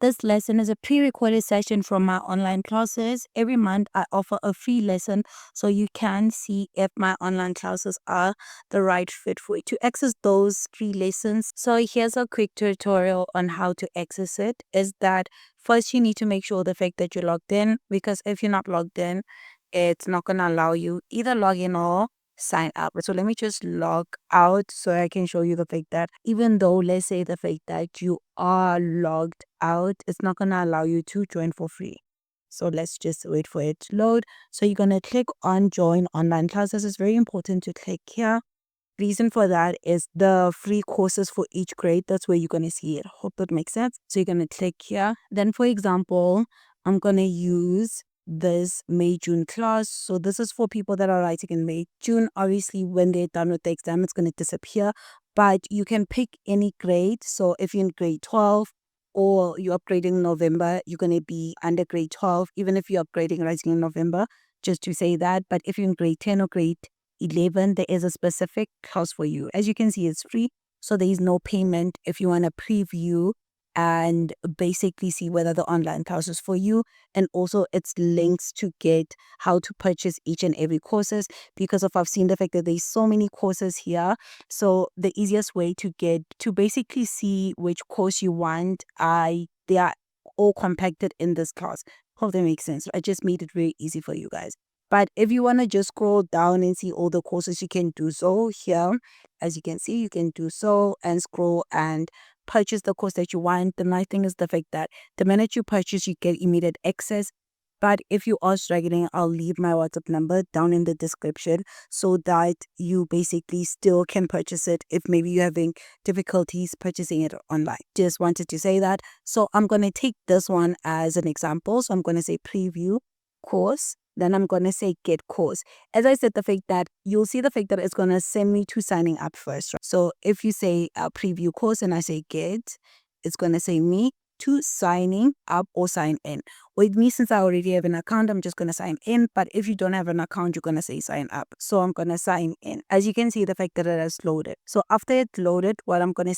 This lesson is a pre-recorded session from my online classes. Every month I offer a free lesson so you can see if my online classes are the right fit for you to access those free lessons. So here's a quick tutorial on how to access it. Is that first you need to make sure the fact that you're logged in, because if you're not logged in, it's not going to allow you either log in or sign up. So let me just log out so I can show you the fact that even though, let's say the fact that you are logged out, it's not going to allow you to join for free. So let's just wait for it to load. So you're going to click on join online classes. It's very important to click here. Reason for that is the free courses for each grade. That's where you're going to see it. Hope that makes sense. So you're going to click here. Then for example, I'm going to use this May-June class. So this is for people that are writing in May-June. Obviously, when they're done with the exam, it's going to disappear. But you can pick any grade. So if you're in grade 12 or you're upgrading in November, you're going to be under grade 12, even if you're upgrading writing in November, just to say that. But if you're in grade 10 or grade 11, there is a specific class for you. As you can see, it's free. So there is no payment if you want to preview and basically see whether the online class is for you. And also it's links to get how to purchase each and every courses, because of I've seen the fact that there's so many courses here. So the easiest way to get to basically see which course you want, they are all compacted in this class. Hope that makes sense. I just made it very easy for you guys. But if you want to just scroll down and see all the courses, you can do so here. As you can see, you can do so and scroll and purchase the course that you want. The nice thing is the fact that the minute you purchase, you get immediate access. But if you are struggling, I'll leave my WhatsApp number down in the description so that you basically still can purchase it if maybe you're having difficulties purchasing it online. Just wanted to say that. So I'm going to take this one as an example. So I'm going to say preview course. Then I'm going to say get course. As I said, the fact that you'll see the fact that it's going to send me to signing up first. Right? So if you say preview course and I say get, it's going to say me to signing up or sign in. With me, since I already have an account, I'm just going to sign in. But if you don't have an account, you're going to say sign up. So I'm going to sign in. As you can see, the fact that it has loaded. So after it's loaded, what I'm going to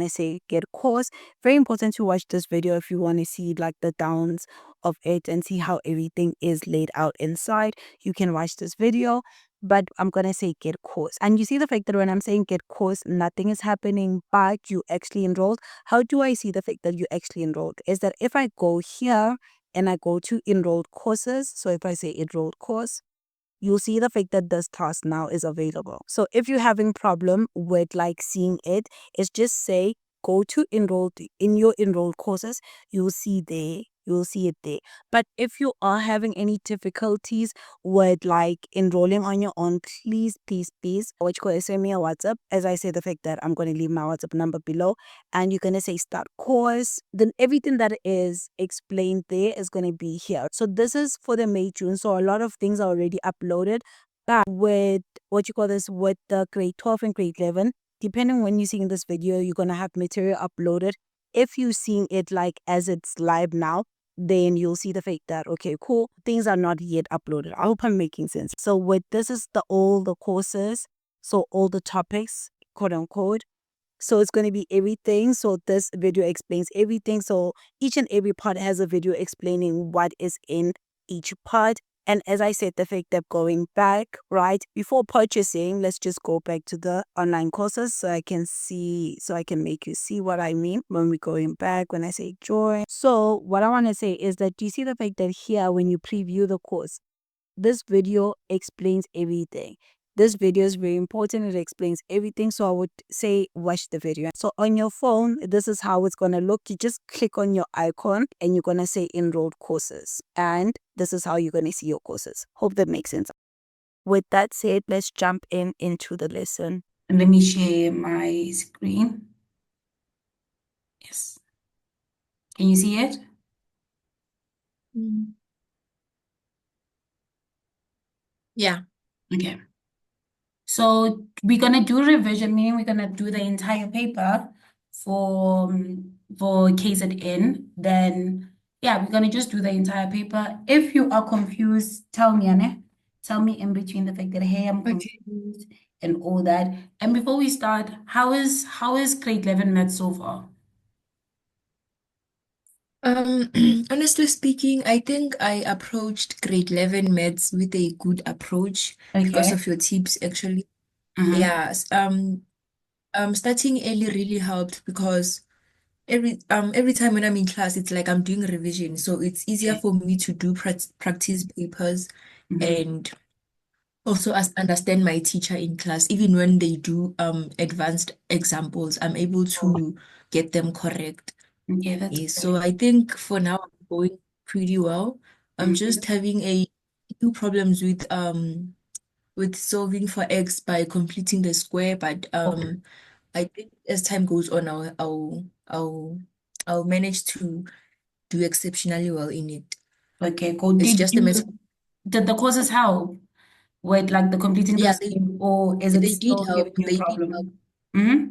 say get course. Very important to watch this video if you want to see like the downs of it and see how everything is laid out inside. You can watch this video. But I'm going to say get course. And you see the fact that when I'm saying get course, nothing is happening, but you actually enrolled. How do I see the fact that you actually enrolled? Is that if I go here and I go to enrolled courses, so if I say enrolled course, you'll see the fact that this task now is available. So if you're having problem with like seeing it, it's just say go to enrolled in your enrolled courses. You'll see it there. But if you are having any difficulties with like enrolling on your own, please what you go send me a WhatsApp. As I say, the fact that I'm going to leave my WhatsApp number below, and you're going to say start course, then everything that is explained there is going to be here. So this is for the May-June, so a lot of things are already uploaded. But with with the grade 12 and grade 11, depending when you're seeing this video, you're going to have material uploaded. If you're seeing it like as it's live now, then you'll see the fact that, okay, cool, things are not yet uploaded. I hope I'm making sense. So with this is all the courses, so all the topics, quote unquote. So it's going to be everything. So this video explains everything. So each and every part has a video explaining what is in each part. And as I said, the fact that going back, right, before purchasing, let's just go back to the online courses so I can make you see what I mean when we're going back, when I say join. So what I want to say is that, do you see the fact that here, when you preview the course, this video explains everything. This video is very important. It explains everything. So I would say watch the video. So on your phone, this is how it's going to look. You just click on your icon and you're going to say enrolled courses. And this is how you're going to see your courses. Hope that makes sense. With that said, let's jump into the lesson. And let me share my screen. Yes. Can you see it? Yeah. Okay. So we're gonna do revision, meaning we're gonna do the entire paper for KZN. Then yeah, we're gonna just do the entire paper. If you are confused, tell me, Anne. Tell me in between the fact that hey, I'm confused and all that. And before we start, how is grade 11 math so far? Honestly speaking, I think I approached grade 11 maths with a good approach because Okay. of your tips, actually. Mm-hmm. Yes. Starting early really helped because every time when I'm in class, it's like I'm doing revision. So it's easier Okay. for me to do practice papers Mm-hmm. and also as understand my teacher in class. Even when they do advanced examples, I'm able to get them correct. Okay, that's Yes, so great. I think for now I'm going pretty well. I'm Mm-hmm. just having a few problems with solving for x by completing the square, but Okay. I think as time goes on, I'll manage to do exceptionally well in it. Okay, cool. It's just a matter. Did the courses help with like the completing the Yeah, scheme, or is it they did still help. giving you a They did help. problem? Mm-hmm.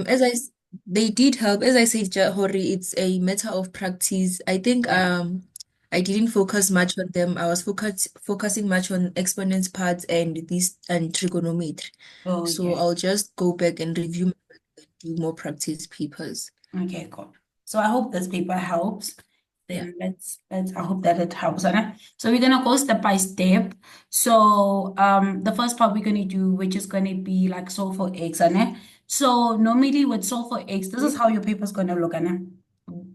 As they did help. As I said, Hori, it's a matter of practice. I think Yeah. I didn't focus much on them. I was focusing much on exponents parts and this and trigonometry. Oh, So yeah. I'll just go back and review and do more practice papers. Okay, cool. So I hope this paper helps. Yeah. Then let's I hope that it helps. Anna. So we're gonna go step by step. So the first part we're gonna do, which is gonna be like solve for x, Anna. So normally with solve for x, this is how your paper's gonna look, Anna.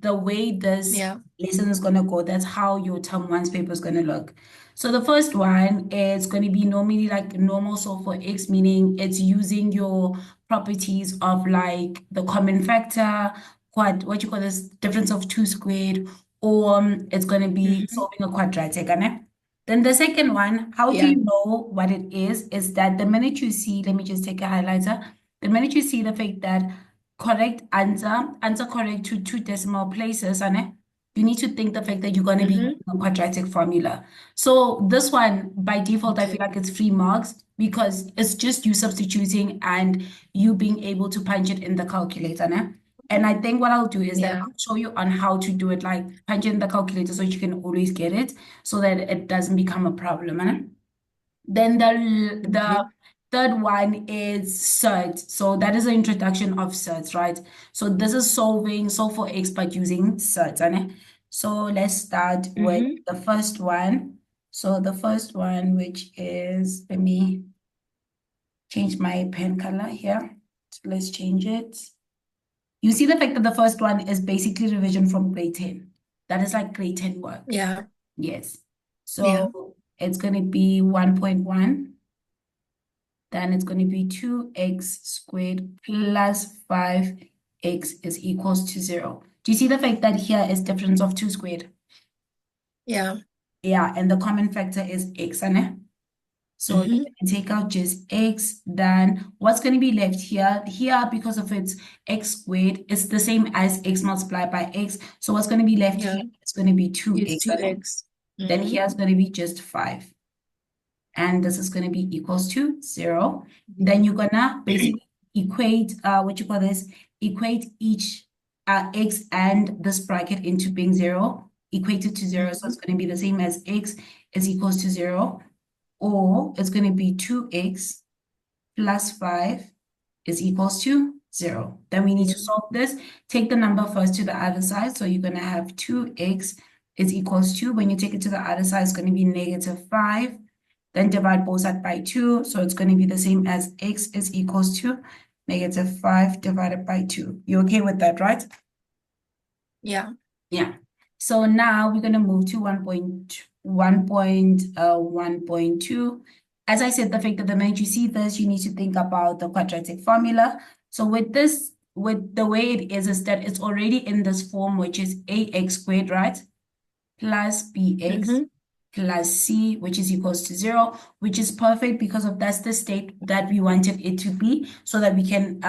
The way this Yeah. lesson is gonna go, that's how your term one's paper is gonna look. So the first one is gonna be normally like normal solve for x, meaning it's using your properties of like the common factor, what you call this difference of two squared, or it's going to be Mm-hmm. solving a quadratic. Ane? Then the second one, how do Yeah. you know what it is that the minute you see, let me just take a highlighter, the minute you see the fact that correct answer correct to two decimal places, Ane, you need to think the fact that you're going to be Mm-hmm. using a quadratic formula. So this one, by default, I feel Okay. like it's free marks because it's just you substituting and you being able to punch it in the calculator. Ne? And I think what I'll do is that Yeah. I'll show you on how to do it, like punch it in the calculator so you can always get it so that it doesn't become a problem. Ne? Then the Okay. third one is surds. So that is the introduction of surds, right? So this is solve for x, but using surds. Ne? So let's start with Mm-hmm. the first one. So the first one, which is, let me change my pen color here. So let's change it. You see the fact that the first one is basically revision from grade 10. That is like grade 10 work. Yeah. Yes. Yeah. So it's going to be 1.1. Then it's going to be 2x squared plus 5x is equals to 0. Do you see the fact that here is difference of 2 squared? Yeah. Yeah, and the common factor is x, and so you Mm-hmm. can take out just x, then what's going to be left here? Here, because of its x squared, it's the same as x multiplied by x. So what's going to be left Yeah. here? It's going to be It's 2x. 2x. Then Mm-hmm. here's going to be just 5. And this is going to be equals to 0. Then you're going to basically equate, what you call this, equate each x and this bracket into being 0, equate it to 0. So Mm-hmm. it's going to be the same as x is equals to 0, or it's going to be 2x plus 5 is equals to 0. Then we need to Yeah. solve this. Take the number first to the other side. So you're going to have 2x is equals to, when you take it to the other side, it's going to be negative 5. Then divide both sides by 2. So it's going to be the same as x is equals to negative 5 divided by 2. You okay with that, right? Yeah. Yeah. So now we're going to move to 1.1.2. As I said, the fact that the minute you see this, you need to think about the quadratic formula. So with this, with the way it is that it's already in this form, which is ax squared, right? Plus bx Mm-hmm. plus c, which is equals to 0, which is perfect because of that's the state that we wanted it to be, so that we can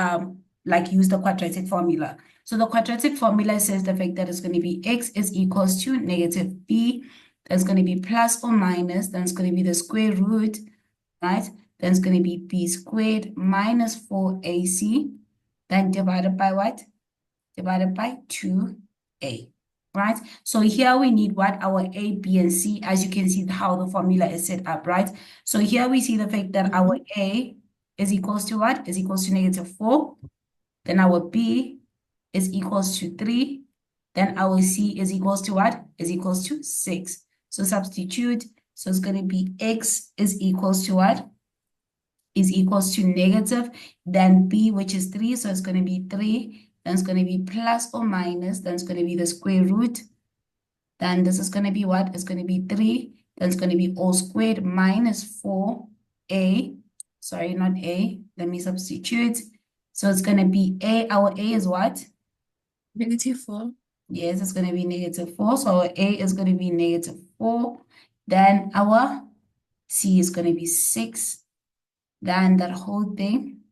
like use the quadratic formula. So the quadratic formula says the fact that it's going to be x is equals to negative b, that's going to be plus or minus, then it's going to be the square root, right? Then it's going to be b squared minus 4ac, then divided by what? Divided by 2a, right? So here we need what? Our a, b, and c, as you can see how the formula is set up, right? So here we see the fact that our Mm-hmm. a is equals to what? Is equals to negative 4. Then our b is equals to 3. then our C is equals to what? Is equals to 6. So substitute. So it's going to be X is equals to what? Is equals to negative. Then B, which is 3. So it's going to be 3. Then it's going to be plus or minus. Then it's going to be the square root. Then this is going to be what? It's going to be 3. Then it's going to be all squared minus 4A. Sorry, not A. Let me substitute. So it's going to be A. Our A is what? -4. Yes, it's going to be -4. So our A is going to be -4. Then our C is going to be 6. Then that whole thing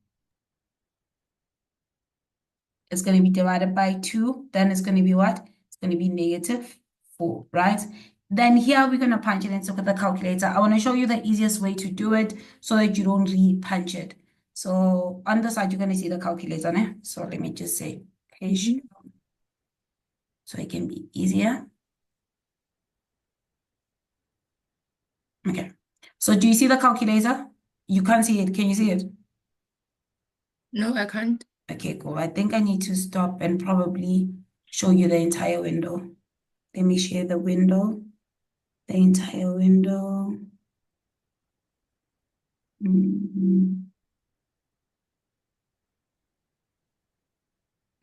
is going to be divided by 2. Then it's going to be what? It's going to be -4, right? Then here we're going to punch it into the calculator. I want to show you the easiest way to do it so that you don't re-punch it. So on the side, you're going to see the calculator. Né? So let me just say, so it can be easier. Okay. So do you see the calculator? You can't see it. Can you see it? No, I can't. Okay, cool. I think I need to stop and probably show you the entire window. Let me share the window, the entire window.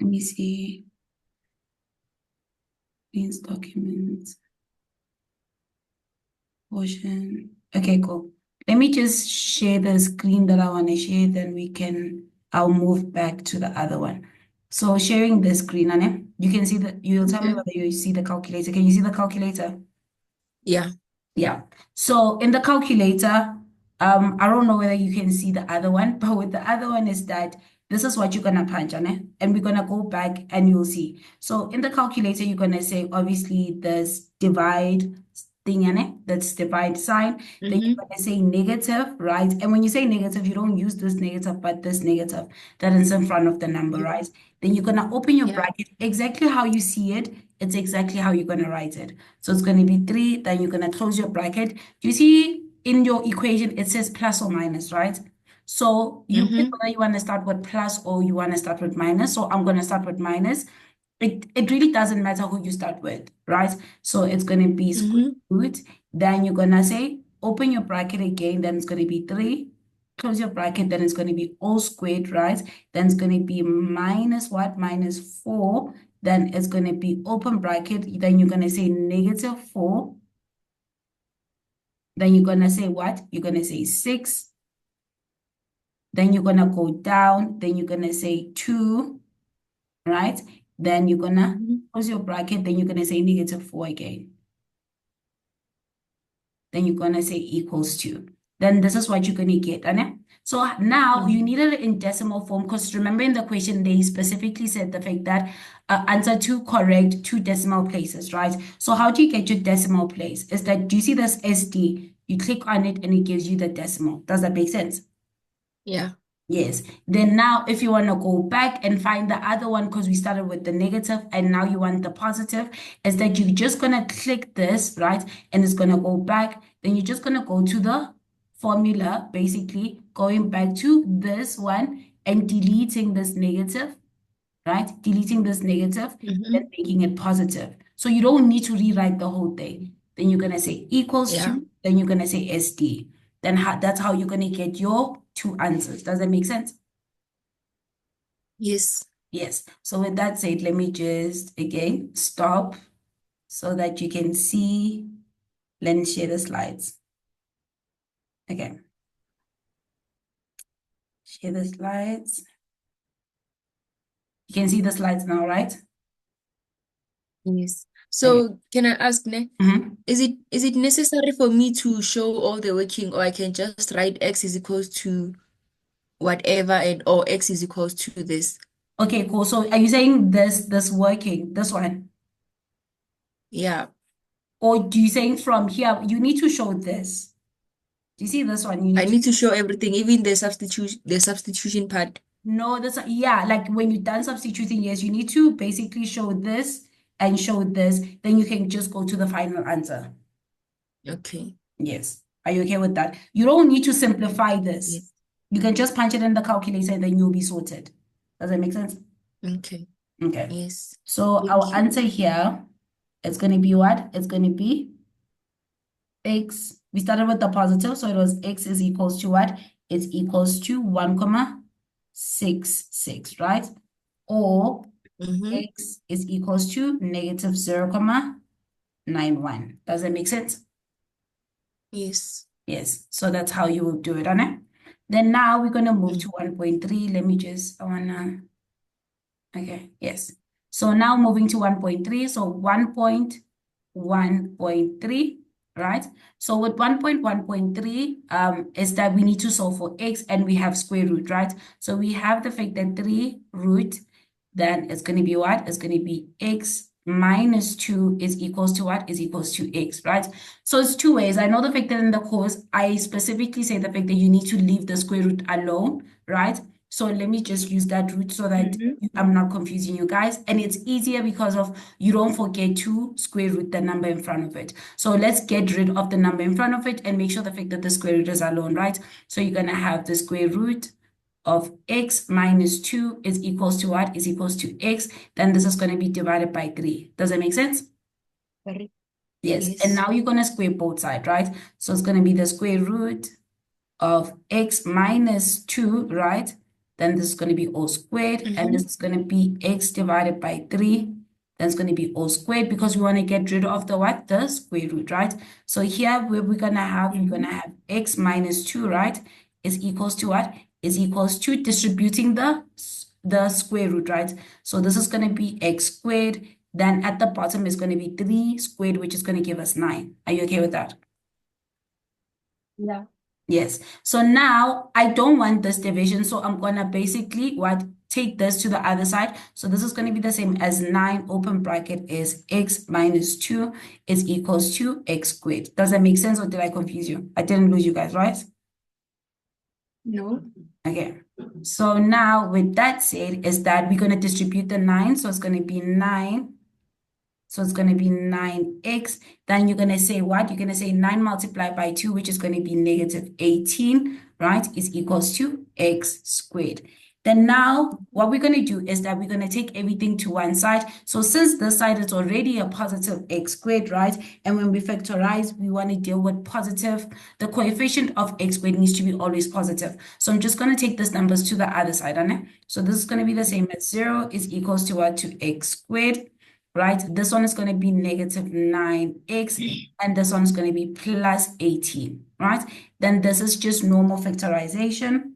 Let me see. These documents. Portion. Okay, cool. Let me just share the screen that I want to share, then I'll move back to the other one. So sharing the screen, Anne, you can see you'll tell me whether you see the calculator. Can you see the calculator? Yeah. Yeah. So in the calculator, I don't know whether you can see the other one, but with the other one is that this is what you're gonna punch on it, and we're gonna go back and you'll see. So in the calculator, you're gonna say obviously this divide thing in it, that's divide sign. Then you're gonna say negative, right? And when you say negative, you don't use this negative, but this negative that is in front of the number, right? Then you're gonna open your bracket exactly how you see it. It's exactly how you're gonna write it. So it's gonna be 3. Then you're gonna close your bracket. Do you see in your equation it says plus or minus, right? So you pick whether you want to start with plus or you want to start with minus. So I'm going to start with minus. It really doesn't matter who you start with, right? So it's going to be square root. Then you're going to say, open your bracket again. Then it's going to be 3. Close your bracket. Then it's going to be all squared, right? Then it's going to be minus what? Minus 4. Then it's going to be open bracket. Then you're going to say -4. Then you're going to say what? You're going to say 6. Then you're going to go down. Then you're going to say 2, right? Then you're going to close your bracket. Then you're going to say -4 again. Then you're going to say equals 2. Then this is what you're going to get. So now you need it in decimal form because remember in the question, they specifically said the fact that answer 2 correct 2 decimal places, right? So how do you get your decimal place? Is that, do you see this SD? You click on it and it gives you the decimal. Does that make sense? Yeah. Yes. Then now if you want to go back and find the other one, because we started with the negative and now you want the positive, is that you're just going to click this, right? And it's going to go back. Then you're just going to go to the formula, basically going back to this one and deleting this negative, right? Deleting this negative, then making it positive. So you don't need to rewrite the whole thing. Then you're going to say equals to, then you're going to say SD. Then that's how you're going to get your 2 answers. Does that make sense? Yes. Yes. So with that said, let me just again stop so that you can see. Let me share the slides. Okay. Share the slides. You can see the slides now, right? Yes. So can I ask, Ne? Is it necessary for me to show all the working, or I can just write x is equals to whatever or x is equals to this? Okay, cool. So are you saying this working, this one? Yeah. Or do you saying from here, you need to show this? Do you see this one? You I need to show everything, even the substitution part. No, yeah, like when you're done substituting, yes, you need to basically show this and show this. Then you can just go to the final answer. Okay. Yes. Are you okay with that? You don't need to simplify this. Yes. You can just punch it in the calculator and then you'll be sorted. Does that make sense? Okay. Okay. Yes. So Thank our you. answer here is going to be what? It's going to be x. We started with the positive, so it was x is equals to what? It's equals to 1,66, right? Or x is equals to negative 0,91. Does that make sense? Yes. Yes. So that's how you will do it, Anna. Then now we're going to move to 1.3. Let me just, okay, yes. So now moving to 1.3. So 1.1.3, right? So with 1.1.3, is that we need to solve for x and we have square root, right? So we have the fact that 3 root, then it's going to be what? It's going to be x minus 2 is equals to what? Is equals to x, right? So it's two ways. I know the fact that in the course, I specifically say the fact that you need to leave the square root alone, right? So let me just use that root so that I'm not confusing you guys. And it's easier because of you don't forget to square root the number in front of it. So let's get rid of the number in front of it and make sure the fact that the square root is alone, right? So you're going to have the square root of x minus 2 is equals to what? Is equals to x. Then this is going to be divided by 3. Does that make sense? Correct. Yes. Yes. And now you're going to square both sides, right? So it's going to be the square root of x minus 2, right? Then this is going to be all squared, and this is going to be x divided by 3. Then it's going to be all squared because we want to get rid of the what? The square root, right? So here where we're going to have, x minus 2, right? Is equals to what? Is equals to distributing the square root, right? So this is going to be x squared. Then at the bottom is going to be 3 squared, which is going to give us 9. Are you okay with that? Yeah. Yes. So now I don't want this division. So I'm going to basically take this to the other side. So this is going to be the same as 9 open bracket is x minus 2 is equals to x squared. Does that make sense or did I confuse you? I didn't lose you guys, right? No. Okay. So now with that said is that we're going to distribute the 9. So it's going to be 9. So it's going to be 9x. Then you're going to say what? You're going to say 9 multiplied by 2, which is going to be negative 18, right? Is equals to x squared. Then now what we're going to do is that we're going to take everything to one side. So since this side is already a positive x squared, right? And when we factorize, we want to deal with positive. The coefficient of x squared needs to be always positive. So I'm just going to take these numbers to the other side. Right? So this is going to be the same as 0 is equals to what? To x squared. Right? This one is going to be negative 9x, and this one is going to be plus 18, right? Then this is just normal factorization,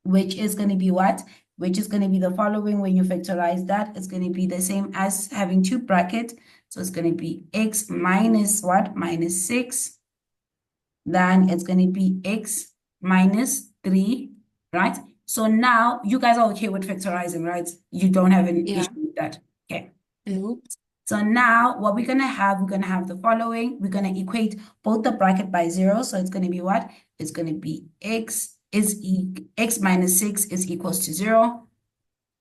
which is going to be what? Which is going to be the following. When you factorize that, it's going to be the same as having two brackets. So it's going to be x minus what? Minus 6. Then it's going to be x minus 3, right? So now you guys are okay with factorizing, right? You don't have an issue with that. Okay. No. So now what we're going to have the following. We're going to equate both the bracket by 0. So it's going to be what? It's going to be x minus 6 is equals to 0.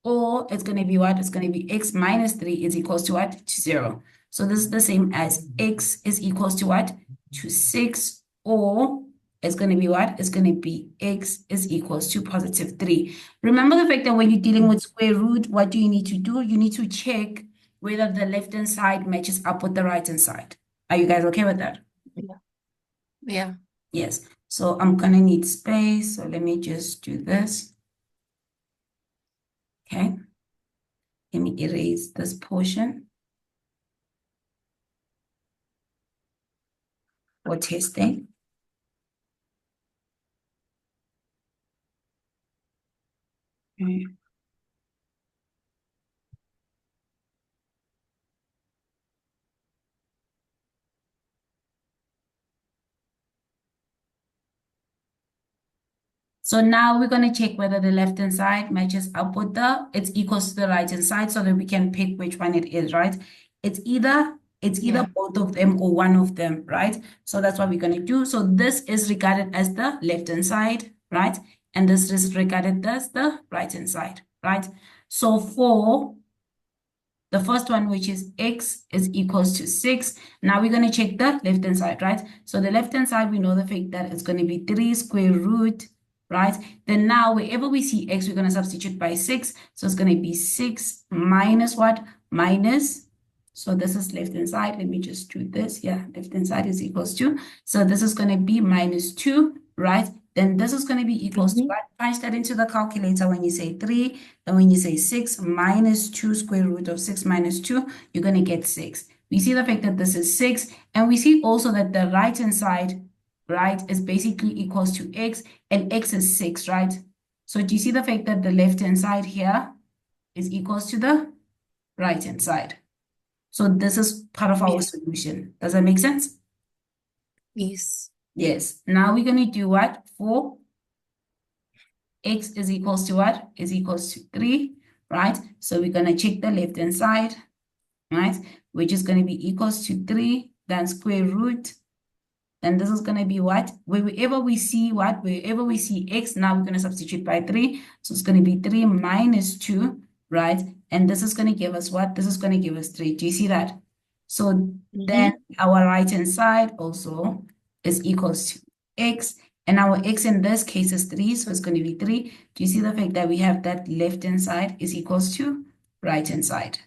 Or it's going to be what? It's going to be x minus 3 is equals to what? To 0. So this is the same as x is equals to what? To 6. Or it's going to be what? It's going to be x is equals to positive 3. Remember the fact that when you're dealing with square root, what do you need to do? You need to check whether the left-hand side matches up with the right-hand side. Are you guys okay with that? Yeah. Yes. So I'm going to need space. So let me just do this. Okay. Let me erase this portion for testing. Okay. So now we're going to check whether the left-hand side matches up with it's equals to the right-hand side so that we can pick which one it is, right? It's either both of them or one of them, right? So that's what we're going to do. So this is regarded as the left-hand side, right? And this is regarded as the right-hand side, right? So for the first one, which is x is equals to 6. Now we're going to check the left-hand side, right? So the left-hand side, we know the fact that it's going to be 3 square root right? Then now wherever we see x, we're going to substitute by 6. So it's going to be 6 minus what? Minus, so this is left hand side. Let me just do this. Yeah, left hand side is equals to. So this is going to be minus 2, right? Then this is going to be equals to what? Punch that into the calculator when you say 3. Then when you say 6 minus 2 square root of 6 minus 2, you're going to get 6. We see the fact that this is 6. And we see also that the right hand side, right, is basically equals to x. And x is 6, right? So do you see the fact that the left hand side here is equals to the right hand side? So this is part of our solution. Does that make sense? Yes. Yes. Now we're going to do what? For x is equals to what? Is equals to 3, right? So we're going to check the left hand side, right? Which is going to be equals to 3, then square root. Then this is going to be what? Wherever we see what? Wherever we see x, now we're going to substitute by 3. So it's going to be 3 minus 2, right? And this is going to give us what? This is going to give us 3. Do you see that? So then our right hand side also is equals to x. And our x in this case is 3. So it's going to be 3. Do you see the fact that we have that left hand side is equals to right hand side?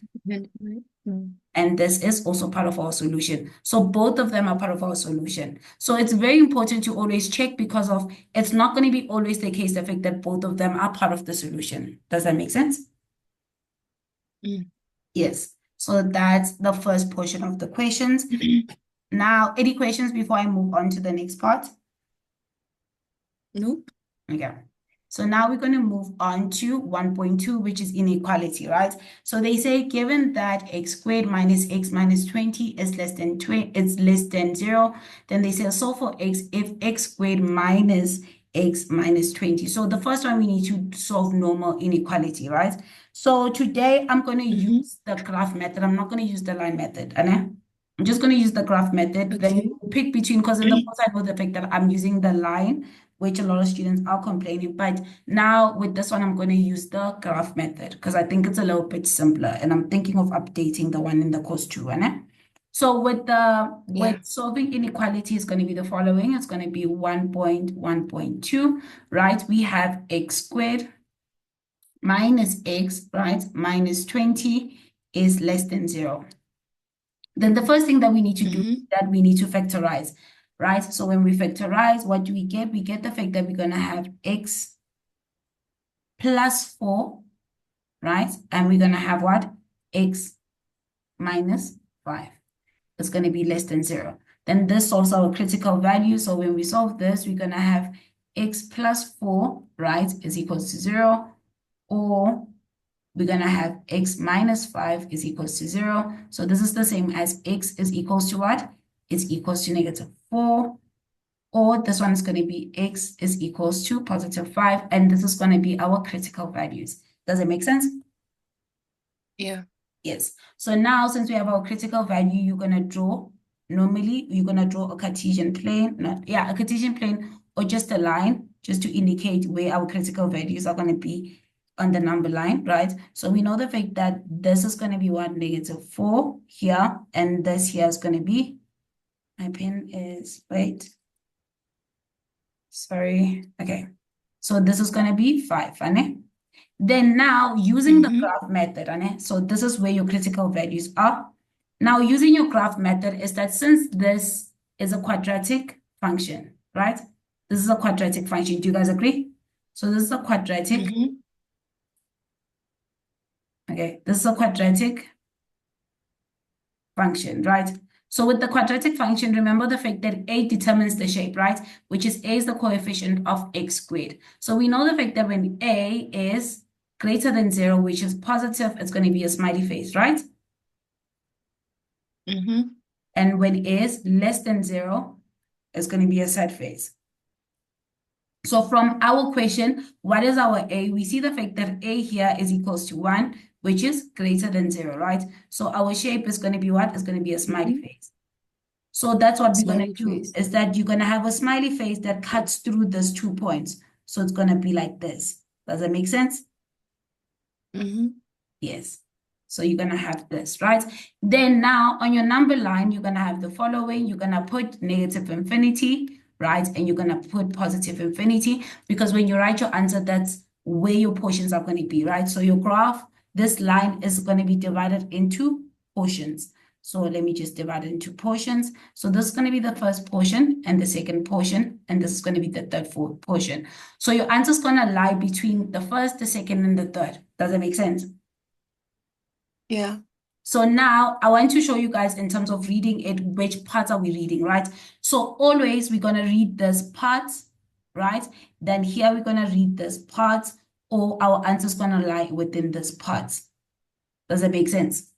And this is also part of our solution. So both of them are part of our solution. So it's very important to always check, because of it's not going to be always the case, the fact that both of them are part of the solution. Does that make sense? Yes. So that's the first portion of the questions. Now, any questions before I move on to the next part? Nope. Okay. So now we're going to move on to 1.2, which is inequality, right? So they say, given that x squared minus x minus 20 is less than 0, then they say solve for x if x squared minus x minus 20. So the first one, we need to solve normal inequality, right? So today I'm going to use the graph method. I'm not going to use the line method. I'm just going to use the graph method. Then you pick between, because in the course I know the fact that I'm using the line, which a lot of students are complaining. But now with this one, I'm going to use the graph method because I think it's a little bit simpler. And I'm thinking of updating the one in the course too. So with solving inequality is going to be the following. It's going to be 1.1.2, right? We have x squared minus x, right, minus 20 is less than 0. Then the first thing that we need to do is that we need to factorize, right? So when we factorize, what do we get? We get the fact that we're going to have x plus 4, right? And we're going to have what? X minus 5. It's going to be less than 0. Then this solves our critical value. So when we solve this, we're going to have x plus 4, right, is equals to 0. Or we're going to have x minus 5 is equals to 0. So this is the same as x is equals to what? It's equals to negative 4. Or this one is going to be x is equals to positive 5. And this is going to be our critical values. Does it make sense? Yeah. Yes. So now, since we have our critical value, you're going to draw, normally, you're going to draw a Cartesian plane, a Cartesian plane, or just a line, just to indicate where our critical values are going to be on the number line, right? So we know the fact that this is going to be what? Negative 4 here, and this here is going to be, my pen is, wait, sorry, okay. So this is going to be 5, Then now, using the graph method, so this is where your critical values are. Now, using your graph method is that since this is a quadratic function, right? This is a quadratic function. Do you guys agree? So this is a quadratic. Okay, this is a quadratic function, right? So with the quadratic function, remember the fact that a determines the shape, right? Which is a is the coefficient of x squared. So we know the fact that when a is greater than 0, which is positive, it's going to be a smiley face, right? And when a is less than 0, it's going to be a sad face. So from our question, what is our a? We see the fact that a here is equals to 1, which is greater than 0, right? So our shape is going to be what? It's going to be a smiley face. So that's what we're going to do, is that you're going to have a smiley face that cuts through these 2 points. So it's going to be like this. Does that make sense? Yes. So you're going to have this, right? Then now on your number line, you're going to have the following. You're going to put negative infinity, right? And you're going to put positive infinity because when you write your answer, that's where your portions are going to be, right? So your graph, this line is going to be divided into portions. So let me just divide it into portions. So this is going to be the first portion and the second portion, and this is going to be the third portion. So your answer is going to lie between the first, the second, and the third. Does that make sense? Yeah. So now I want to show you guys in terms of reading it, which parts are we reading, right? So always we're going to read this part, right? Then here we're going to read this part, or our answer is going to lie within this part. Does that make sense?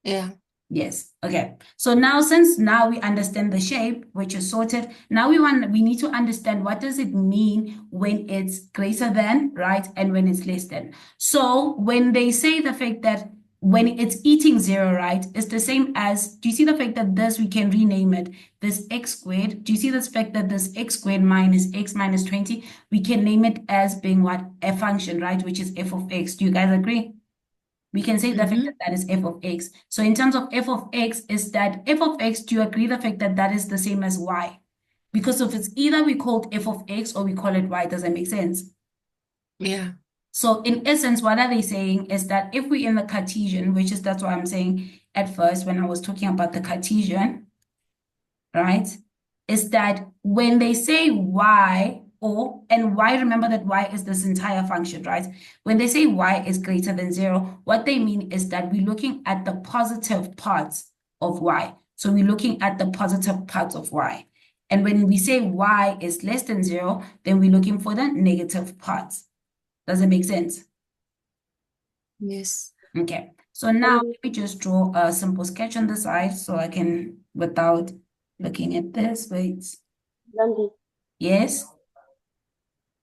Yeah. Yes. Okay. So now, since now we understand the shape, which is sorted, now we need to understand what does it mean when it's greater than, right? And when it's less than. So when they say the fact that when it's eating 0, right, it's the same as, do you see the fact that this, we can rename it, this x squared? Do you see the fact that this x squared minus x minus 20, we can name it as being what? A function, right? Which is f of x. Do you guys agree? We can say the fact that that is f of x. So in terms of f of x, is that f of x, do you agree the fact that that is the same as y? Because if it's either we call it f of x or we call it y, does that make sense? Yeah. So in essence, what are they saying is that if we in the Cartesian, which is that's what I'm saying at first when I was talking about the Cartesian, right? Is that when they say y, and y, remember that y is this entire function, right? When they say y is greater than 0, what they mean is that we're looking at the positive parts of y. So we're looking at the positive parts of y. And when we say y is less than 0, then we're looking for the negative parts. Does it make sense? Yes. Okay. So now let me just draw a simple sketch on the side so I can, without looking at this, wait. Randy, Yes?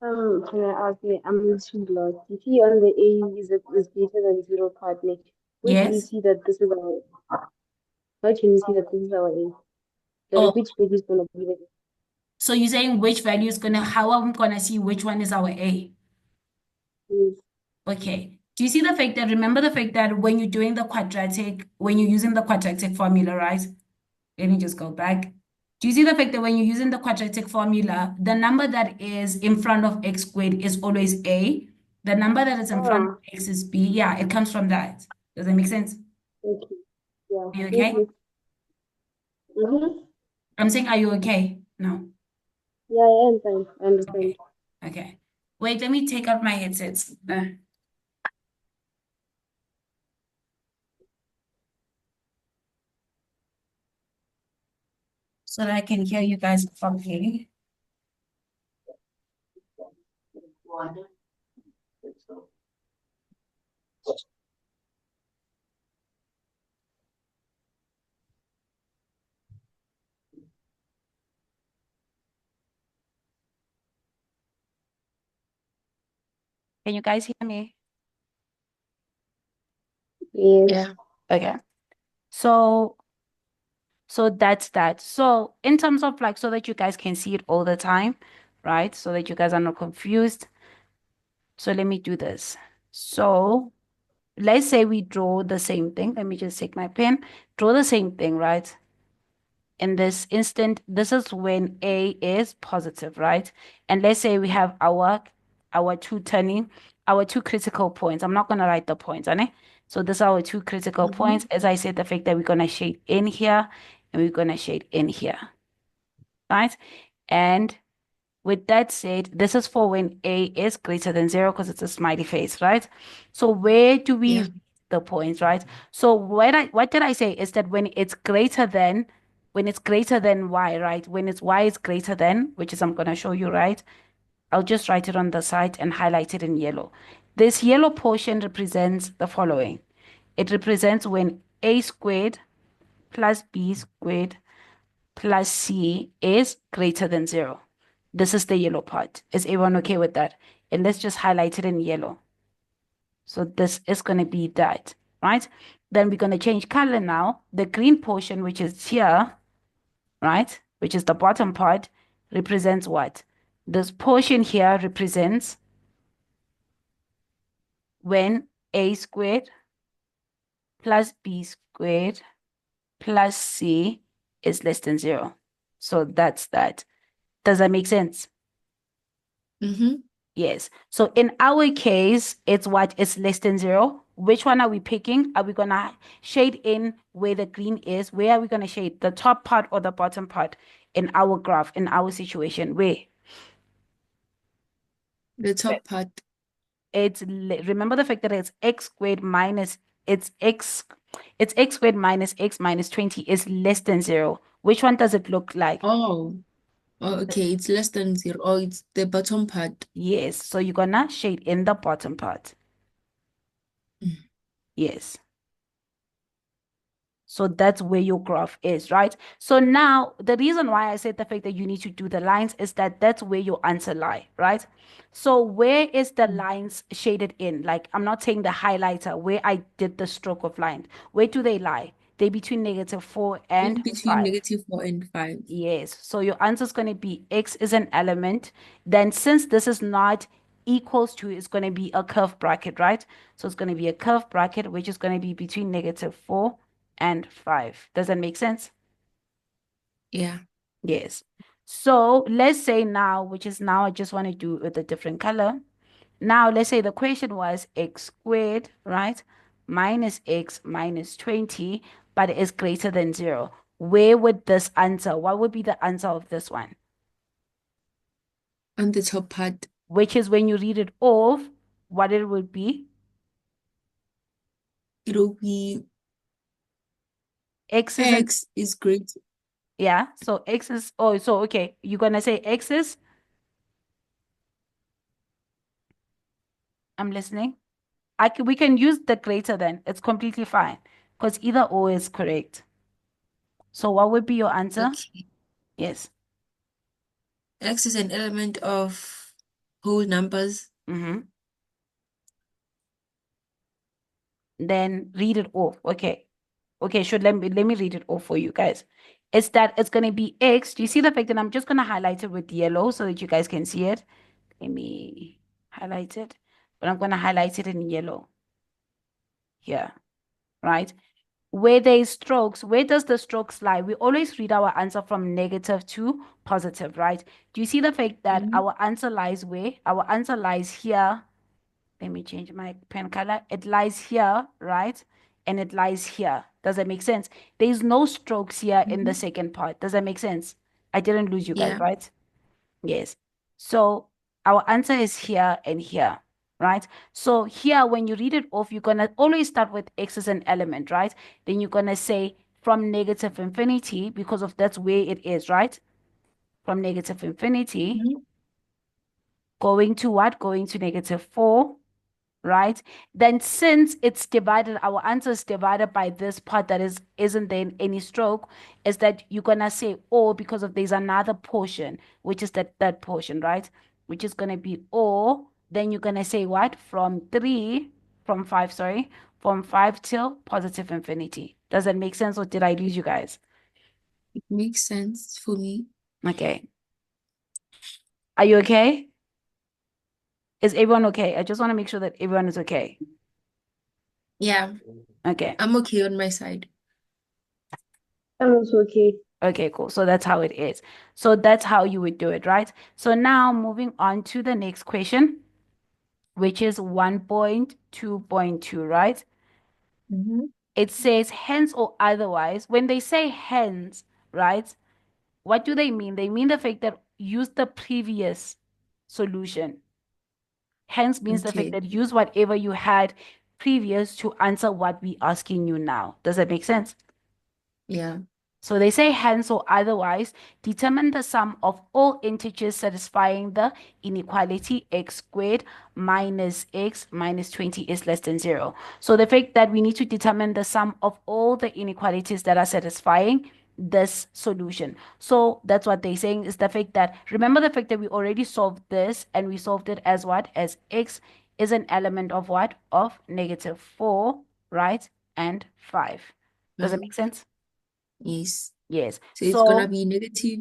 can I ask you, I'm too lost. You see on the A is greater than 0 part, like, where do we Yes? see that this is our, how can we see that this is our A? Oh, Like, which value is gonna be there? so you're saying which value is gonna, how I'm gonna see which one is our A? Yes. Okay. Do you see the fact that, remember the fact that when you're doing the quadratic, when you're using the quadratic formula, right? Let me just go back. Do you see the fact that when you're using the quadratic formula, the number that is in front of x squared is always A? The number that is in front of x is B. Yeah, it comes from that. Does that make sense? Okay. Yeah. Are you okay? Mm-hmm. I'm saying, are you okay? No. Yeah, I am fine. I understand. Okay. Wait, let me take out my headsets. So that I can hear you guys properly. Can you guys hear me? Yes. Yeah. Okay. So that's that. So in terms of like, so that you guys can see it all the time, right? So that you guys are not confused. So let me do this. So let's say we draw the same thing. Let me just take my pen, draw the same thing, right? In this instant, this is when A is positive, right? And let's say we have our two critical points. I'm not gonna write the points, okay? So these are our two critical points. As I said, the fact that we're gonna shade in here and we're gonna shade in here, right? And with that said, this is for when A is greater than 0 because it's a smiley face, right? So where do we Yeah. read the points, right? So what did I say is that when it's greater than y, right? When it's y is greater than, which is I'm going to show you, right? I'll just write it on the side and highlight it in yellow. This yellow portion represents the following. It represents when A squared plus B squared plus C is greater than 0. This is the yellow part. Is everyone okay with that? And let's just highlight it in yellow. So this is going to be that, right? Then we're going to change color now. The green portion, which is here, right, which is the bottom part, represents what? This portion here represents when A squared plus B squared plus C is less than 0. So that's that. Does that make sense? Mm-hmm. Yes. So in our case, it's what is less than 0. Which one are we picking? Are we gonna shade in where the green is? Where are we gonna shade? The top part or the bottom part in our graph, in our situation? Where? The top part. Remember the fact that it's x squared minus it's x squared minus x minus 20 is less than 0. Which one does it look like? Oh, okay. It's less than 0. Oh, it's the bottom part. Yes. So you're gonna shade in the bottom part. Mm. Yes. So that's where your graph is, right? So now the reason why I said the fact that you need to do the lines is that that's where your answer lie, right? So where is the lines shaded in? Like I'm not saying the highlighter where I did the stroke of line. Where do they lie? They between -4 In and between 5. -4 and 5. Yes. So your answer is going to be x is an element. Then since this is not equals to, it's going to be a curved bracket, right? So it's going to be a curved bracket, which is going to be between -4 and 5. Does that make sense? Yeah. Yes. So let's say now, which is now I just want to do with a different color. Now let's say the question was x squared, right? Minus x minus 20, but it is greater than 0. Where would this answer? What would be the answer of this one? On the top part. Which is when you read it off, what it would be? It'll be X is an, x is great. yeah. So x is, oh, so okay. You're going to say x is, I'm listening. We can use the greater than. It's completely fine because either or is correct. So what would be your answer? Okay. Yes. X is an element of whole numbers. Mm-hmm. Then read it off. Okay. Okay, sure. Let me read it off for you guys. It's that it's gonna be X. Do you see the fact that I'm just gonna highlight it with yellow so that you guys can see it? Let me highlight it, but I'm gonna highlight it in yellow here, right? Where there's strokes, where does the strokes lie? We always read our answer from negative to positive, right? Do you see the fact that Mhm. our answer lies where? Our answer lies here. Let me change my pen color. It lies here, right? And it lies here. Does that make sense? There's no strokes here in the Mhm. second part. Does that make sense? I didn't lose you guys, Yeah. right? Yes. So our answer is here and here, right? So here, when you read it off, you're going to always start with x as an element, right? Then you're going to say from negative infinity, because of that's where it is, right? From negative infinity, Mhm. going to what? Going to -4, right? Then since it's divided, our answer is divided by this part that isn't there in any stroke, is that you're gonna say or because of there's another portion, which is that portion, right? Which is gonna be or, then you're gonna say what? From 5, sorry, from 5 till positive infinity. Does that make sense or did I lose you guys? It makes sense for me. Okay. Are you okay? Is everyone okay? I just want to make sure that everyone is okay. Yeah. Okay. I'm okay on my side. I'm also okay. Okay, cool. So that's how it is. So that's how you would do it, right? So now moving on to the next question, which is 1.2.2, right? Mhm. It says hence or otherwise. When they say hence, right? What do they mean? They mean the fact that use the previous solution. Hence means the fact Okay. that use whatever you had previous to answer what we asking you now. Does that make sense? Yeah. So they say hence or otherwise, determine the sum of all integers satisfying the inequality x squared minus x minus 20 is less than 0. So the fact that we need to determine the sum of all the inequalities that are satisfying this solution. So that's what they're saying is the fact that, remember the fact that we already solved this and we solved it as what? As x is an element of what? Of -4, right? And 5. Does that Right. make sense? Yes. Yes. So it's gonna So be negative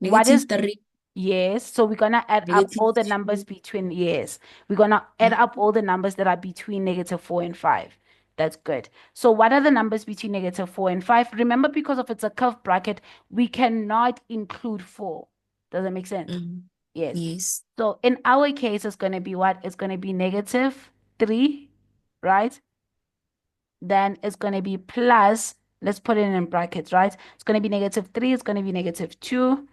what is, 3, yes. So we're gonna add up all the numbers -2. between, yes. We're gonna add up all the numbers that are between -4 and 5. That's good. So what are the numbers between -4 and 5? Remember, because of it's a curved bracket, we cannot include 4. Does that make sense? Yes. Yes. So in our case, it's going to be what? It's going to be -3, right? Then it's going to be plus, let's put it in brackets, right? It's going to be -3, it's going to be -2,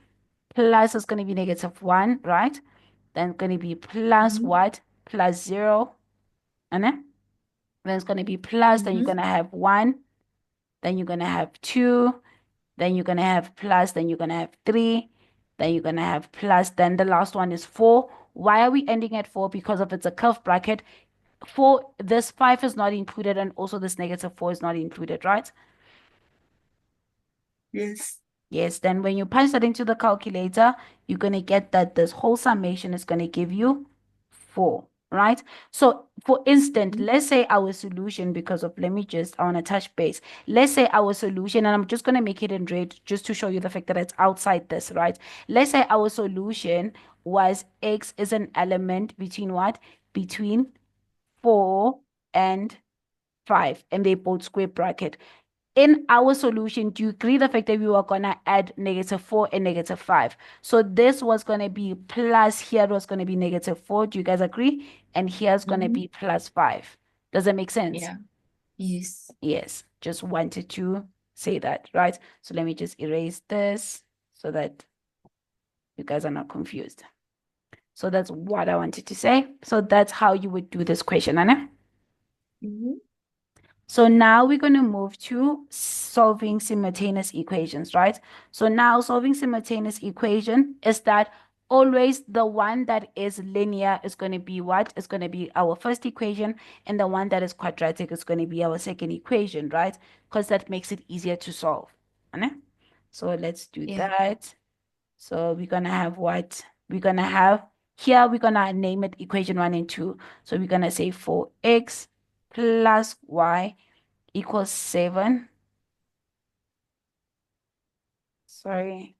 plus it's going to be -1, right? Then it's going to be plus what? Plus 0, and then it's going to be plus, then you're going to have 1, then you're going to have 2, then you're going to have plus, then you're going to have 3, then you're going to have plus, then the last one is 4. Why are we ending at 4? Because of it's a curved bracket. 4, this 5 is not included, and also this -4 is not included, right? Yes. Yes, then when you punch that into the calculator, you're going to get that this whole summation is going to give you 4, right? So for instance, let's say our solution, because of, I want to touch base. Let's say our solution, and I'm just going to make it in red just to show you the fact that it's outside this, right? Let's say our solution was x is an element between what? Between 4 and 5, and they both square bracket. In our solution, do you agree the fact that we were going to add -4 and -5? So this was going to be plus, here was going to be -4. Do you guys agree? And here's going to be plus 5. Does that make sense? Yeah. Yes. Yes. Just wanted to say that, right? So let me just erase this so that you guys are not confused. So that's what I wanted to say. So that's how you would do this question, Anna. So now we're going to move to solving simultaneous equations, right? So now solving simultaneous equation is that always the one that is linear is going to be what? It's going to be our first equation, and the one that is quadratic is going to be our second equation, right? Because that makes it easier to solve. Okay? So let's do that. So we're going to have what? We're going to have, here we're going to name it equation 1 and 2. So we're going to say 4x plus y equals 7. Sorry.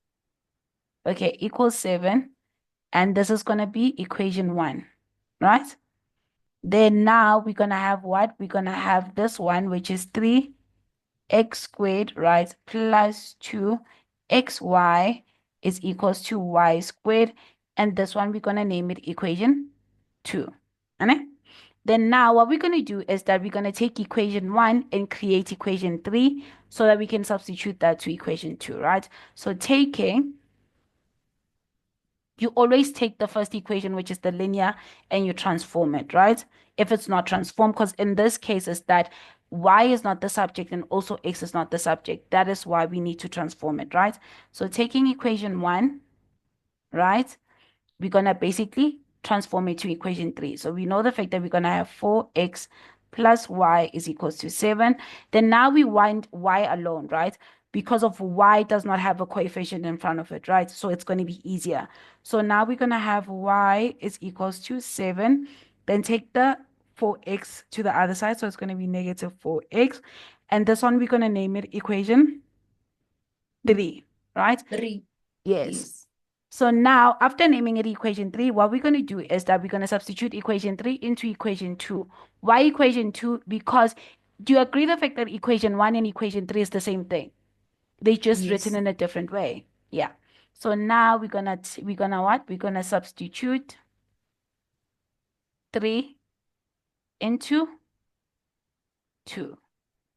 Okay, equals 7. And this is going to be equation 1, right? Then now we're going to have what? We're going to have this one, which is 3x squared, right? Plus 2xy is equals to y squared. And this one, we're going to name it equation 2. Okay? Then now what we're going to do is that we're going to take equation 1 and create equation 3 so that we can substitute that to equation 2, right? So you always take the first equation, which is the linear, and you transform it, right? If it's not transformed, because in this case is that y is not the subject and also x is not the subject. That is why we need to transform it, right? So taking equation 1, right? We're going to basically transform it to equation 3. So we know the fact that we're going to have 4x plus y is equals to 7. Then now we want y alone, right? Because of y does not have a coefficient in front of it, right? So it's going to be easier. So now we're going to have y is equals to 7. Then take the 4x to the other side. So it's going to be -4x. And this one, we're going to name it equation 3, right? 3. Yes. So now, after naming it equation 3, what we're going to do is that we're going to substitute equation 3 into equation 2. Why equation 2? Because do you agree the fact that equation 1 and equation 3 is the same thing? They're just written in a different way. Yeah. So now we're going to what? We're going to substitute 3 into 2.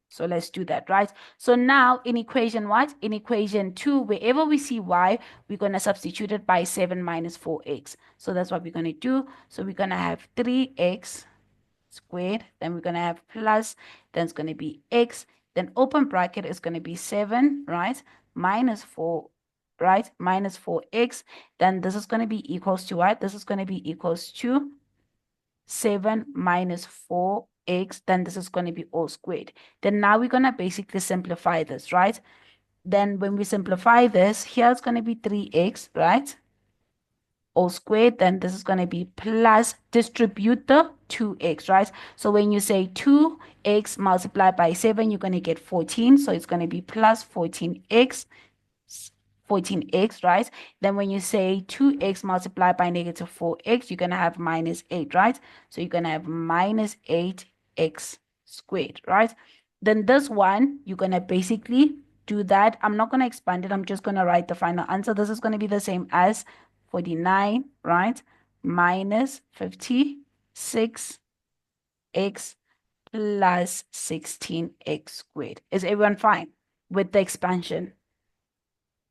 So let's do that, right? So now in equation what? In equation 2, wherever we see y, we're going to substitute it by 7 minus 4x. So that's what we're going to do. So we're going to have 3x squared. Then we're going to have plus. Then it's going to be x. Then open bracket is going to be 7, right? Minus 4, right? Minus 4x. Then this is going to be equals to what? This is going to be equals to 7 minus 4x, then this is going to be all squared. Then now we're going to basically simplify this, right? Then when we simplify this, here's going to be 3x, right? All squared, then this is going to be plus, distribute the 2x, right? So when you say 2x multiplied by 7, you're going to get 14. So it's going to be plus 14x, right? Then when you say 2x multiplied by -4x, you're going to have -8, right? So you're going to have -8x squared, right? Then this one, you're going to basically do that. I'm not going to expand it. I'm just going to write the final answer. This is going to be the same as 49, right? Minus 56x plus 16x squared. Is everyone fine with the expansion?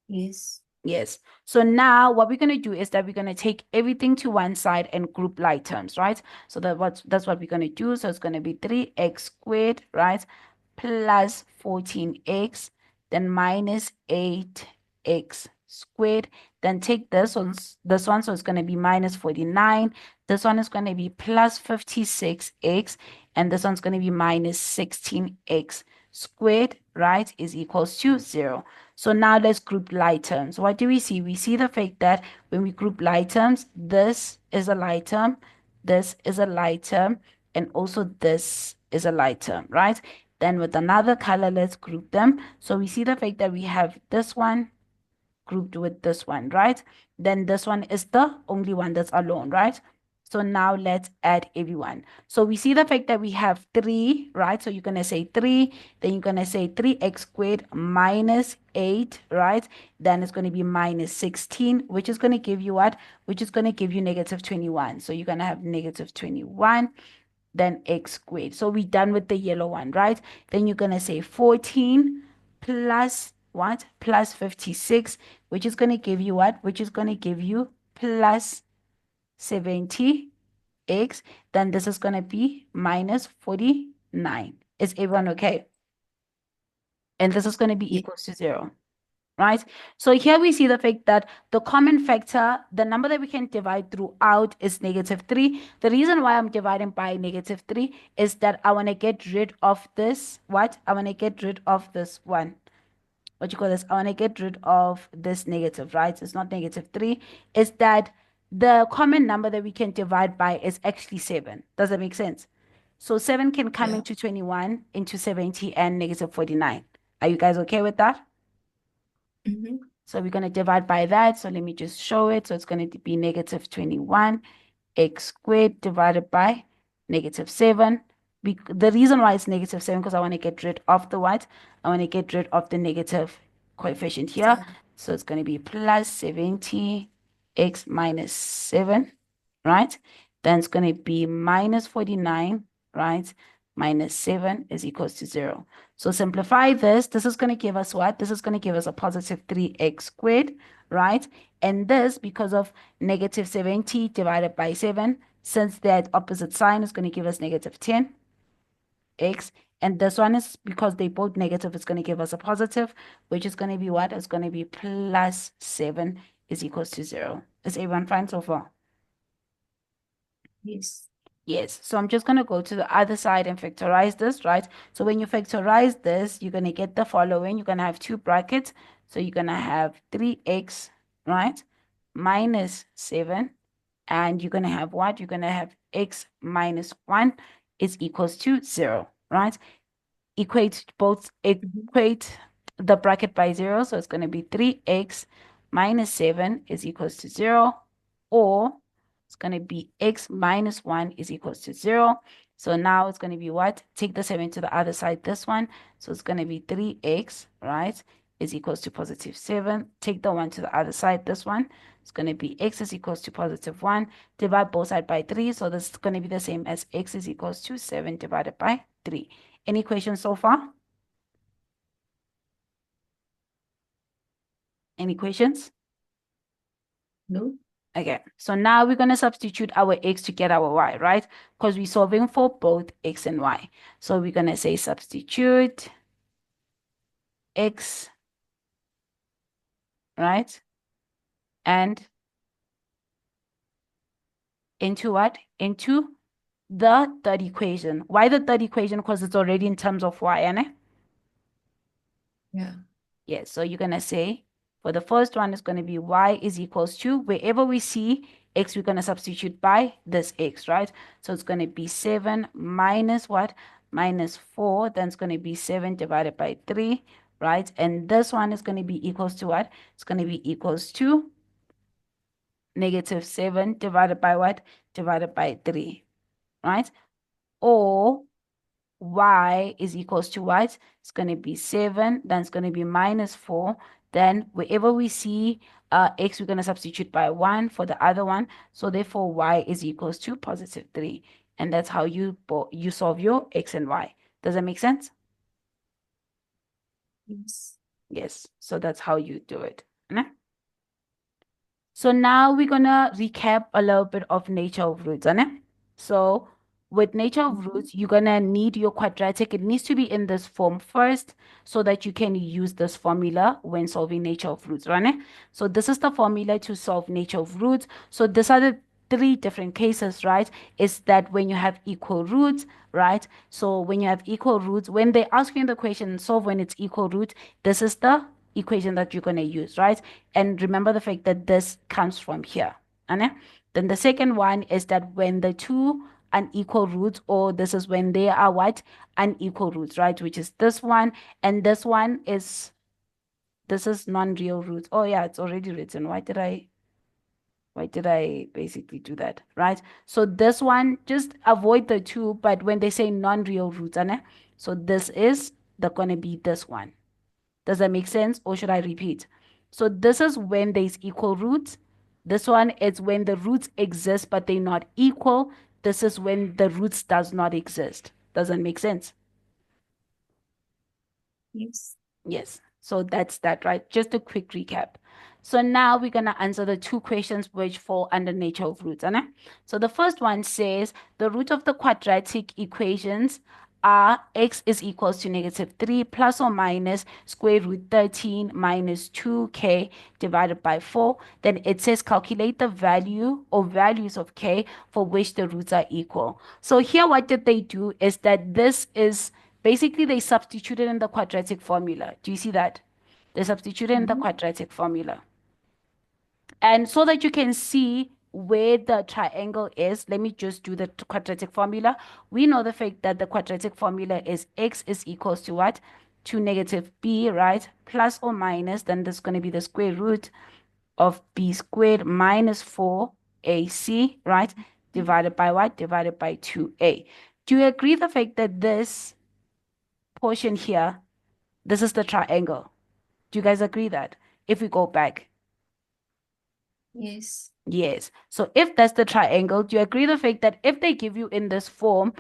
Yes. Yes. So now what we're going to do is that we're going to take everything to one side and group like terms, right? So that's what we're going to do. So it's going to be 3x squared, right? Plus 14x, then minus 8x squared. Then take this one, so it's going to be minus 49. This one is going to be plus 56x, and this one's going to be minus 16x squared, right, is equals to 0. So now let's group like terms. What do we see? We see the fact that when we group like terms, this is a like term, this is a like term, and also this is a like term, right? Then with another color, let's group them. So we see the fact that we have this one grouped with this one, right? Then this one is the only one that's alone, right? So now let's add everyone. So we see the fact that we have 3, right? So you're going to say 3, then you're going to say 3x squared minus 8, right? Then it's going to be minus 16, which is going to give you what? Which is going to give you negative 21. So you're going to have negative 21, then x squared. So we're done with the yellow one, right? Then you're going to say 14 plus what? Plus 56, which is going to give you what? Which is going to give you plus 70x. Then this is going to be minus 49. Is everyone okay? And this is going to be equals to 0. Right? So here we see the fact that the common factor, the number that we can divide throughout is negative 3. The reason why I'm dividing by negative 3 is that I want to get rid of this. What? I want to get rid of this one. What you call this? I want to get rid of this negative, right? It's not negative 3. It's that the common number that we can divide by is actually 7. Does that make sense? So 7 can come into 21, into 70, and negative 49. Are you guys okay with that? Mm-hmm. So we're going to divide by that. So let me just show it. So it's going to be negative 21 x squared divided by negative 7. The reason why it's negative 7 because I want to get rid of the what? I want to get rid of the negative coefficient here. So it's going to be plus 70 x minus 7, right? Then it's going to be minus 49, right? Minus 7 is equals to 0. So simplify this. This is going to give us what? This is going to give us a positive 3x squared, right? And this, because of negative 70 divided by 7, since they're at opposite sign, is going to give us negative 10x. And this one is because they both negative, it's going to give us a positive, which is going to be what? It's going to be plus 7 is equals to 0. Is everyone fine so far? Yes. Yes, so I'm just going to go to the other side and factorize this, right? So when you factorize this, you're going to get the following. You're going to have 2 brackets. So you're going to have 3x, right, minus 7. And you're going to have what? You're going to have x minus 1 is equals to 0, right? Equate the bracket by 0. So it's going to be 3x minus 7 is equals to 0, or it's going to be x minus 1 is equals to 0. So now it's going to be what? Take the 7 to the other side, this one. So it's going to be 3x, right, is equals to positive 7. Take the 1 to the other side, this one. It's going to be x is equals to positive 1. Divide both sides by 3. So this is going to be the same as x is equals to 7 divided by 3. Any questions so far? Any questions? No. Okay, so now we're going to substitute our x to get our y, right? Because we're solving for both x and y. So we're going to say substitute x, right? And into what? Into the third equation. Why the third equation? Because it's already in terms of y, isn't it? Yeah. Yes, so you're going to say, for the first one, it's going to be y is equals to, wherever we see x, we're going to substitute by this x, right? So it's going to be 7 minus what? Minus 4. Then it's going to be 7 divided by 3, right? And this one is going to be equals to what? It's going to be equals to negative 7 divided by what? Divided by 3, right? Or y is equals to what? It's going to be 7, then it's going to be minus 4. Then wherever we see x, we're going to substitute by 1 for the other one. So therefore, y is equals to positive 3. And that's how you solve your x and y. Does that make sense? Yes. Yes. So that's how you do it. Ne? So now we're going to recap a little bit of nature of roots. Ne? So with nature of roots, you're going to need your quadratic. It needs to be in this form first so that you can use this formula when solving nature of roots. Right? So this is the formula to solve nature of roots. So these are the 3 different cases, right? Is that when you have equal roots, right? So when you have equal roots, when they ask you in the question, solve when it's equal root, this is the equation that you're going to use, right? And remember the fact that this comes from here. Then the second one is that when the 2 unequal roots, or this is when they are what? Unequal roots, right? Which is this one, and this one is, this is non-real roots. Oh yeah, it's already written. Why did I basically do that, right? So this one, just avoid the 2, but when they say non-real roots, so this is going to be this one. Does that make sense, or should I repeat? So this is when there's equal roots. This one is when the roots exist, but they're not equal. This is when the roots does not exist. Does that make sense? Yes. Yes. So that's that, right? Just a quick recap. So now we're going to answer the 2 questions which fall under nature of roots. So the first one says the root of the quadratic equations are x is equals to -3 plus or minus square root 13 minus 2k divided by 4. Then it says calculate the value or values of k for which the roots are equal. So here what did they do is that this is basically they substituted in the quadratic formula. Do you see that? They substituted in the quadratic formula. And so that you can see where the triangle is, let me just do the quadratic formula. We know the fact that the quadratic formula is x is equals to what? To negative b, right? Plus or minus, then there's going to be the square root of b squared minus 4ac, right? Divided by what? Divided by 2a. Do you agree the fact that this portion here, this is the triangle? Do you guys agree that? If we go back. Yes. Yes. So if that's the triangle, do you agree the fact that if they give you in this form,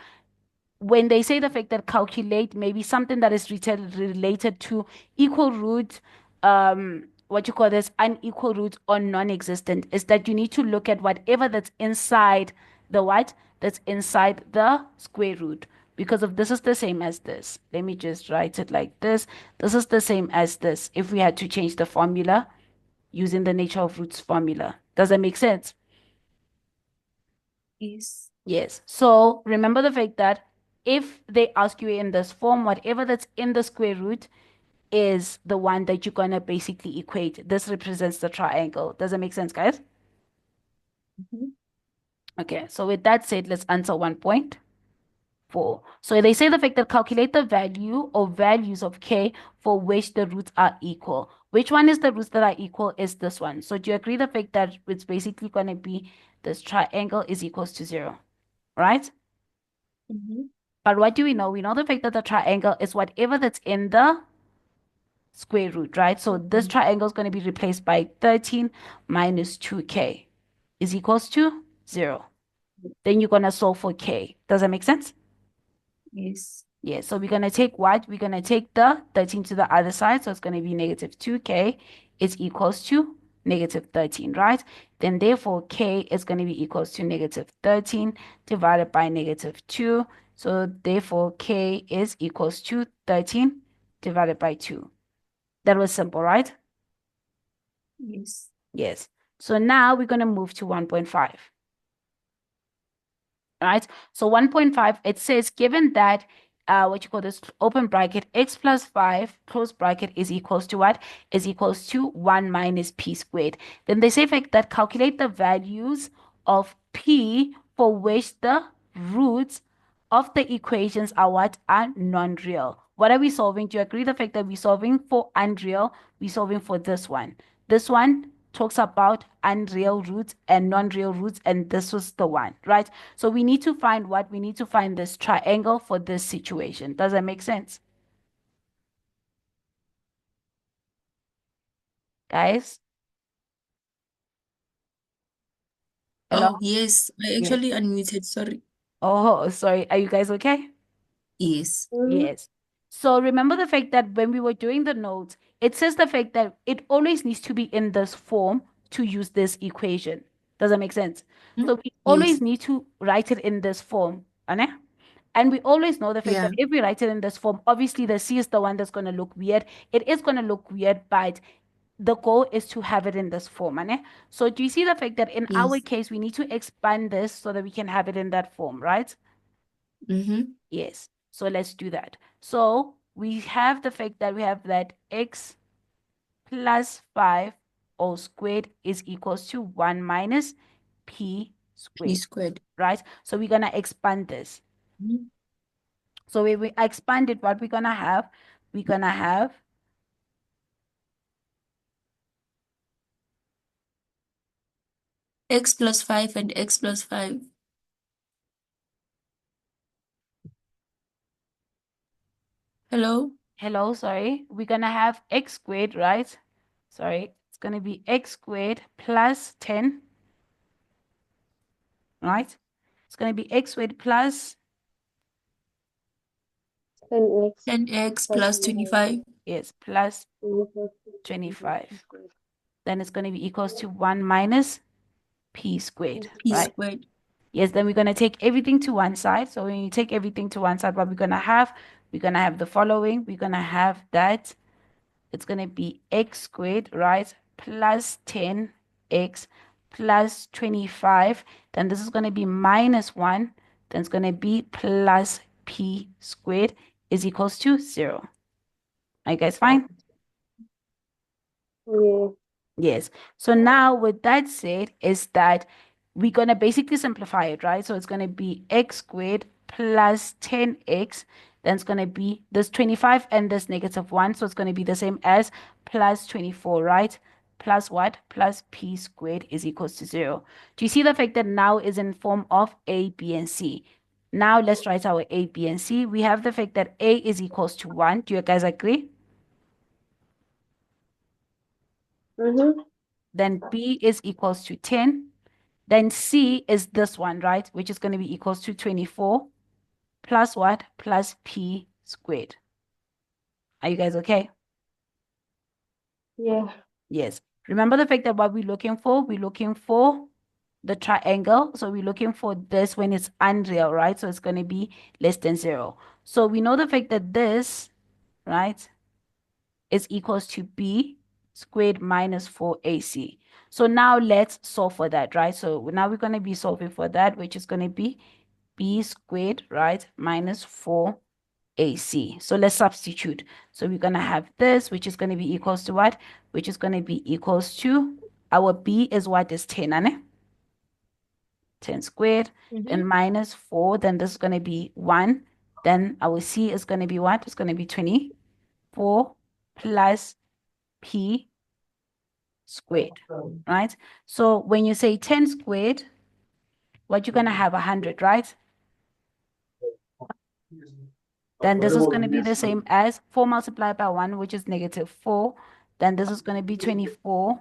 when they say the fact that calculate maybe something that is related to equal root, what you call this, unequal root or non-existent, is that you need to look at whatever that's inside the what? That's inside the square root. Because of this is the same as this. Let me just write it like this. This is the same as this. If we had to change the formula using the nature of roots formula. Does that make sense? Yes. Yes. So remember the fact that if they ask you in this form, whatever that's in the square root is the one that you're going to basically equate. This represents the triangle. Does that make sense, guys? Okay. So with that said, let's answer 1.4. So they say the fact that calculate the value or values of k for which the roots are equal. Which one is the roots that are equal is this one. So do you agree the fact that it's basically going to be this triangle is equals to 0, right? But what do we know? We know the fact that the triangle is whatever that's in the square root, right? So this triangle is going to be replaced by 13 minus 2k is equals to 0. Then you're going to solve for k. Does that make sense? Yes. Yes. So we're going to take what? We're going to take the 13 to the other side. So it's going to be negative 2k is equals to negative 13, right? Then therefore k is going to be equals to negative 13 divided by negative 2. So therefore k is equals to 13 divided by 2. That was simple, right? Yes. Yes. So now we're going to move to 1.5. Right? So 1.5, it says, given that, what you call this, open bracket, x plus 5, close bracket, is equals to what? Is equals to 1 minus p squared. Then they say that calculate the values of p for which the roots of the equations are what? Are non-real. What are we solving? Do you agree the fact that we're solving for unreal? We're solving for this one. This one talks about unreal roots and non-real roots, and this was the one, right? So we need to find what? We need to find this triangle for this situation. Does that make sense? Guys? Hello? Oh, yes. I Yes. actually unmuted. Sorry. Oh, sorry. Are you guys okay? Yes. Yes. So remember the fact that when we were doing the notes, it says the fact that it always needs to be in this form to use this equation. Does that make sense? So we always Yes. need to write it in this form. Ane? And we always know the fact Yeah. that if we write it in this form, obviously the C is the one that's going to look weird. It is going to look weird, but the goal is to have it in this form. Ane? So do you see the fact that in our Yes. case, we need to expand this so that we can have it in that form, right? Mm-hmm. Yes. So let's do that. So we have the fact that we have that x plus 5 all squared is equals to 1 minus p P squared, squared. right? So we're going to expand this. Mhm. So when we expand it, what we're going to have? We're going to have X plus 5 and X plus 5. Hello? hello, sorry. We're going to have x squared, right? Sorry. It's going to be x squared plus 10, right? It's going to be x squared plus, 10x 10x plus plus 25. yes, plus 25. 25. Then it's going to be equals to 1 minus p squared, P right? squared. Yes, then we're going to take everything to one side. So when you take everything to one side, what we're going to have the following. We're going to have that. It's going to be x squared, right? Plus 10x plus 25. Then this is going to be minus 1. Then it's going to be plus p squared is equals to 0. Are you guys fine? Yeah. Yes. So now with that said, is that we're going to basically simplify it, right? So it's going to be x squared plus 10x. Then it's going to be this 25 and this negative 1. So it's going to be the same as plus 24, right? Plus what? Plus p squared is equals to 0. Do you see the fact that now is in form of a, b, and c? Now let's write our a, b, and c. We have the fact that a is equals to 1. Do you guys agree? Then b is equals to 10. Then c is this one, right? Which is going to be equals to 24 plus what? Plus p squared. Are you guys okay? Yeah. Yes. Remember the fact that what we're looking for? We're looking for the triangle. So we're looking for this when it's unreal, right? So it's going to be less than 0. So we know the fact that this, right, is equals to b squared minus 4ac. So now let's solve for that, right? So now we're going to be solving for that, which is going to be b squared, right, minus 4ac. So let's substitute. So we're going to have this, which is going to be equals to what? Which is going to be equals to, our b is what? Is 10, ane? 10 squared, and minus 4, then this is going to be 1. Then our c is going to be what? It's going to be 24 plus p squared, right? So when you say 10 squared, what you're going to have 100, right? Then this is going to be the same as 4 multiplied by 1, which is negative 4. Then this is going to be 24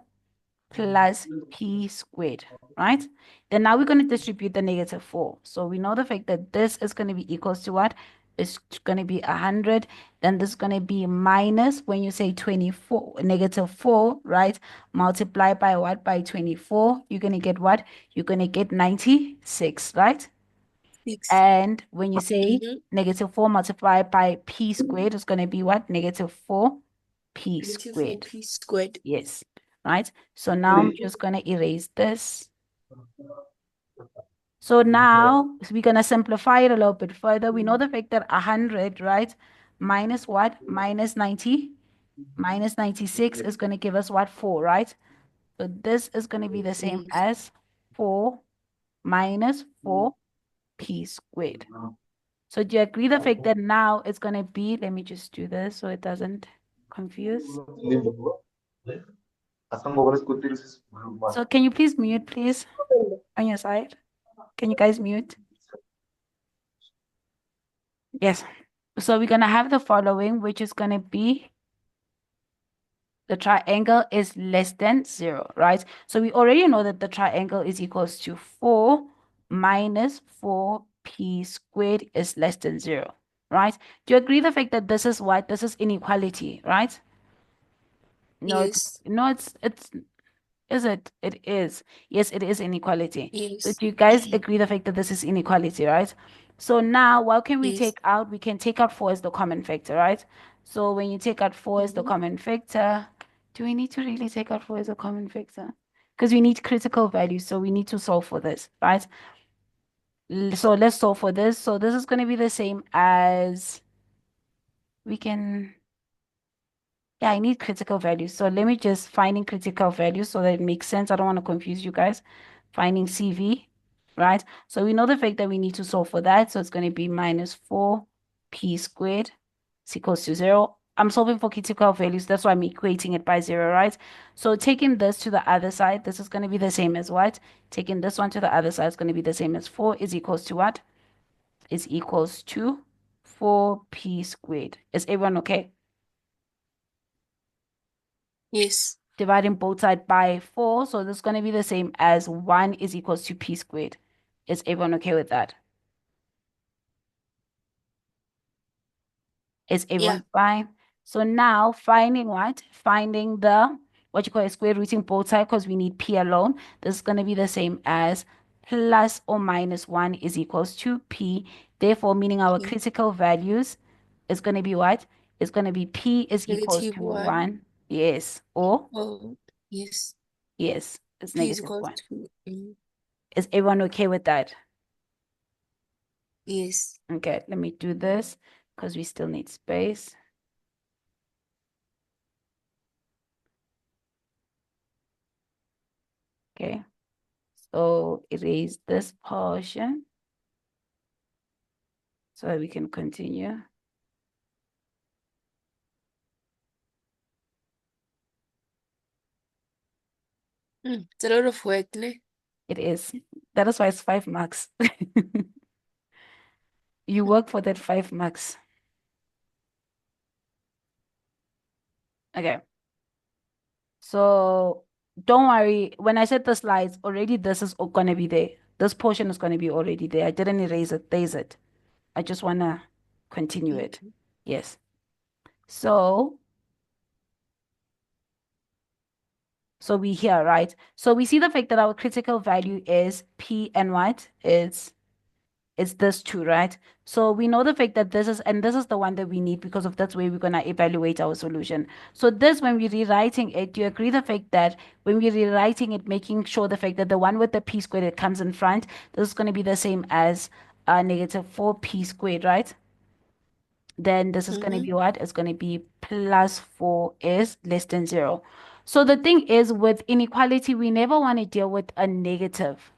plus p squared, right? Then now we're going to distribute the negative 4. So we know the fact that this is going to be equals to what? It's going to be 100. Then this is going to be minus, when you say 24, negative 4, right? Multiply by what? By 24. You're going to get what? You're going to get 96, right? 6. And when you say negative 4 multiplied by p squared, it's going to be what? Negative 4 p Negative squared. 4p squared. Yes, right? So now I'm just going to erase this. So now we're going to simplify it a little bit further. We know the fact that 100, right? Minus what? Minus 90. Minus 96 is going to give us what? 4, right? So this is going to be the same as 4 minus 4p squared. So do you agree the fact that now it's going to be, let me just do this so it doesn't confuse. So can you please mute, please, on your side? Can you guys mute? Yes. So we're going to have the following, which is going to be the triangle is less than 0, right? So we already know that the triangle is equals to 4 minus 4p squared is less than 0, right? Do you agree the fact that this is what? This is inequality, right? No, Yes. it's is it? It is. Yes, it is inequality. So Yes. do you guys agree the fact that this is inequality, right? So now what can we Yes. take out? We can take out 4 as the common factor, right? So when you take out 4 as the common factor, do we need to really take out 4 as a common factor? Because we need critical values, so we need to solve for this, right? So let's solve for this. So this is going to be the same as we can. Yeah, I need critical values. So let me just finding critical values so that it makes sense. I don't want to confuse you guys. Finding CV, right? So we know the fact that we need to solve for that. So it's going to be minus 4p squared is equals to 0. I'm solving for critical values. That's why I'm equating it by 0, right? So taking this to the other side, this is going to be the same as what? Taking this one to the other side is going to be the same as 4 is equals to what? Is equals to 4p squared. Is everyone okay? Yes. Dividing both sides by 4. So this is going to be the same as 1 is equals to p squared. Is everyone okay with that? Is everyone fine? So now finding what? Finding the, what you call it, square rooting both sides because we need p alone. This is going to be the same as plus or minus 1 is equals to p. Therefore, meaning our P. critical values is going to be what? It's going to be p is equals Negative to 1. 1. Yes. Or? Oh, yes. Yes. It's P is negative equals 1. to Is everyone okay with that? yes. Okay, let me do this because we still need space. Okay, so erase this portion so that we can continue. It's a lot of work, ne? It is. That is why it's 5 marks. You work for that 5 marks. Okay. So don't worry. When I said the slides, already this is going to be there. This portion is going to be already there. I didn't erase it. There's it. I just want to continue it. Yes. So we here, right? So we see the fact that our critical value is P and what? It's this two, right? So we know the fact that this is the one that we need because of that's where we're gonna evaluate our solution. So this, when we're rewriting it, do you agree the fact that when we're rewriting it, making sure the fact that the one with the P squared that comes in front, this is gonna be the same as negative 4p squared, right? Then this is going to be what? It's going to be plus 4 is less than 0. So the thing is, with inequality, we never want to deal with a negative.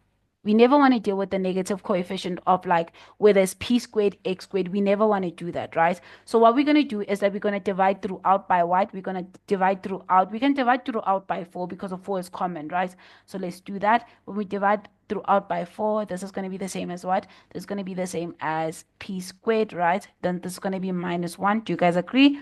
We never want to deal with the negative coefficient of like where there's p squared, x squared. We never want to do that, right? So what we're going to do is that we're going to divide throughout by what? We're going to divide throughout. We can divide throughout by 4 because of 4 is common, right? So let's do that. When we divide throughout by 4, this is going to be the same as what? This is going to be the same as p squared, right? Then this is going to be minus 1. Do you guys agree?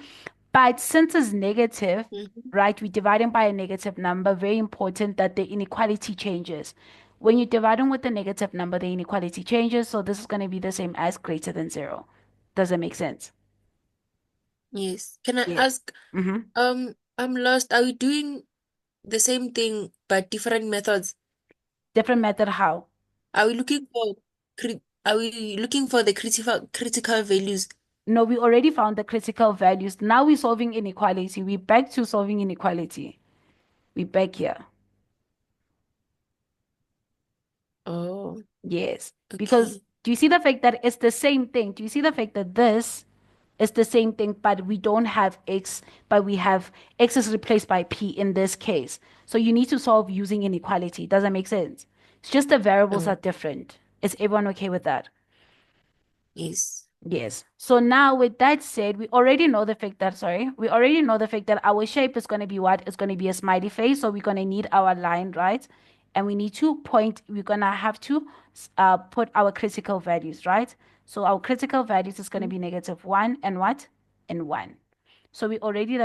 But since it's negative, right, we're dividing by a negative number. Very important that the inequality changes. When you're dividing with a negative number, the inequality changes. So this is going to be the same as greater than 0. Does that make sense? Yes. Can I Yeah. ask, I'm lost. Are we doing the same thing but different methods? Different method how? Are we looking for the critical values? No, we already found the critical values. Now we're solving inequality. We're back to solving inequality. We're back here. Oh, Yes. Because okay. do you see the fact that it's the same thing? Do you see the fact that this is the same thing, but we don't have x, but we have x is replaced by p in this case. So you need to solve using inequality. Does that make sense? It's just the variables are different. Is everyone okay with that? Yes. Yes. So now with that said, we already know the fact that our shape is going to be what? It's going to be a smiley face. So we're going to need our line, right? And we need to we're going to have to put our critical values, right? So our critical values is going to be -1 and what? And 1. So we already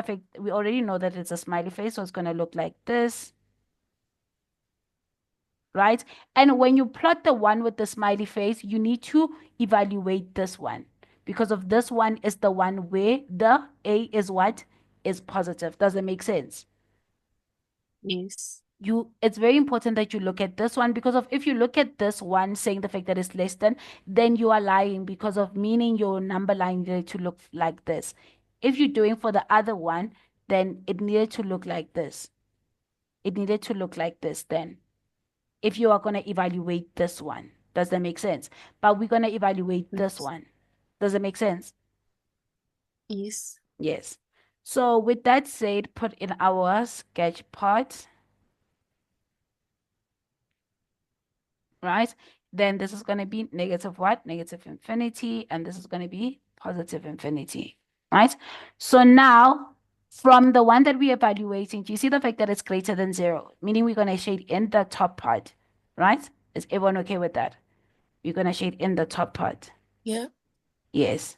know that it's a smiley face. So it's going to look like this, right? And when you plot the one with the smiley face, you need to evaluate this one because of this one is the one where the A is what? Is positive. Does it make sense? Yes. It's very important that you look at this one because of if you look at this one saying the fact that it's less than, then you are lying because of meaning your number line needed to look like this. If you're doing for the other one, then it needed to look like this. It needed to look like this then. If you are going to evaluate this one. Does that make sense? But we're going to evaluate this one. Does it make sense? Yes. Yes. So with that said, put in our sketch part, right? Then this is going to be negative what? Negative infinity. And this is going to be positive infinity, right? So now from the one that we're evaluating, do you see the fact that it's greater than 0? Meaning we're going to shade in the top part, right? Is everyone okay with that? We're going to shade in the top part. Yeah. Yes.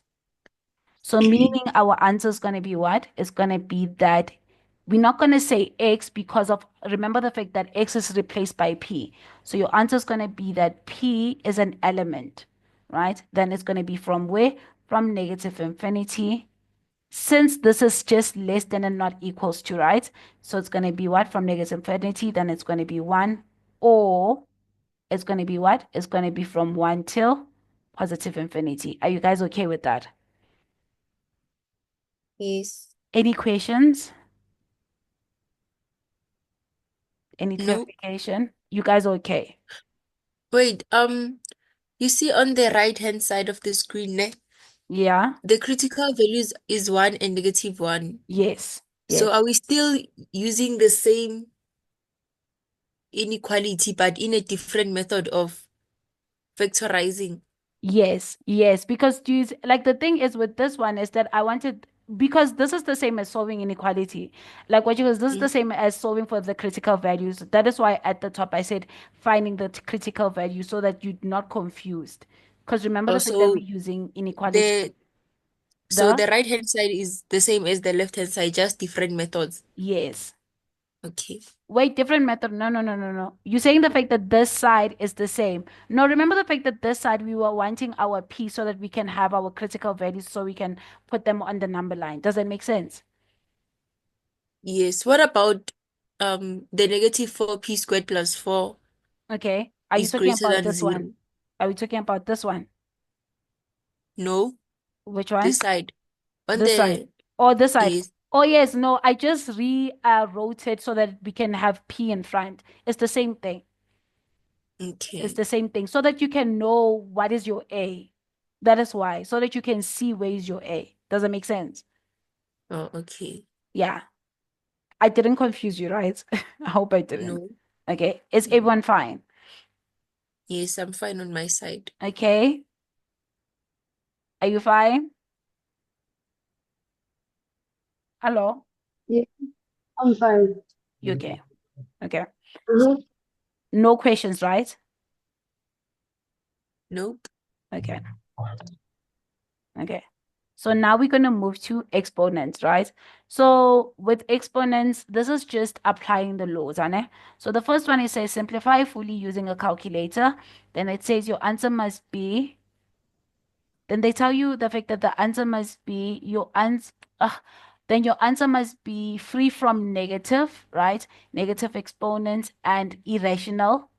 So meaning our answer is going to be what? It's going to be that we're not going to say X because of, remember the fact that X is replaced by P. So your answer is going to be that P is an element, right? Then it's going to be from where? From negative infinity. Since this is just less than and not equals to, right? So it's going to be what? From negative infinity, then it's going to be 1. Or it's going to be what? It's going to be from 1 till positive infinity. Are you guys okay with that? Yes. Any questions? Any No. clarification? You guys okay? Wait, you see on the right-hand side of the screen, Yeah? the critical values is 1 and -1. Yes. So Yes. are we still using the same inequality, but in a different method of factorizing? Yes. Yes. Because like the thing is with this one is that I wanted because this is the same as solving inequality. Like what you was this is the Mm. same as solving for the critical values. That is why at the top I said finding the critical value so that you're not confused. Because remember the fact that Also, we're using inequality. the so The the right-hand side is the same as the left-hand side, just different methods. yes. Okay. Wait, different method. No, no, no, no, no. You're saying the fact that this side is the same. No, remember the fact that this side we were wanting our P so that we can have our critical values so we can put them on the number line. Does that make sense? Yes. What about the -4p squared plus 4 Okay. Are you is talking greater about than this 0? one? Are we talking about this one? No, Which this one? side. On This side. the Or this side. Yes. Oh, yes. No, I just wrote it so that we can have P in front. It's the same thing. It's Okay. the same thing so that you can know what is your A. That is why. So that you can see where is your A. Does it make sense? Oh, okay. Yeah. I didn't confuse you, right? I hope I didn't. No. Okay. Is No. everyone fine? Yes, I'm fine on my side. Okay. Are you fine? Hello? Yeah, I'm fine. You okay? Okay. Mhm. No questions, right? Nope. Okay. Okay. So now we're going to move to exponents, right? So with exponents, this is just applying the laws, Anne. So the first one, it says simplify fully using a calculator. Then it says your answer must be, then they tell you the fact that the answer must be your answer, then your answer must be free from negative, right? Negative exponents and irrational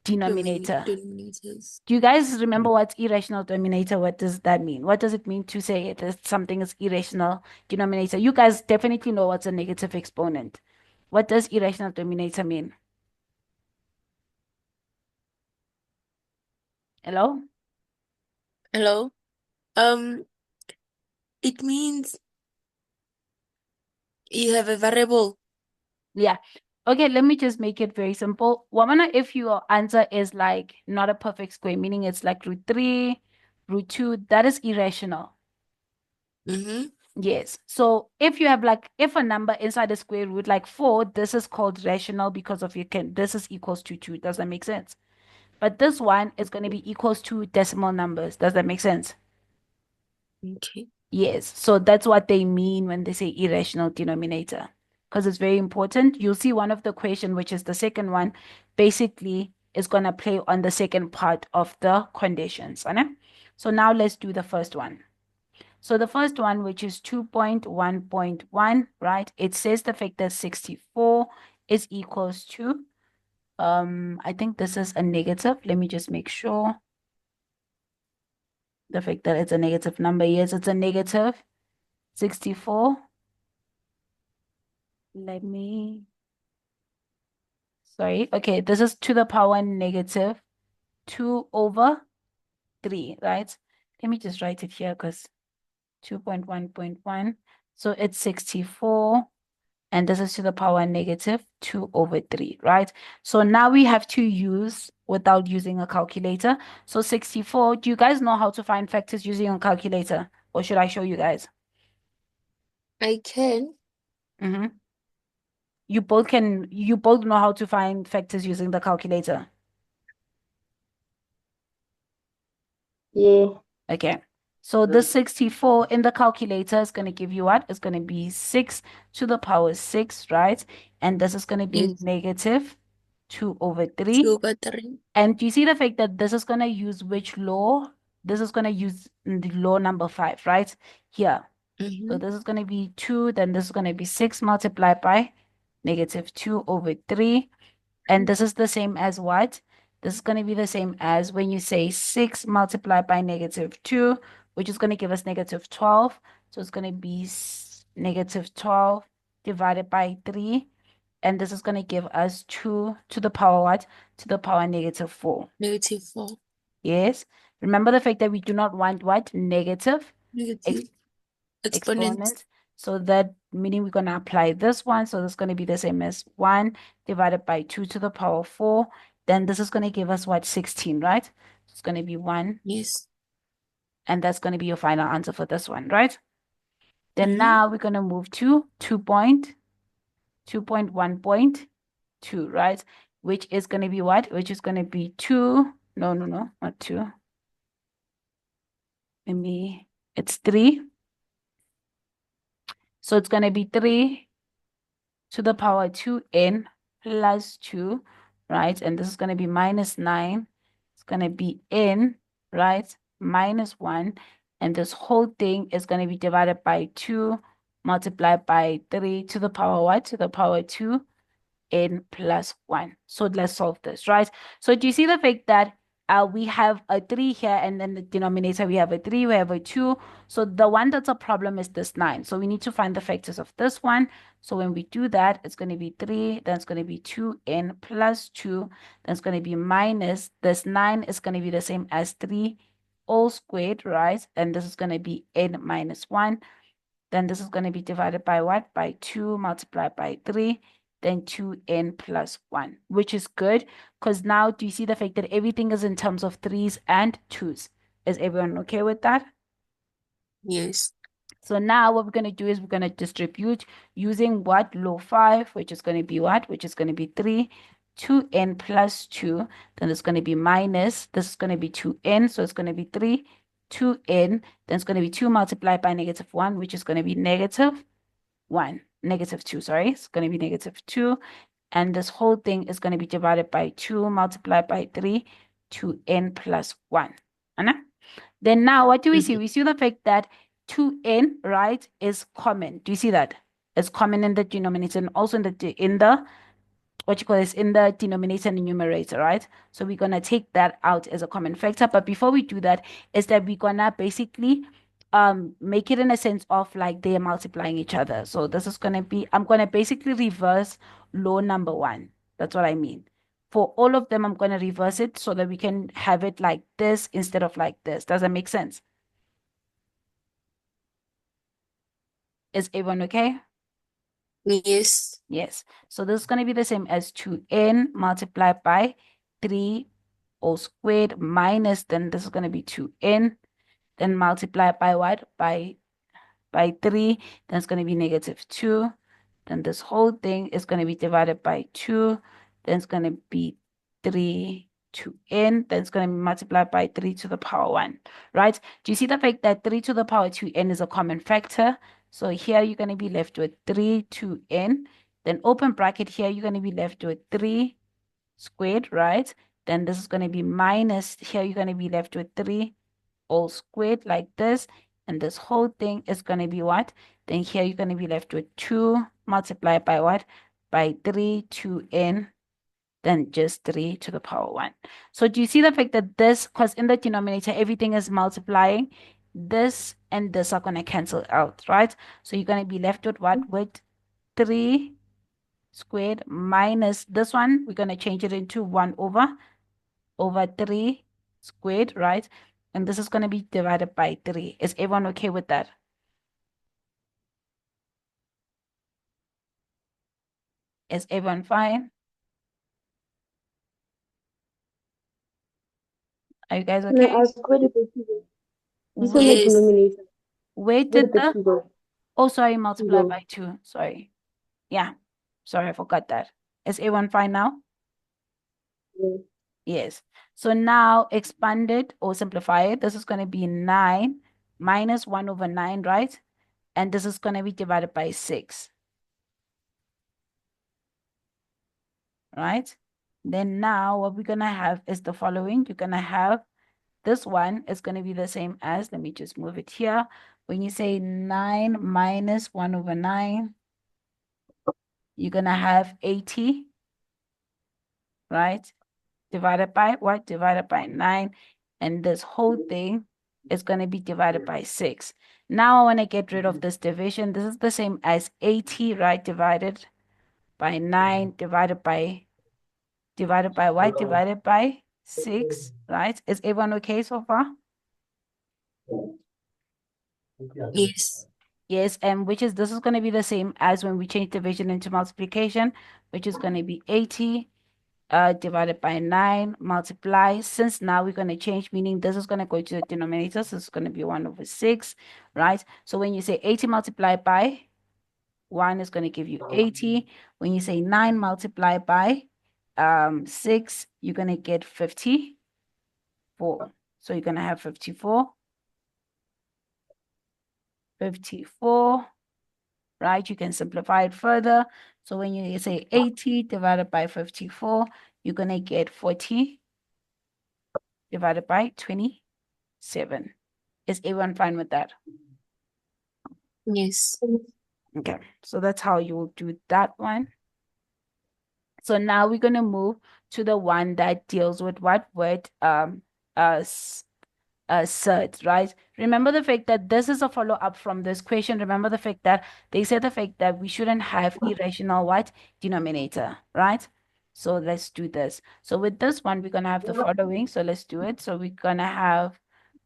denominator. Denominators. Do you guys remember what's irrational denominator? What does that mean? What does it mean to say that something is irrational denominator? You guys definitely know what's a negative exponent. What does irrational denominator mean? Hello? Hello? Um, it means you have a variable. Yeah. Okay, let me just make it very simple. Wamana, if your answer is like not a perfect square, meaning it's like √3 root 2, that is irrational. Mm-hmm. Yes. So if you have like, if a number inside the square root, like 4, this is called rational because of this is equals to 2. Does that make sense? But this one is going to be equals to decimal numbers. Does that make sense? Okay. Yes. So that's what they mean when they say irrational denominator, because it's very important. You'll see one of the equation, which is the second one, basically is going to play on the second part of the conditions. So now let's do the first one. So the first one, which is 2.1.1, right? It says the factor 64 is equals to, I think this is a negative. Let me just make sure. The fact that it's a negative number. Yes, it's a negative 64. Sorry. Okay, this is to the power negative 2 over 3, right? Let me just write it here because 2.1.1. So it's 64. And this is to the power negative 2 over 3, right? So now we have to use, without using a calculator. So 64, do you guys know how to find factors using a calculator? Or should I show you guys? I can. You both know how to find factors using the calculator. Yeah. Okay. So the 64 in the calculator is going to give you what? It's going to be 6 to the power 6, right? And this is going to be Yes. negative 2 over 2 3. over 3. And do you see the fact that this is going to use which law? This is going to use the law number 5, right? Here. Mm-hmm. So this is going to be 2, then this is going to be 6 multiplied by negative 2 over 3. And this is the same as what? This is going to be the same as when you say 6 multiplied by negative 2, which is going to give us negative 12. So it's going to be negative 12 divided by 3. And this is going to give us 2 to the power what? To the power negative 4. Negative 4. Yes. Remember the fact that we do not want what? Negative Negative exponents. exponents. So that meaning we're going to apply this one. So this is going to be the same as 1 divided by 2 to the power 4. Then this is going to give us what? 16, right? It's going to be 1. Yes. And that's going to be your final answer for this one, right? Then Mm-hmm. now we're going to move to 2.1.2, right? Which is going to be what? Which is going to be 2. No, not 2. Maybe it's 3. So it's going to be 3 to the power 2n plus 2, right? And this is going to be minus 9. It's going to be n, right? Minus 1. And this whole thing is going to be divided by 2 multiplied by 3 to the power what? To the power 2n plus 1. So let's solve this, right? So do you see the fact that we have a 3 here, and then the denominator, we have a 3, we have a 2. So the one that's a problem is this 9. So we need to find the factors of this one. So when we do that, it's going to be 3, then it's going to be 2n plus 2, then it's going to be minus, this 9 is going to be the same as 3 all squared, right? And this is going to be n minus 1. Then this is going to be divided by what? By 2 multiplied by 3. Then 2n plus 1, which is good because now do you see the fact that everything is in terms of 3s and 2s? Is everyone okay with that? Yes. So now what we're going to do is we're going to distribute using what? Law 5, which is going to be what? Which is going to be 3, 2n plus 2. Then it's going to be minus, this is going to be 2n, so it's going to be 3, 2n. Then it's going to be 2 multiplied by negative 1, which is going to be negative 1. Negative 2, sorry. It's going to be negative 2. And this whole thing is going to be divided by 2 multiplied by 3, 2n plus 1. Then now what do we see? We see the fact that 2n, right, is common. Do you see that? It's common in the denominator and also in the what you call this, in the denominator and numerator, right? So we're going to take that out as a common factor. But before we do that, is that we're going to basically make it in a sense of like they are multiplying each other. So this is going to be, I'm going to basically reverse law number 1. That's what I mean. For all of them, I'm going to reverse it so that we can have it like this instead of like this. Does that make sense? Is everyone okay? Yes. Yes. So this is going to be the same as 2n multiplied by 3 all squared minus, then this is going to be 2n. then multiply by what? By 3, then it's going to be -2. Then this whole thing is going to be divided by 2. Then it's going to be 3 to n. Then it's going to be multiplied by 3 to the power 1, right? Do you see the fact that 3 to the power 2n is a common factor? So here you're going to be left with 3 to n. Then open bracket here, you're going to be left with 3 squared, right? Then this is going to be minus, here you're going to be left with 3 all squared like this. And this whole thing is going to be what? Then here you're going to be left with 2 multiplied by what? By 3 to n, then just 3 to the power 1. So do you see the fact that this, because in the denominator, everything is multiplying, this and this are going to cancel out, right? So you're going to be left with what? With 3 squared minus this one. We're going to change it into 1 over 3 squared, right? And this is going to be divided by 3. Is everyone okay with that? Is everyone fine? Are you guys Can I okay? ask, where did the 2 go? This one, the Yes. denominator. Where Where did did the the, 2 go? oh, sorry, multiply go. by 2. Sorry. Yeah. Sorry, I forgot that. Is everyone fine now? Yeah. Yes. So now expand it or simplify it. This is going to be 9 minus 1 over 9, right? And this is going to be divided by 6. Right? Then now what we're going to have is the following. You're going to have this one is going to be the same as, let me just move it here. When you say 9 minus 1 over 9, you're going to have 80, right? Divided by what? Divided by 9. And this whole thing is going to be divided by 6. Now I want to get rid of this division. This is the same as 80, right? Divided by 9, divided by what? Divided by 6, right? Is everyone okay so far? Yes. Yes, and this is going to be the same as when we change division into multiplication, which is going to be 80 divided by 9, multiply. Since now we're going to change, meaning this is going to go to the denominator, so it's going to be 1 over 6, right? So when you say 80 multiplied by 1 is going to give you 80. When you say 9 multiplied by 6, you're going to get 54. So you're going to have 54. 54, right? You can simplify it further. So when you say 80 divided by 54, you're going to get 40 divided by 27. Is everyone fine with that? Yes. Okay, so that's how you will do that one. So now we're going to move to the one that deals with what? With surds, right? Remember the fact that this is a follow-up from this question. Remember the fact that they said the fact that we shouldn't have irrational what? Denominator, right? So let's do this. So with this one, we're going to have the following. So let's do it. So we're going to have,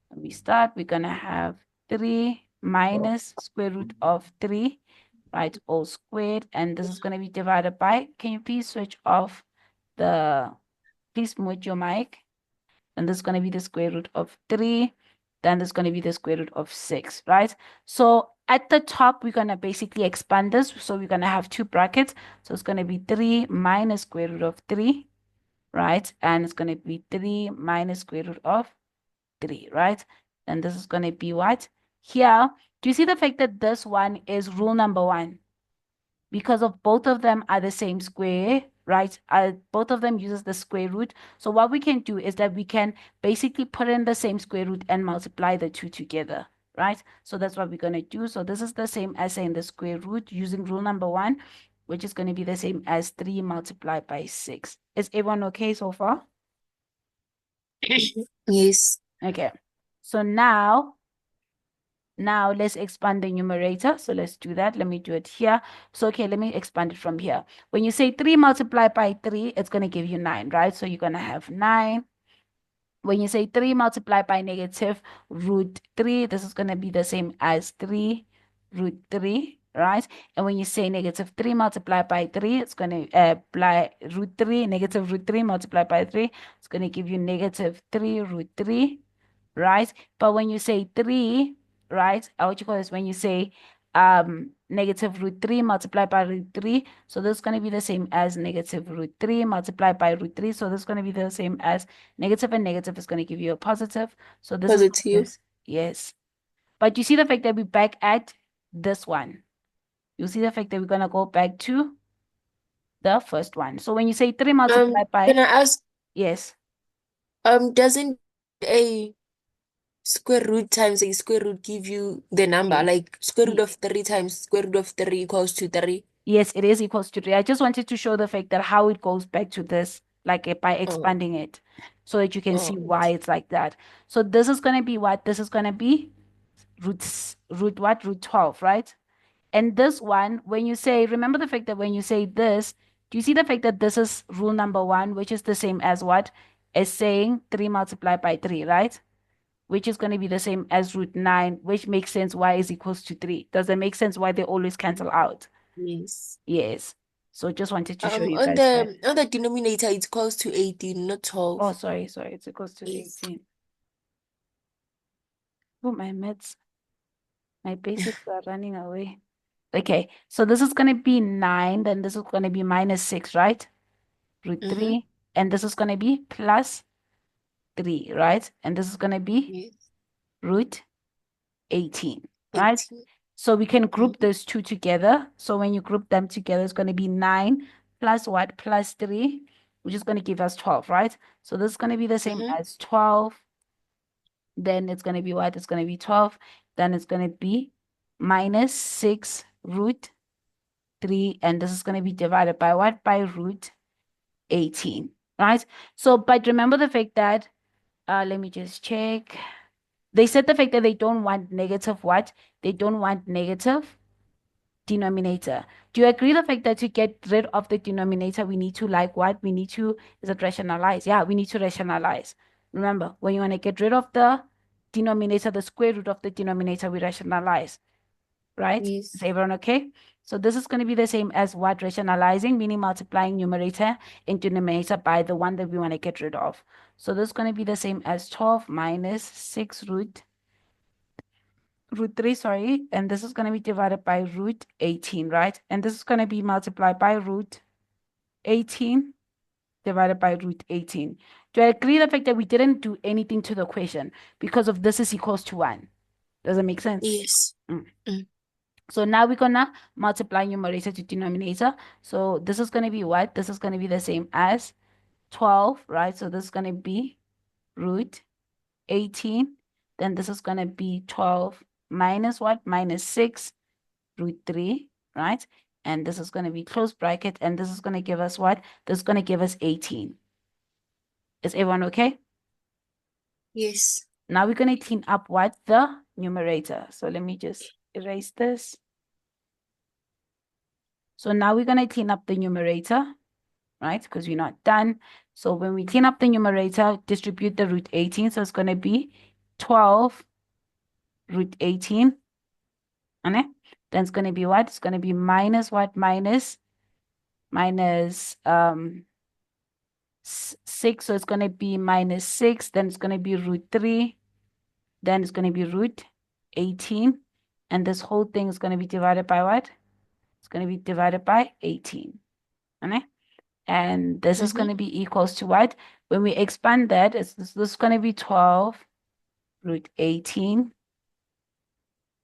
when we start, we're going to have 3 minus square root of 3, right? All squared. And this is going to be divided by, can you please switch off please mute your mic. And this is going to be the square root of 3. Then there's going to be the square root of 6, right? So at the top, we're going to basically expand this. So we're going to have 2 brackets. So it's going to be 3 minus square root of 3, right? And it's going to be 3 minus square root of 3, right? And this is going to be what? Here, do you see the fact that this one is rule number 1? Because of both of them are the same square, right? Both of them uses the square root. So what we can do is that we can basically put in the same square root and multiply the 2 together, right? So that's what we're going to do. So this is the same as saying the square root using rule number 1, which is going to be the same as 3 multiplied by 6. Is everyone okay so far? Yes. Okay. So now let's expand the numerator. So let's do that. Let me do it here. So, okay, let me expand it from here. When you say 3 multiplied by 3, it's going to give you 9, right? So you're going to have 9. When you say 3 multiplied by negative root 3, this is going to be the same as 3 root 3, right? And when you say negative 3 multiplied by 3, it's going to apply negative root 3 multiplied by 3, it's going to give you negative 3 root 3, right? But when you say 3, right, what you call this, when you say negative root 3 multiplied by root 3, so this is going to be the same as negative root 3 multiplied by root 3, so this is going to be the same as negative, and negative is going to give you a positive, so this is Positive. this, yes. But you see the fact that we're back at this one. You see the fact that we're going to go back to the first one. So when you say 3 multiplied by, Can I ask, yes, doesn't a square root times a square root give you the number? yes, Like square root ye- of 3 times square root of 3 equals to 3. yes, it is equals to 3. I just wanted to show the fact that how it goes back to this, like by Oh, expanding it, so that you can see oh, why it's like that. So this is going to be what? This is going to be root what? Root 12, right? And this one, when you say, remember the fact that when you say this, do you see the fact that this is rule number 1, which is the same as what? As saying 3 multiplied by 3, right? Which is going to be the same as root 9, which makes sense y is equals to 3. Does it make sense why they always cancel out? yes. Yes. So just wanted to show you On guys that. the denominator, it equals to 18, not 12. Oh, sorry, it's equals to Yes. 18. Oh, my maths, my basics are running away. Okay, so this is going to be 9, then this is going to be minus 6, right? Root 3, and this is going to be plus 3, right? And this is going to be Yes. root 18, right? 18. So we can group those two together. So when you group them together, it's going to be 9 plus what? Plus 3, which is going to give us 12, right? So this is going to be the same as 12. Then it's going to be what? It's going to be 12. Then it's going to be minus 6 root 3. And this is going to be divided by what? By root 18, right? So, but remember the fact that, let me just check. They said the fact that they don't want negative what? They don't want negative denominator. Do you agree the fact that to get rid of the denominator, we need to like what? We need to, is it rationalize? Yeah, we need to rationalize. Remember, when you want to get rid of the denominator, the square root of the denominator, we rationalize, right? Yes. Is everyone okay? So this is going to be the same as what? Rationalizing, meaning multiplying numerator and denominator by the one that we want to get rid of. So this is going to be the same as 12 minus 6 root 3, sorry, and this is going to be divided by root 18, right? And this is going to be multiplied by root 18 divided by root 18. Do I agree the fact that we didn't do anything to the equation because of this is equals to 1? Does it make sense? Yes. So now we're going to multiply numerator to denominator. So this is going to be what? This is going to be the same as 12, right? So this is going to be root 18. Then this is going to be 12 minus what? Minus 6 root 3, right? And this is going to be close bracket. And this is going to give us what? This is going to give us 18. Is everyone okay? Yes. Now we're going to clean up what? The numerator. So let me just erase this. So now we're going to clean up the numerator, right? Because we're not done. So when we clean up the numerator, distribute the root 18. So it's going to be 12 root 18. And then it's going to be what? It's going to be minus what? Minus 6. So it's going to be minus 6. Then it's going to be root 3. Then it's going to be root 18. And this whole thing is going to be divided by what? It's going to be divided by 18. Okay? And this is going to be equals to what? When we expand that, this is going to be 12 root 18.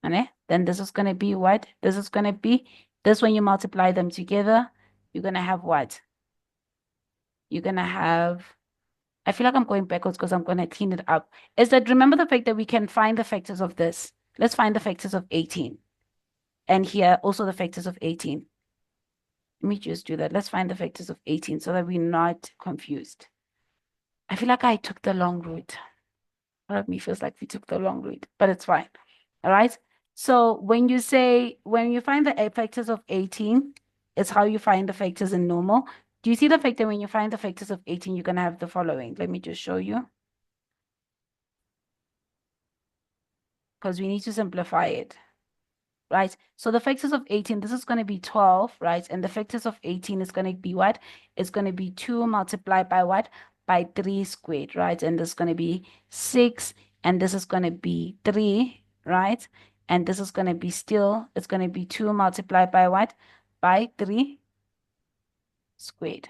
Okay? Then this is going to be what? This is going to be, this when you multiply them together, you're going to have what? You're going to have, I feel like I'm going backwards because I'm going to clean it up. Is that, remember the fact that we can find the factors of this. Let's find the factors of 18. And here also the factors of 18. Let me just do that. Let's find the factors of 18 so that we're not confused. I feel like I took the long route. Part of me feels like we took the long route, but it's fine. All right. So when you find the factors of 18, it's how you find the factors in normal. Do you see the fact that when you find the factors of 18, you're going to have the following? Let me just show you. Because we need to simplify it. Right? So the factors of 18, this is going to be 12, right? And the factors of 18 is going to be what? It's going to be 2 multiplied by what? By 3 squared, right? And this is going to be 6. and this is going to be 3, right? And this is going to be still, it's going to be 2 multiplied by what? By 3 squared.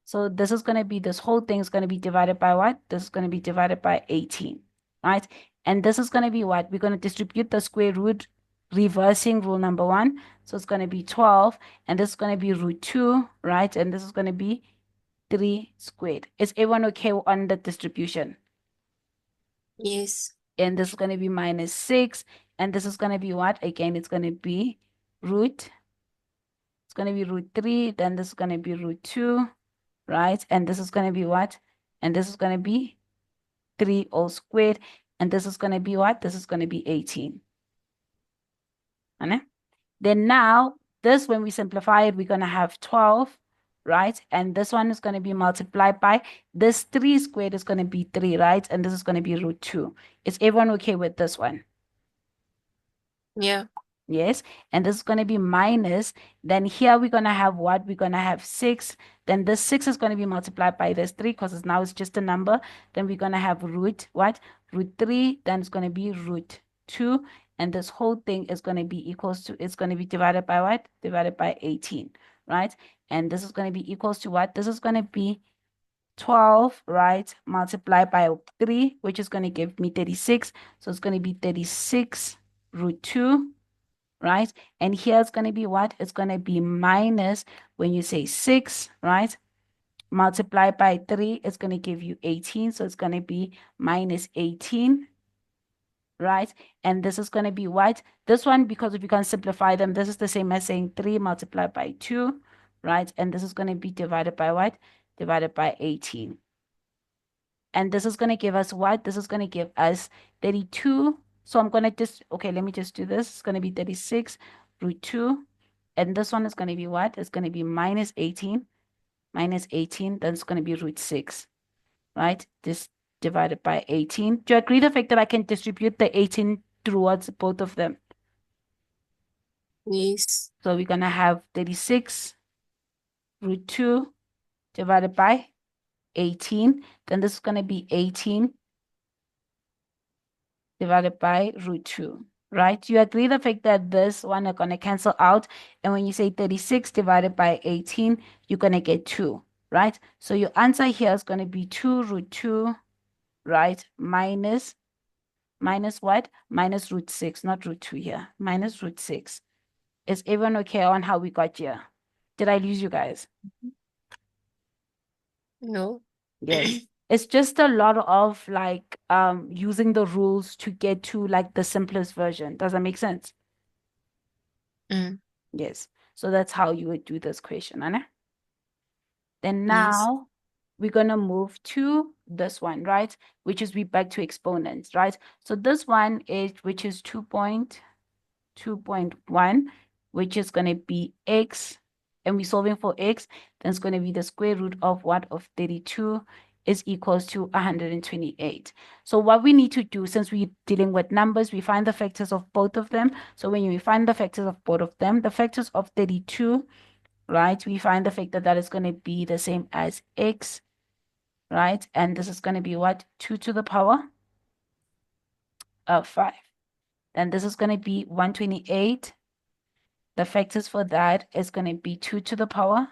So this is going to be, this whole thing is going to be divided by what? This is going to be divided by 18, right? And this is going to be what? We're going to distribute the square root, reversing rule number 1. So it's going to be 12, and this is going to be root 2, right? And this is going to be 3 squared. Is everyone okay on the distribution? Yes. And this is going to be minus 6, and this is going to be what? Again, it's going to be root. It's going to be root 3, then this is going to be root 2, right? And this is going to be what? And this is going to be 3 all squared. And this is going to be what? This is going to be 18. Then now, this, when we simplify it, we're going to have 12, right? And this one is going to be multiplied by, this 3 squared is going to be 3, right? And this is going to be root 2. Is everyone okay with this one? Yeah. Yes, and this is going to be minus, then here we're going to have what? We're going to have 6, then this 6 is going to be multiplied by this 3, because now it's just a number. Then we're going to have root, what? Root 3, then it's going to be root 2, and this whole thing is going to be equals to, it's going to be divided by what? Divided by 18, right? And this is going to be equals to what? This is going to be 12, right? Multiplied by 3, which is going to give me 36, so it's going to be 36 root 2, right? And here it's going to be what? It's going to be minus, when you say 6, right? Multiplied by 3, it's going to give you 18. So it's going to be minus 18, right? And this is going to be what? This one, because if you can simplify them, this is the same as saying 3 multiplied by 2, right? And this is going to be divided by what? Divided by 18. And this is going to give us what? This is going to give us 32. So I'm going to just, okay, let me just do this. It's going to be 36 root 2. And this one is going to be what? It's going to be minus 18. Minus 18, then it's going to be root 6, right? This divided by 18. Do you agree the fact that I can distribute the 18 towards both of them? Yes. So we're going to have 36 root 2 divided by 18. Then this is going to be 18 divided by root 2, right? You agree the fact that this one are going to cancel out. And when you say 36 divided by 18, you're going to get 2, right? So your answer here is going to be 2 root 2, right? Minus what? Minus root 6, not root 2 here. Minus root 6. Is everyone okay on how we got here? Did I lose you guys? No. Yes. It's just a lot of like using the rules to get to like the simplest version. Does that make sense? Mm. Yes. So that's how you would do this question, Anna. Then Yes. now we're gonna move to this one, right? Which is we back to exponents, right? So this one is which is 2.1, which is gonna be x, and we're solving for x, then it's gonna be the square root of what? Of 32 is equals to 128. So what we need to do, since we're dealing with numbers, we find the factors of both of them. So when you find the factors of both of them, the factors of 32, right, we find the factor that is going to be the same as x, right? And this is going to be what? 2 to the power of 5. Then this is going to be 128. The factors for that is going to be 2 to the power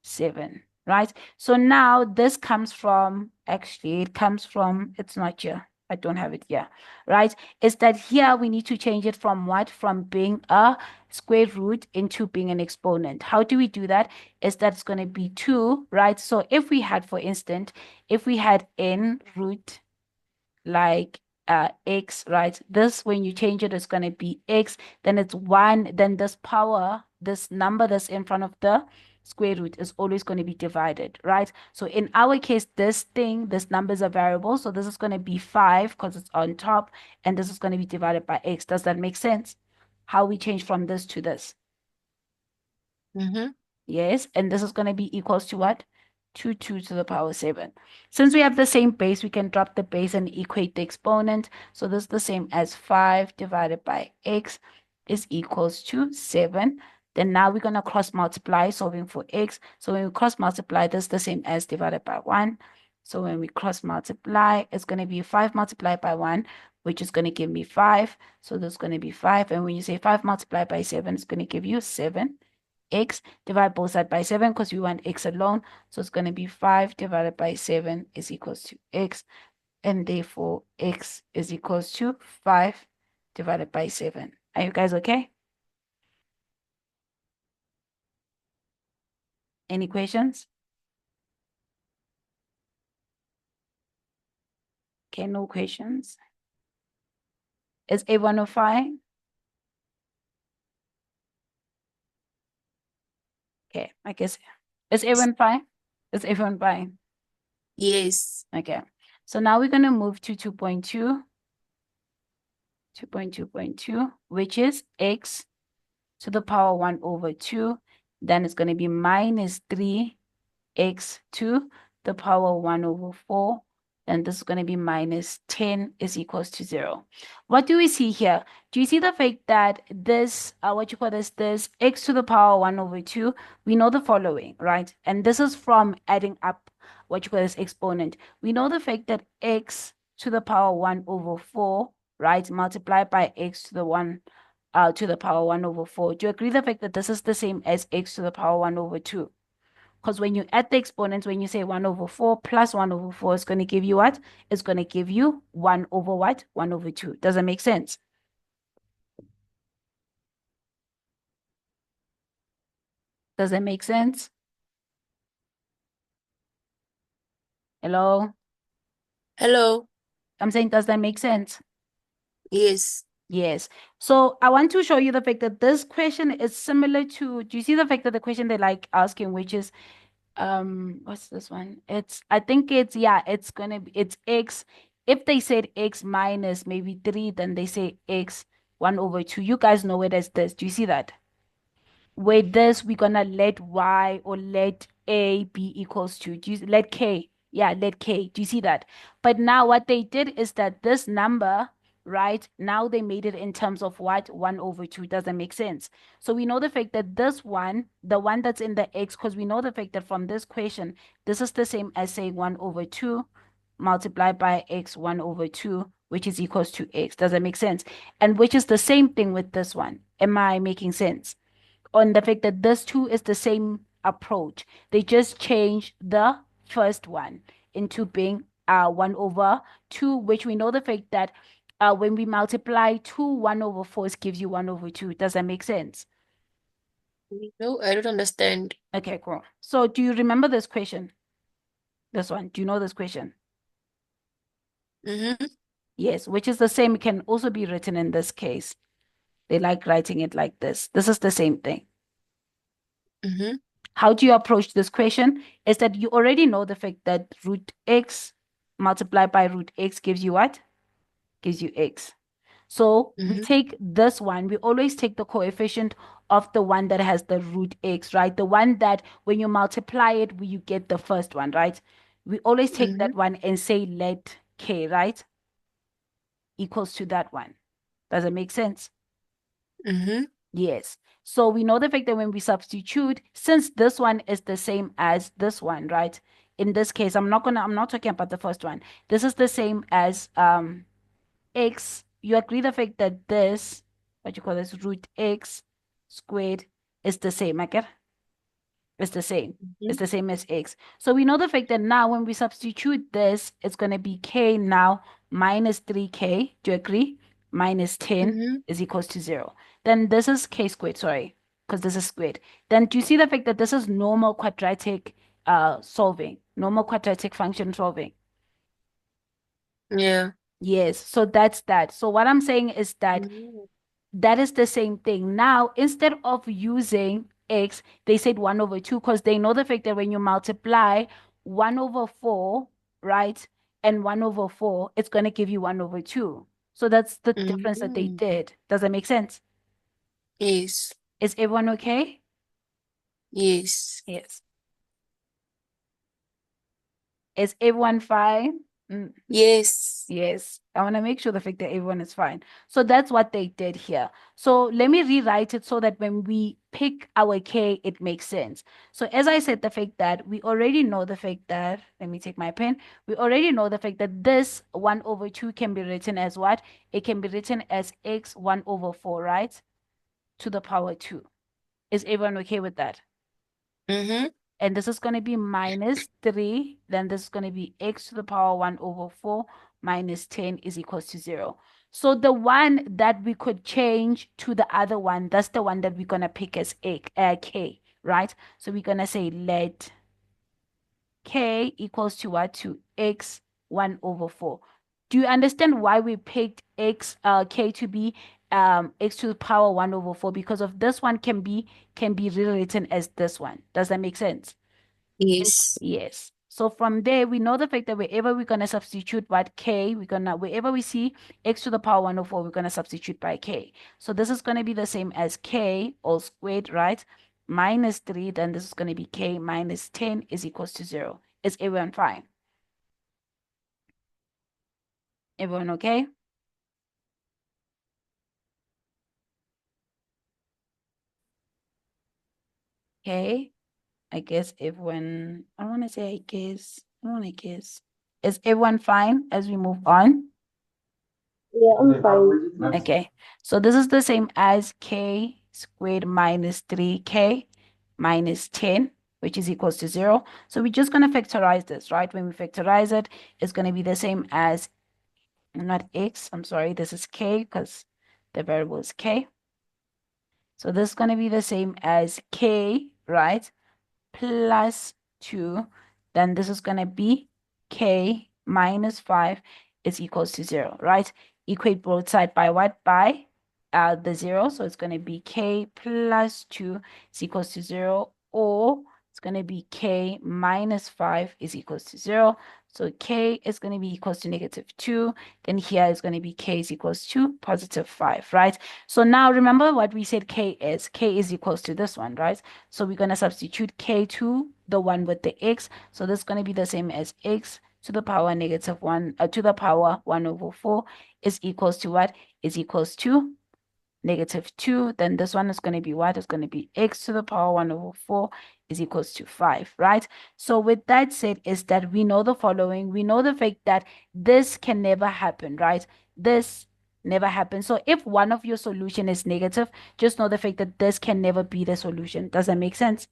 7, right? So now this comes from, actually, it comes from, it's not here. I don't have it here, right? Is that here we need to change it from what? From being a square root into being an exponent. How do we do that? Is that it's going to be 2, right? So if we had, for instance, if we had n root like x, right? This, when you change it, it's going to be x, then it's 1, then this power, this number that's in front of the square root is always going to be divided, right? So in our case, this number is a variable, so this is going to be 5 because it's on top, and this is going to be divided by x. Does that make sense? How we change from this to this? Mm-hmm. Yes, and this is going to be equals to what? 2 to the power 7. Since we have the same base, we can drop the base and equate the exponent. So this is the same as 5 divided by x is equals to 7. Then now we're going to cross multiply, solving for x. So when we cross multiply, this is the same as divided by 1. So when we cross multiply, it's going to be 5 multiplied by 1, which is going to give me 5. So that's going to be 5. And when you say 5 multiplied by 7, it's going to give you 7x. Divide both sides by 7 because we want x alone. So it's going to be 5 divided by 7 is equals to x. And therefore, x is equals to 5 divided by 7. Are you guys okay? Any questions? Okay, no questions. Is everyone fine? Okay, I guess. Is everyone fine? Is everyone fine? Yes. Okay. So now we're going to move to 2.2. 2.2.2, which is x to the power 1 over 2. Then it's going to be minus 3x to the power 1 over 4. And this is going to be minus 10 is equals to 0. What do we see here? Do you see the fact that this, this x to the power 1 over 2, we know the following, right? And this is from adding up this exponent. We know the fact that x to the power 1 over 4, right, multiplied by x to the 1 to the power 1 over 4. Do you agree the fact that this is the same as x to the power 1 over 2? Because when you add the exponents, when you say 1 over 4 plus 1 over 4, it's going to give you what? It's going to give you 1 over what? 1 over 2. Does that make sense? Does that make sense? Hello? Hello. I'm saying, does that make sense? Yes. Yes. So I want to show you the fact that this question is similar to, do you see the fact that the question they like asking, which is, what's this one? I think it's x. If they said x minus maybe 3, then they say x 1 over 2. You guys know it as this. Do you see that? With this, we're gonna let y or let a be equals to, let k. Yeah, let k. Do you see that? But now what they did is that this number, right? Now they made it in terms of what? 1 over 2. Doesn't make sense. So we know the fact that this one, the one that's in the x, because we know the fact that from this question, this is the same as saying 1 over 2 multiplied by x 1 over 2, which is equals to x. Does that make sense? And which is the same thing with this one. Am I making sense? On the fact that this two is the same approach. They just change the first one into being 1 over 2, which we know the fact that when we multiply 2, 1 over 4 gives you 1 over 2. Does that make sense? No, I don't understand. Okay, cool. So do you remember this question? This one. Do you know this question? Mm-hmm. Yes, which is the same. It can also be written in this case. They like writing it like this. This is the same thing. Mm-hmm. How do you approach this question? Is that you already know the fact that root x multiplied by root x gives you what? Gives you x. So we take this one, we always take the coefficient of the one that has the root x, right? The one that when you multiply it, you get the first one, right? We always take that one and say let k, right? Equals to that one. Does it make sense? Mm-hmm. Yes. So we know the fact that when we substitute, since this one is the same as this one, right? In this case, I'm not talking about the first one. This is the same as x. You agree the fact that this, root x squared is the same, okay? It's the same. It's the same as x. So we know the fact that now when we substitute this, it's going to be k now minus 3k. Do you agree? Minus 10 is equals to 0. Then this is k squared, sorry, because this is squared. Then do you see the fact that this is normal quadratic solving, normal quadratic function solving? Yeah. Yes, so that's that. So what I'm saying is that that is the same thing. Now, instead of using x, they said 1 over 2 because they know the fact that when you multiply 1 over 4, right, and 1 over 4, it's going to give you 1 over 2. So that's the difference that they did. Does that make sense? Yes. Is everyone okay? Yes. Yes. Is everyone fine? Yes. Yes, I want to make sure the fact that everyone is fine. So that's what they did here. So let me rewrite it so that when we pick our K, it makes sense. So as I said, the fact that we already know the fact that, let me take my pen. We already know the fact that this 1 over 2 can be written as what? It can be written as x 1 over 4, right? To the power 2. Is everyone okay with that? Mm-hmm. And this is going to be minus 3. Then this is going to be x to the power 1 over 4 minus 10 is equals to 0. So the one that we could change to the other one, that's the one that we're going to pick as k, right? So we're going to say let k equals to what? To x 1 over 4. Do you understand why we picked k to be x to the power 1 over 4? Because of this one can be rewritten as this one. Does that make sense? Yes. Yes. So from there, we know the fact that wherever we're going to substitute what k, wherever we see x to the power 1 over 4, we're going to substitute by k. So this is going to be the same as k all squared, right? Minus 3, then this is going to be k minus 10 is equals to 0. Is everyone fine? Everyone okay? Okay. I guess everyone, I want to say, I guess, I want to guess. Is everyone fine as we move on? Yeah, I'm fine. Okay, so this is the same as k squared minus 3k minus 10, which is equals to 0. So we're just going to factorize this, right? When we factorize it, it's going to be the same as, not x, I'm sorry, this is k because the variable is k. So this is going to be the same as k, right? Plus 2, then this is going to be k minus 5 is equals to 0, right? Equate both sides by what? By the 0. So it's going to be k plus 2 is equals to 0, or it's going to be k minus 5 is equals to 0. So k is going to be equals to negative 2. Then here is going to be k is equals to positive 5, right? So now remember what we said k is. K is equals to this one, right? So we're going to substitute k to the one with the x. So this is going to be the same as x to the power negative 1, to the power 1 over 4 is equals to what? Is equals to negative 2. Then this one is going to be what? It's going to be x to the power 1 over 4 is equals to 5, right? So with that said is that we know the following. We know the fact that this can never happen, right? This never happens. So if one of your solution is negative, just know the fact that this can never be the solution. Does that make sense?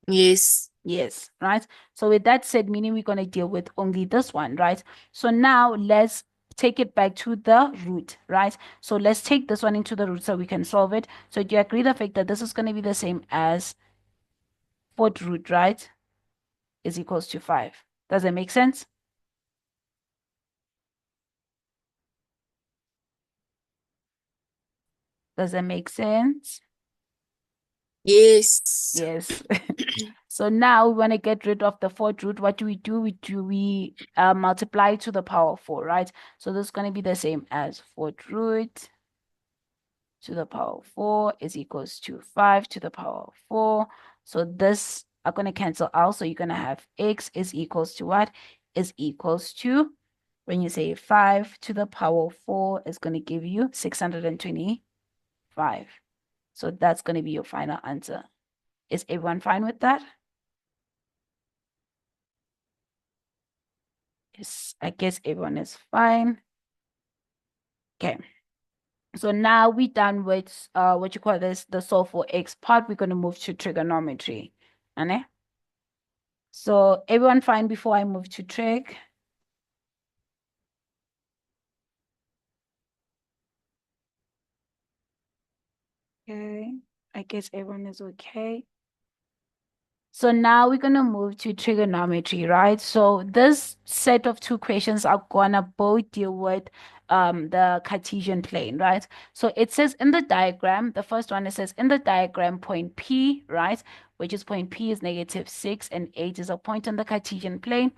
Yes. Yes, right? So with that said, meaning we're going to deal with only this one, right? So now let's take it back to the root, right? So let's take this one into the root so we can solve it. So do you agree the fact that this is going to be the same as fourth root, right? Is equals to 5. Does that make sense? Does that make sense? Yes. Yes. So now we want to get rid of the fourth root. What do? We multiply to the power 4, right? So this is going to be the same as fourth root to the power 4 is equals to 5 to the power 4. So this are going to cancel out. So you're going to have x is equals to what? Is equals to, when you say 5 to the power 4 is going to give you 625. So that's going to be your final answer. Is everyone fine with that? Yes, I guess everyone is fine. Okay. So now we're done with what you call this, the solve for x part. We're going to move to trigonometry. Ane? So everyone fine before I move to trig? Okay, I guess everyone is okay. So now we're going to move to trigonometry, right? So this set of two questions are gonna both deal with the Cartesian plane, right? So it says in the diagram, the first one, it says in the diagram point P, right? Which is point P is negative 6 and 8 is a point on the Cartesian plane.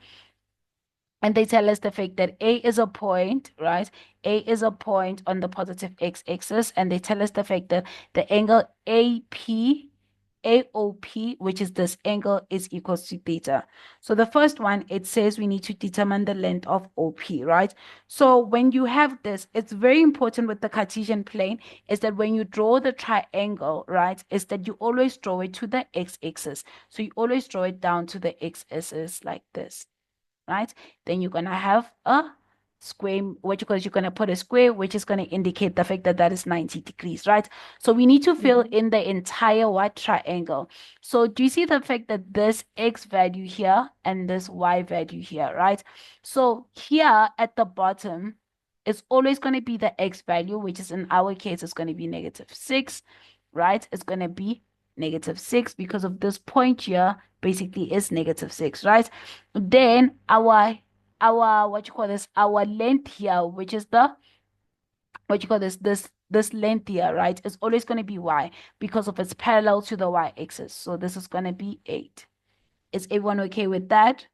And they tell us the fact that A is a point, right? A is a point on the positive x-axis. And they tell us the fact that the angle AP AOP, which is this angle, is equals to theta. So the first one, it says we need to determine the length of OP, right? So when you have this, it's very important with the Cartesian plane is that when you draw the triangle, right, is that you always draw it to the x-axis. So you always draw it down to the x-axis like this, right? Then you're going to have a square, you're going to put a square, which is going to indicate the fact that that is 90 degrees, right? So we need to fill in the entire what triangle. So do you see the fact that this x value here and this y value here, right? So here at the bottom, it's always going to be the x value, which is in our case, it's going to be -6, right? It's going to be -6 because of this point here basically is -6, right? Then our our length here, which is the this length here, right, is always going to be y because of it's parallel to the y-axis. So this is going to be 8. Is everyone okay with that?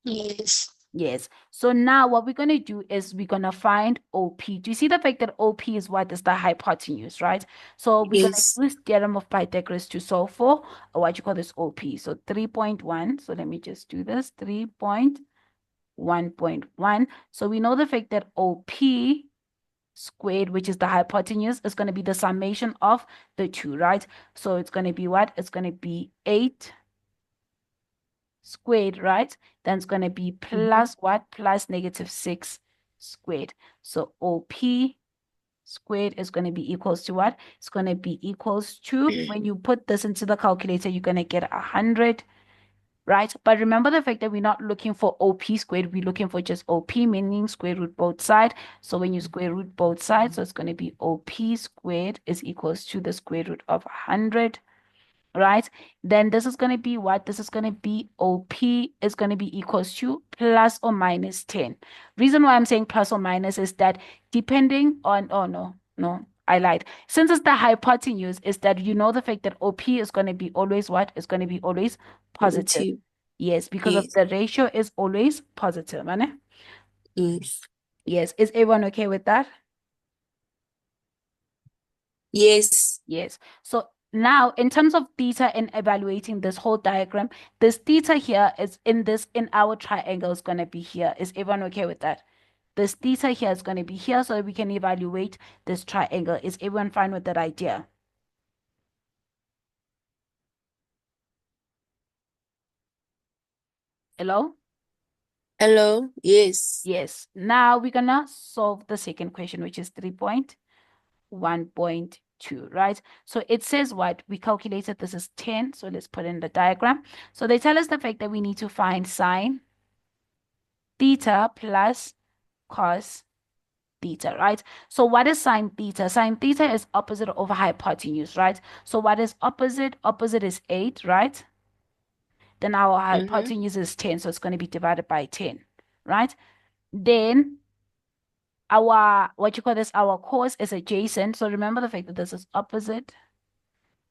Yes. Yes. So now what we're going to do is we're going to find OP. Do you see the fact that OP is what is the hypotenuse, right? So we're going to Yes. use theorem of Pythagoras to solve for OP. So 3.1. So let me just do this. 3.1.1. So we know the fact that OP squared, which is the hypotenuse, is going to be the summation of the two, right? So it's going to be what? It's going to be 8 squared, right? Then it's going to be plus what? Plus -6 squared. So OP squared is going to be equals to what? It's going to be equals to, when you put this into the calculator, you're going to get 100, right? But remember the fact that we're not looking for OP squared, we're looking for just OP, meaning square root both sides. So when you square root both sides, so it's going to be OP squared is equals to the square root of 100, right? Then this is going to be what? This is going to be OP is going to be equals to plus or minus 10. Reason why I'm saying plus or minus is that depending on, oh no, I lied. Since it's the hypotenuse, is that you know the fact that OP is going to be always what? It's going to be always positive. Two. Yes, because of Yes. the ratio is always positive, right? Yes. Yes. Is everyone okay with that? Yes. Yes. So now in terms of theta and evaluating this whole diagram, this theta here is in our triangle is going to be here. Is everyone okay with that? This theta here is going to be here so that we can evaluate this triangle. Is everyone fine with that idea? Hello? Hello. Yes. Yes. Now we're gonna solve the second question, which is 3.1.2, right? So it says what? We calculated this is 10. So let's put in the diagram. So they tell us the fact that we need to find sine theta plus cos theta, right? So what is sine theta? Sine theta is opposite over hypotenuse, right? So what is opposite? Opposite is 8, right? Then our hypotenuse is 10, so it's going to be divided by 10, right? Then our, our cos is adjacent. So remember the fact that this is opposite,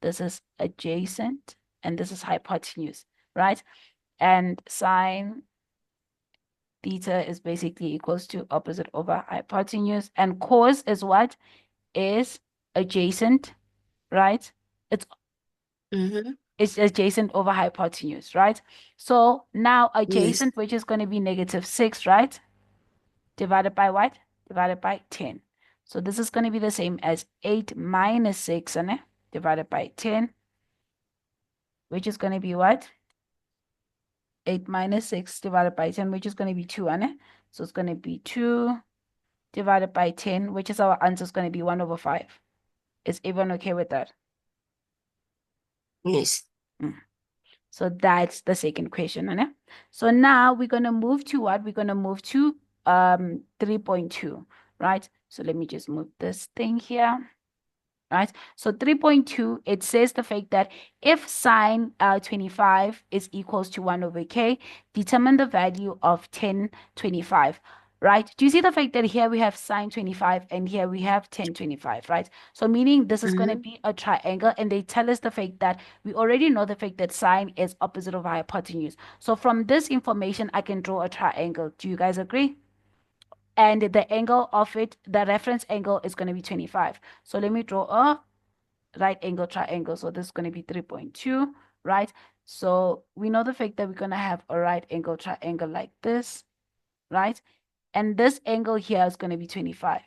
this is adjacent, and this is hypotenuse, right? And sine theta is basically equals to opposite over hypotenuse. And cos is what? Is adjacent, right? It's adjacent over hypotenuse, right? So now adjacent, which is going to be -6, right? Divided by what? Divided by 10. So this is going to be the same as 8 minus 6, divided by 10, which is going to be what? 8 minus 6 divided by 10, which is going to be 2, so it's going to be 2 divided by 10, which is our answer is going to be 1/5. Is everyone okay with that? Yes. So that's the second question, So now we're going to move to what? We're going to move to 3.2, right? So let me just move this thing here. Right? So 3.2, it says the fact that if sine 25 is equals to 1/k, determine the value of 10/25, right? Do you see the fact that here we have sine 25 and here we have 10/25, right? So meaning this is going to be a triangle, and they tell us the fact that we already know the fact that sine is opposite of hypotenuse. So from this information, I can draw a triangle. Do you guys agree? And the angle of it, the reference angle is going to be 25. So let me draw a right angle triangle. So this is going to be 3.2, right? So we know the fact that we're going to have a right angle triangle like this, right? And this angle here is going to be 25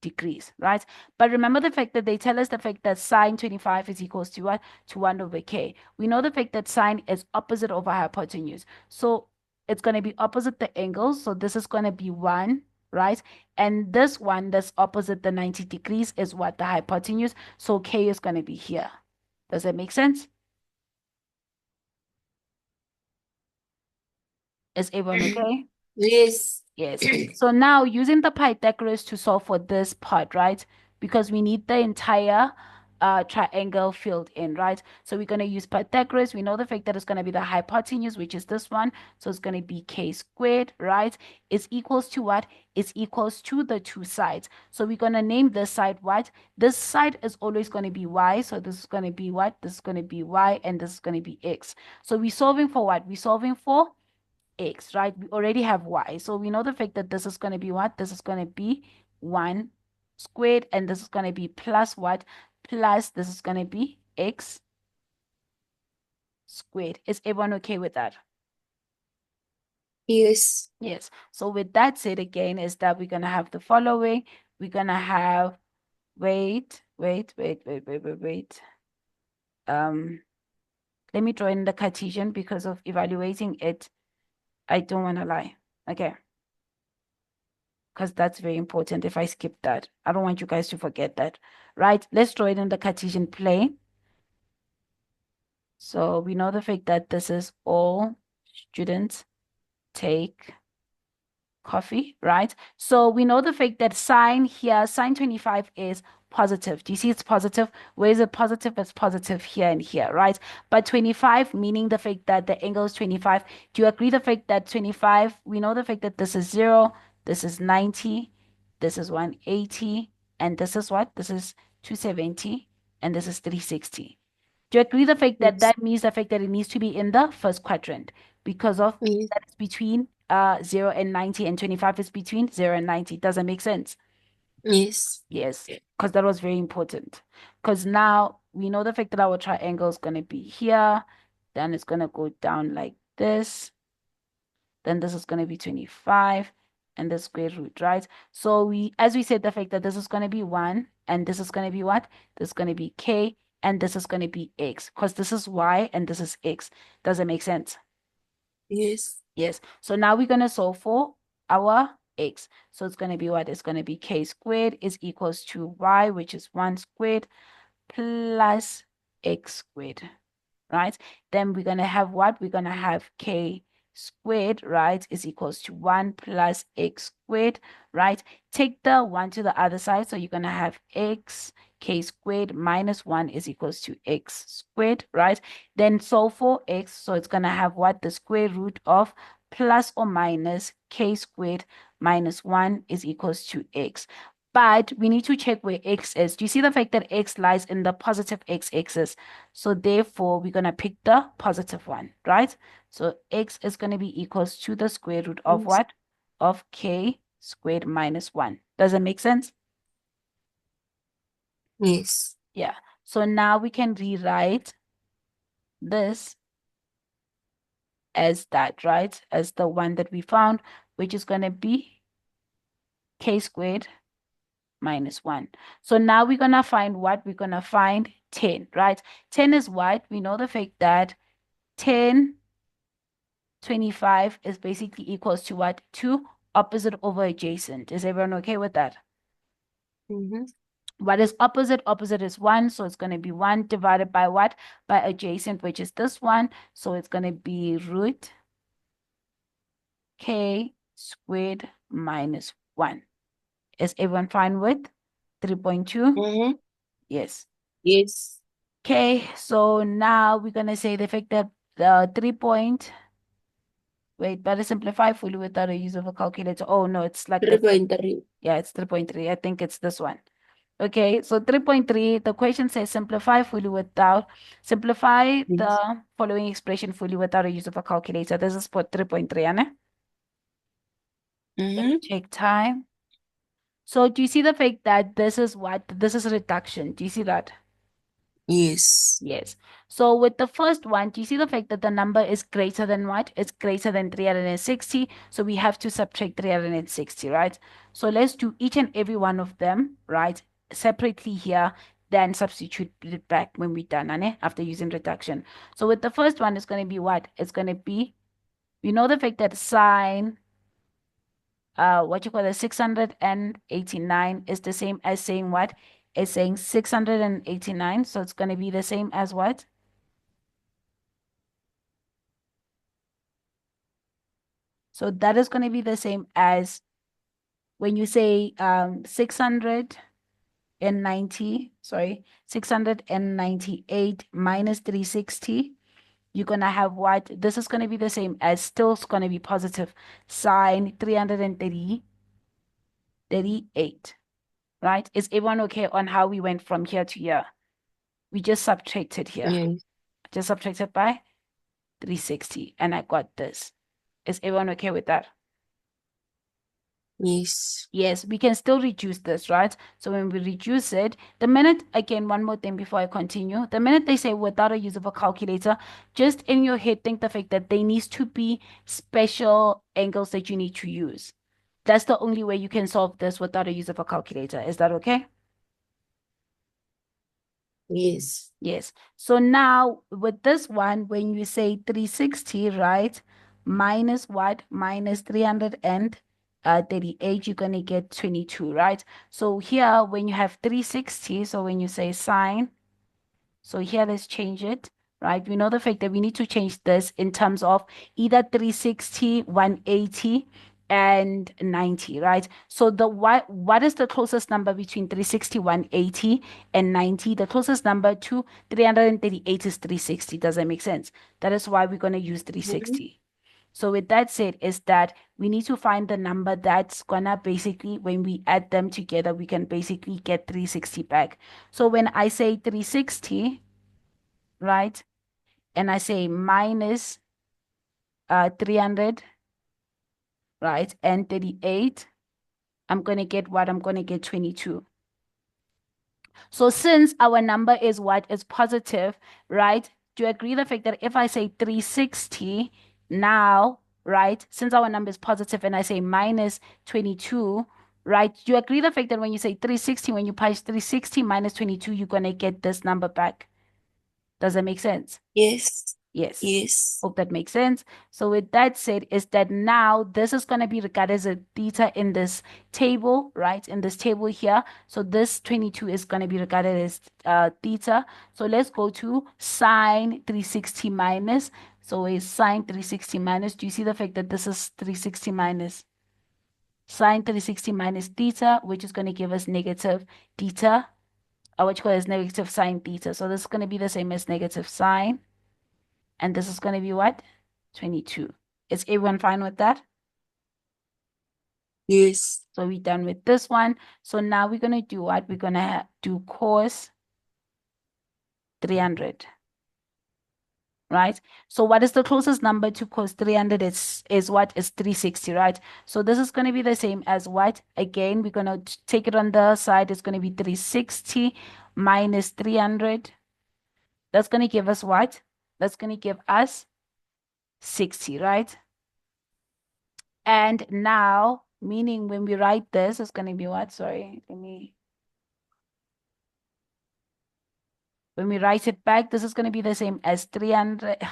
degrees, right? But remember the fact that they tell us the fact that sine 25 is equals to what? To 1 over k. We know the fact that sine is opposite over hypotenuse. So it's going to be opposite the angle. So this is going to be 1, right? And this one that's opposite the 90 degrees is what? The hypotenuse. So k is going to be here. Does that make sense? Is everyone okay? Yes. Yes. So now using the Pythagoras to solve for this part, right? Because we need the entire triangle filled in, right? So we're going to use Pythagoras. We know the fact that it's going to be the hypotenuse, which is this one. So it's going to be k squared, right? Is equals to what? It's equals to the two sides. So we're going to name this side what? This side is always going to be y. So this is going to be what? This is going to be y, and this is going to be x. So we're solving for what? We're solving for x, right? We already have y. So we know the fact that this is going to be what? This is going to be 1 squared, and this is going to be plus what? Plus this is going to be x squared. Is everyone okay with that? Yes. Yes. So with that said again is that we're going to have the following. We're going to have, wait. Let me draw in the Cartesian because of evaluating it. I don't want to lie. Okay. Because that's very important. If I skip that, I don't want you guys to forget that, right? Let's draw it in the Cartesian plane. So we know the fact that this is all students take coffee, right? So we know the fact that sine here, sine 25 is positive. Do you see it's positive? Where is it positive? It's positive here and here, right? But 25, meaning the fact that the angle is 25. Do you agree the fact that 25, we know the fact that this is 0, this is 90, this is 180, and this is what? This is 270, and this is 360. Do you agree the fact that Yes. that means the fact that it needs to be in the first quadrant because of Yes. that it's between 0 and 90, and 25 is between 0 and 90. Does that make sense? Yes. Yes, because that was very important. Because now we know the fact that our triangle is going to be here, then it's going to go down like this, then this is going to be 25, and the square root, right? So as we said, the fact that this is going to be 1, and this is going to be what? This is going to be k, and this is going to be x, because this is y, and this is x. Does it make sense? Yes. Yes. So now we're going to solve for our x. So it's going to be what? It's going to be k squared is equals to y, which is 1 squared plus x squared, right? Then we're going to have what? We're going to have k squared, right, is equals to 1 plus x squared, right? Take the 1 to the other side. So you're going to have x k squared minus 1 is equals to x squared, right? Then solve for x. So it's going to have what? The square root of plus or minus k squared minus 1 is equals to x. But we need to check where x is. Do you see the fact that x lies in the positive x-axis? So therefore, we're going to pick the positive one, right? So x is going to be equals to the square root of Yes. what? Of k squared minus 1. Does it make sense? Yes. Yeah. So now we can rewrite this as that, right? As the one that we found, which is going to be k squared minus 1. So now we're going to find what? We're going to find 10, right? 10 is what? We know the fact that 10, 25 is basically equals to what? 2 opposite over adjacent. Is everyone okay with that? Mm-hmm. What is opposite? Opposite is 1. So it's going to be 1 divided by what? By adjacent, which is this one. So it's going to be root k squared minus 1. Is everyone fine with 3.2? Mm-hmm. Yes. Yes. Okay, so now we're going to say the fact that the 3 point, wait, better simplify fully without a use of a calculator. Oh, no, it's like the, 3.3. yeah, it's 3.3. I think it's this one. Okay, so 3.3, the question says simplify Yes. the following expression fully without a use of a calculator. This is for 3.3, Anna. Let Mm-hmm. me check time. So do you see the fact that this is what? This is reduction. Do you see that? Yes. Yes. So with the first one, do you see the fact that the number is greater than what? It's greater than 360. So we have to subtract 360, right? So let's do each and every one of them, right? Separately here, then substitute it back when we're done, after using reduction. So with the first one, it's going to be what? It's going to be, we know the fact that sine, 689 is the same as saying what? It's saying 689. So it's going to be the same as what? So that is going to be the same as when you say 698 minus 360, you're going to have what? This is going to be the same as, still going to be positive, sine 338, right? Is everyone okay on how we went from here to here? We just subtracted here. Yes. Just subtracted by 360, and I got this. Is everyone okay with that? Yes. Yes, we can still reduce this, right? So when we reduce it, the minute, again, one more thing before I continue, the minute they say without a use of a calculator, just in your head, think the fact that there needs to be special angles that you need to use. That's the only way you can solve this without a use of a calculator. Is that okay? Yes. Yes. So now with this one, when you say 360, right, minus what? Minus 338, you're going to get 22, right? So here, when you have 360, so when you say sine, so here, let's change it, right? We know the fact that we need to change this in terms of either 360, 180, and 90, right? So the what is the closest number between 360, 180, and 90? The closest number to 338 is 360. Does that make sense? That is why we're going to use 360. So with that said, is that we need to find the number that's gonna basically, when we add them together, we can basically get 360 back. So when I say 360, right, and I say minus 300, right, and 38, I'm gonna get what? I'm gonna get 22. So since our number is what? Is positive, right? Do you agree the fact that if I say 360 now, right, since our number is positive and I say minus 22, right, do you agree the fact that when you say 360, when you pass 360 minus 22, you're going to get this number back? Does that make sense? Yes. Yes. Yes. Hope that makes sense. So with that said, is that now this is going to be regarded as a theta in this table, right? In this table here. So this 22 is going to be regarded as theta. So let's go to sine 360 minus. So is sine 360 minus. Do you see the fact that this is 360 minus? Sine 360 minus theta, which is going to give us negative theta, which is negative sine theta. So this is going to be the same as negative sine. And this is going to be what? 22. Is everyone fine with that? Yes. So we're done with this one. So now we're going to do what? We're going to do cos 300. Right? So what is the closest number to cos 300? Is what? Is 360, right? So this is going to be the same as what? Again, we're going to take it on the side. It's going to be 360 minus 300. That's going to give us what? That's going to give us 60, right? And now, meaning when we write this, it's going to be what? Sorry, when we write it back, this is going to be the same as 300. Why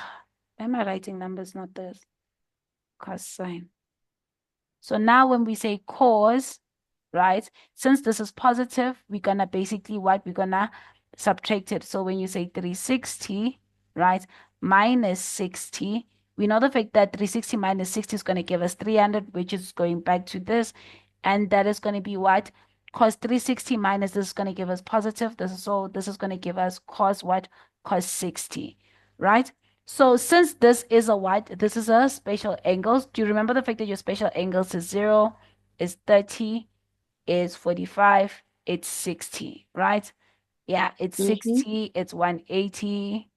am I writing numbers, not this? Cosine. So now when we say cos, right? Since this is positive, we're going to basically what? We're going to subtract it. So when you say 360, right, minus 60, we know the fact that 360 minus 60 is going to give us 300, which is going back to this. And that is going to be what? Cos 360 minus this is going to give us positive. This is going to give us cos what? Cos 60, right? So since this is a what? This is a special angles. Do you remember the fact that your special angles is 0, is 30, is 45, it's 60, right? Yeah, it's 60, it's 180,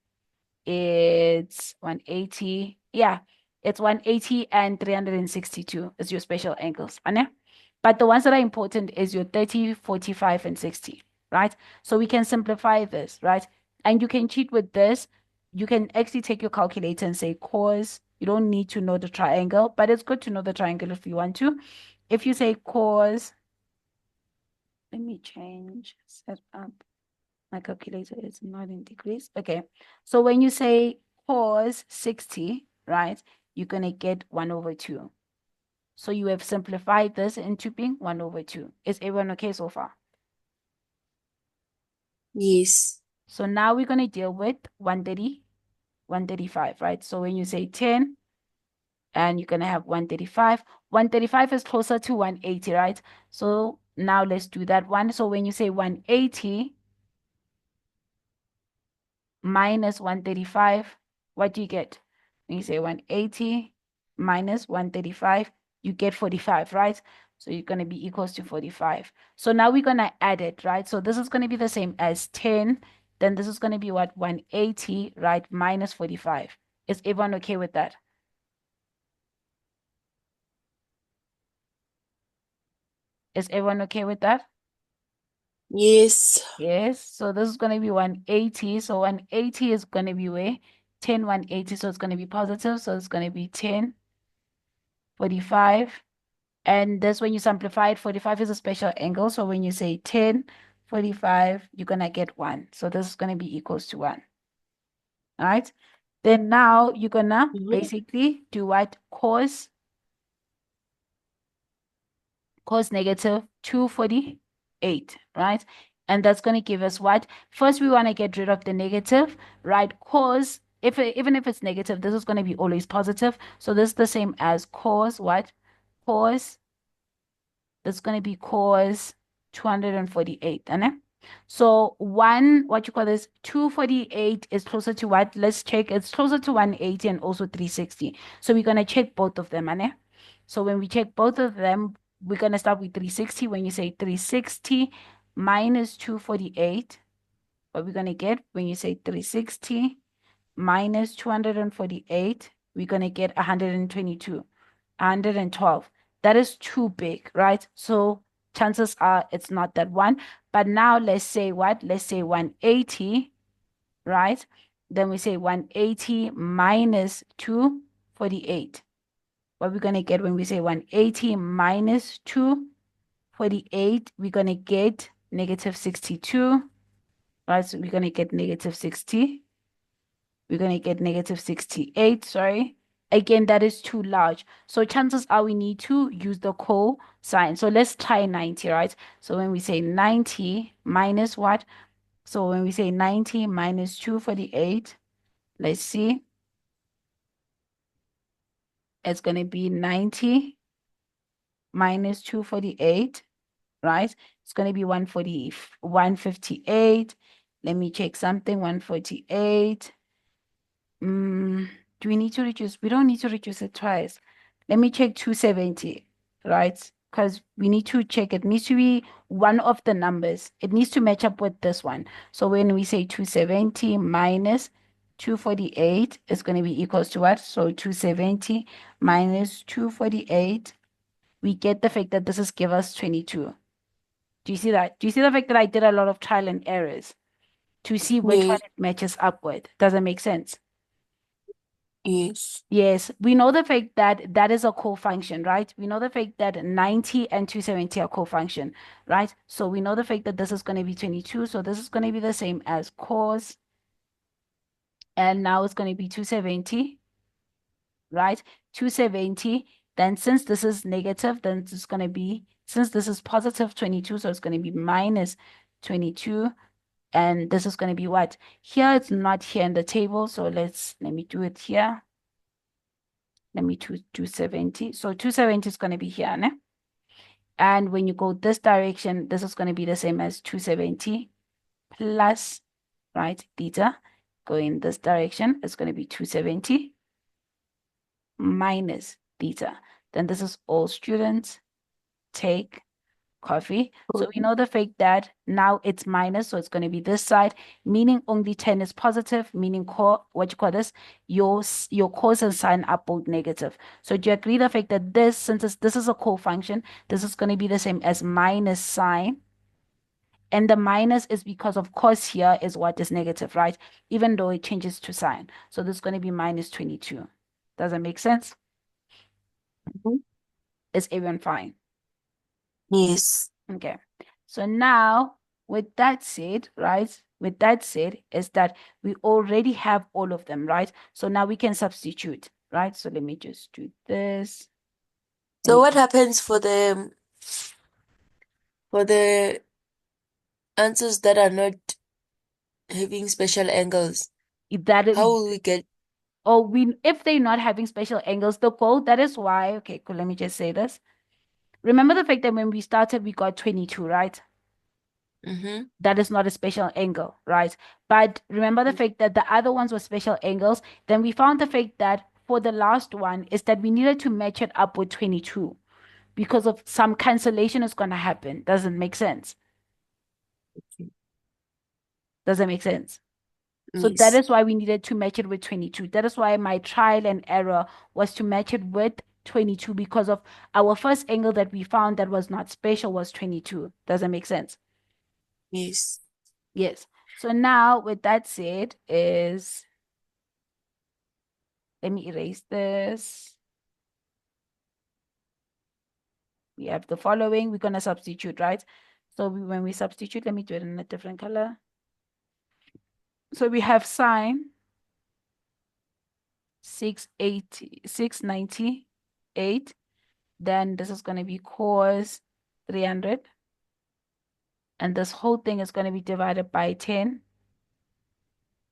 it's 180. Yeah, it's 180 and 362 is your special angles. But the ones that are important is your 30, 45, and 60, right? So we can simplify this, right? And you can cheat with this. You can actually take your calculator and say cos. You don't need to know the triangle, but it's good to know the triangle if you want to. If you say cos, let me change, set up. My calculator is not in degrees. Okay. So when you say cos 60, right, you're going to get 1 over 2. So you have simplified this into being 1 over 2. Is everyone okay so far? Yes. So now we're going to deal with 130, 135, right? So when you say 10, and you're going to have 135. 135 is closer to 180, right? So now let's do that one. So when you say 180 minus 135, what do you get? When you say 180 minus 135, you get 45, right? So you're going to be equals to 45. So now we're going to add it, right? So this is going to be the same as 10. Then this is going to be what? 180, right? Minus 45. Is everyone okay with that? Is everyone okay with that? Yes. Yes. So this is going to be 180. So 180 is going to be where? 10, 180. So it's going to be positive. So it's going to be 10, 45. And this, when you simplify it, 45 is a special angle. So when you say 10, 45, you're going to get 1. So this is going to be equals to 1. All right. Then now you're going to basically do what? Cos negative 248, right? And that's going to give us what? First, we want to get rid of the negative, right? Cos, even if it's negative, this is going to be always positive. So this is the same as cos what? Cos, that's going to be cos 248, and so what you call this, 248 is closer to what? Let's check. It's closer to 180 and also 360. So we're going to check both of them, and so when we check both of them, we're going to start with 360. When you say 360 minus 248, what we're going to get when you say 360 minus 248, we're going to get 122, 112. That is too big, right? So chances are it's not that one. But now let's say what? Let's say 180, right? Then we say 180 minus 248. What we're going to get when we say 180 minus 248, we're going to get negative 62, right? So we're going to get negative 60. We're going to get negative 68, sorry. Again, that is too large. So chances are we need to use the cosine. So let's try 90, right? So when we say 90 minus what? So when we say 90 minus 248, let's see. It's going to be 90 minus 248, right? It's going to be 158. Let me check something, 148. Do we need to reduce? We don't need to reduce it twice. Let me check 270, right? Because we need to check. It needs to be one of the numbers. It needs to match up with this one. So when we say 270 minus 248, it's going to be equals to what? So 270 minus 248, we get the fact that this is give us 22. Do you see that? Do you see the fact that I did a lot of trial and errors to see which one Yes. it matches up with? Does it make sense? Yes. Yes, we know the fact that that is a co-function, right? We know the fact that 90 and 270 are co-function, right? So we know the fact that this is going to be 22. So this is going to be the same as cos. And now it's going to be 270, right? 270. Then since this is negative, then it's going to be, since this is positive 22, so it's going to be minus 22. And this is going to be what? Here, it's not here in the table. So let me do it here. Let me do 270. So 270 is going to be here, né? And when you go this direction, this is going to be the same as 270 plus, right, theta. Go in this direction, it's going to be 270 minus theta. Then this is all students take coffee. So we know the fact that now it's minus, so it's going to be this side, meaning only 10 is positive, meaning what you call this, your cos and sine are both negative. So do you agree the fact that this, since this is a co-function, this is going to be the same as minus sine And the minus is because of course here is what is negative, right? Even though it changes to sign. So this is going to be minus 22. Does that make sense? Mhm. Is everyone fine? Yes. Okay. So now, with that said, right? With that said, is that we already have all of them, right? So now we can substitute, right? So let me just do this. Let So me what happens for the answers that are not having special angles? that How will we get? or if they're not having special angles, the goal, that is why, okay, cool, let me just say this. Remember the fact that when we started, we got 22, right? Mm-hmm. That is not a special angle, right? But remember the fact that the other ones were special angles. Then we found the fact that for the last one is that we needed to match it up with 22 because of some cancellation is going to happen. Doesn't make sense. Doesn't make sense. So that Yes. is why we needed to match it with 22. That is why my trial and error was to match it with 22 because of our first angle that we found that was not special was 22. Does that make sense? Yes. Yes. So now with that said is, let me erase this. We have the following. We're going to substitute, right? So when we substitute, let me do it in a different color. So we have sine 698. Then this is going to be cos 300. And this whole thing is going to be divided by 10,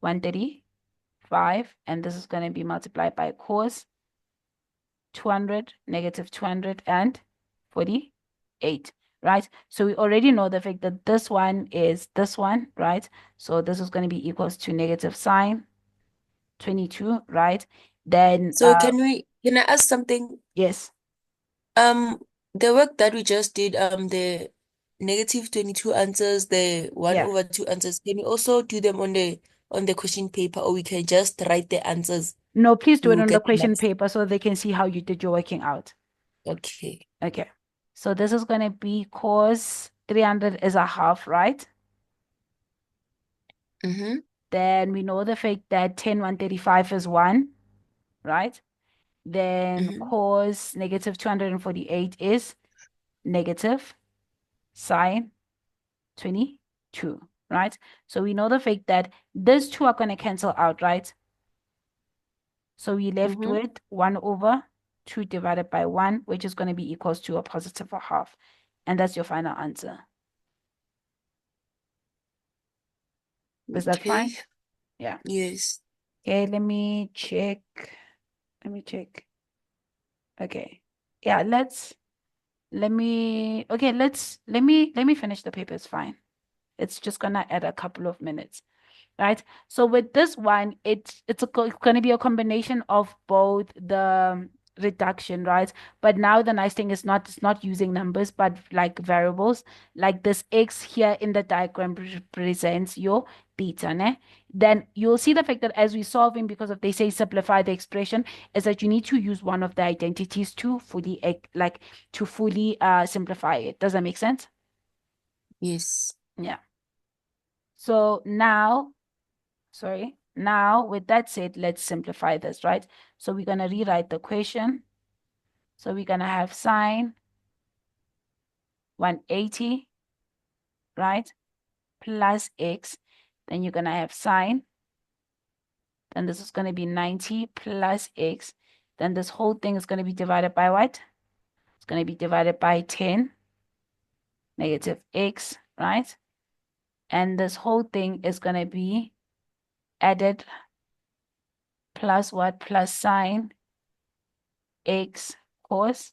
135. And this is going to be multiplied by cos 200, negative 248, right? So we already know the fact that this one is this one, right? So this is going to be equals to negative sine 22, right? Then, So can I ask something? yes, The work that we just did, the negative 22 answers, the 1 yeah. over 2 answers, can we also do them on the question paper, or we can just write the answers No, please do it to on the get the question marks? paper so they can see how you did your working out. Okay. Okay. So this is going to be cos 300 is a half, right? Mm-hmm. Then we know the fact that 10, 135 is 1, right? Then Mm-hmm. cos negative 248 is negative sine 22, right? So we know the fact that these two are going to cancel out, right? So we left Mm-hmm. with 1 over 2 divided by 1, which is going to be equals to a positive a half. And that's your final answer. Is that fine? Okay. Yeah. Yes. Okay, let me check. Okay. Yeah, let me finish the paper. It's fine. It's just gonna add a couple of minutes, right? So with this one, it's going to be a combination of both the reduction, right? But now the nice thing is it's not using numbers, but like variables. Like this x here in the diagram represents your theta, ne? Then you'll see the fact that as we're solving, because of they say simplify the expression, is that you need to use one of the identities to fully simplify it. Does that make sense? Yes. Yeah. So now with that said, let's simplify this, right? So we're going to rewrite the equation. So we're going to have sine 180, right? Plus x. Then you're going to have sine. Then this is going to be 90 plus x. Then this whole thing is going to be divided by what? It's going to be divided by 10, negative x, right? And this whole thing is going to be added plus what? Plus sine x cos.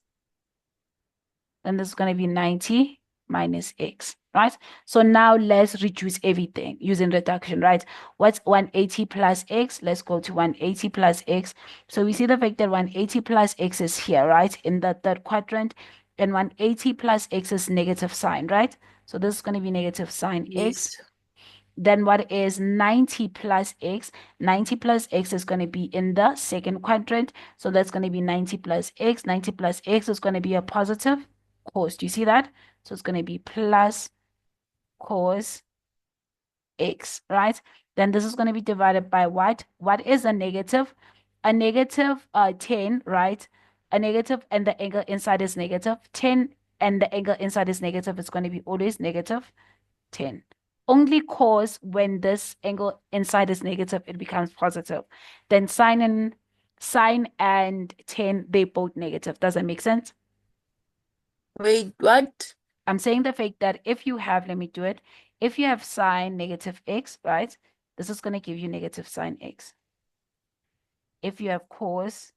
Then this is going to be 90 minus x, right? So now let's reduce everything using reduction, right? What's 180 plus x? Let's go to 180 plus x. So we see the fact that 180 plus x is here, right? In the third quadrant. And 180 plus x is negative sign, right? So this is going to be negative sine x. Yes. Then what is 90 plus x? 90 plus x is going to be in the second quadrant. So that's going to be 90 plus x. 90 plus x is going to be a positive cos. Do you see that? So it's going to be plus cos x, right? Then this is going to be divided by what? What is a negative? A negative 10, right? A negative and the angle inside is negative. 10 and the angle inside is negative. It's going to be always negative 10. Only cos when this angle inside is negative, it becomes positive. Then sine and 10, they both negative. Does that make sense? Wait, what? I'm saying the fact that if you have, let me do it. If you have sine negative x, right? This is going to give you negative sine x. If you have cos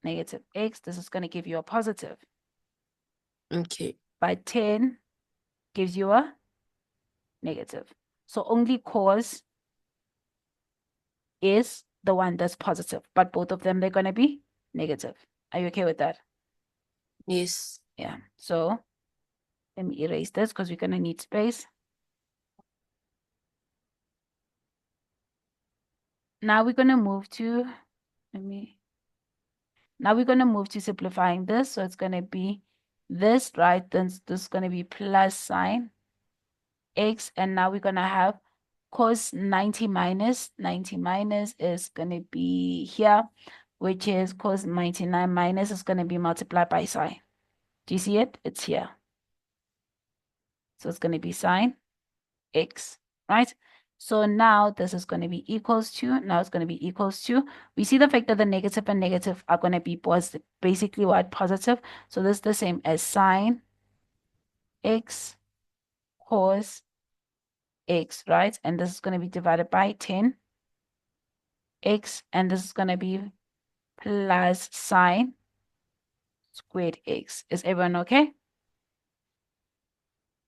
negative x, this is going to give you a positive. Okay. But 10 gives you a negative. So only cos is the one that's positive, but both of them, they're going to be negative. Are you okay with that? Yes. Yeah. So let me erase this because we're going to need space. Now we're going to move to, now we're going to move to simplifying this. So it's going to be this, right? Then this is going to be plus sine x. And now we're going to have cos 90 minus is going to be here, which is cos 99 minus is going to be multiplied by sine. Do you see it? It's here. So it's going to be sine x, right? So now this is going to be equals to, now it's going to be equals to, we see the fact that the negative and negative are going to be positive, basically what? Positive. So this is the same as sine x cos x, right? And this is going to be divided by 10 x, and this is going to be plus sine squared x. Is everyone okay?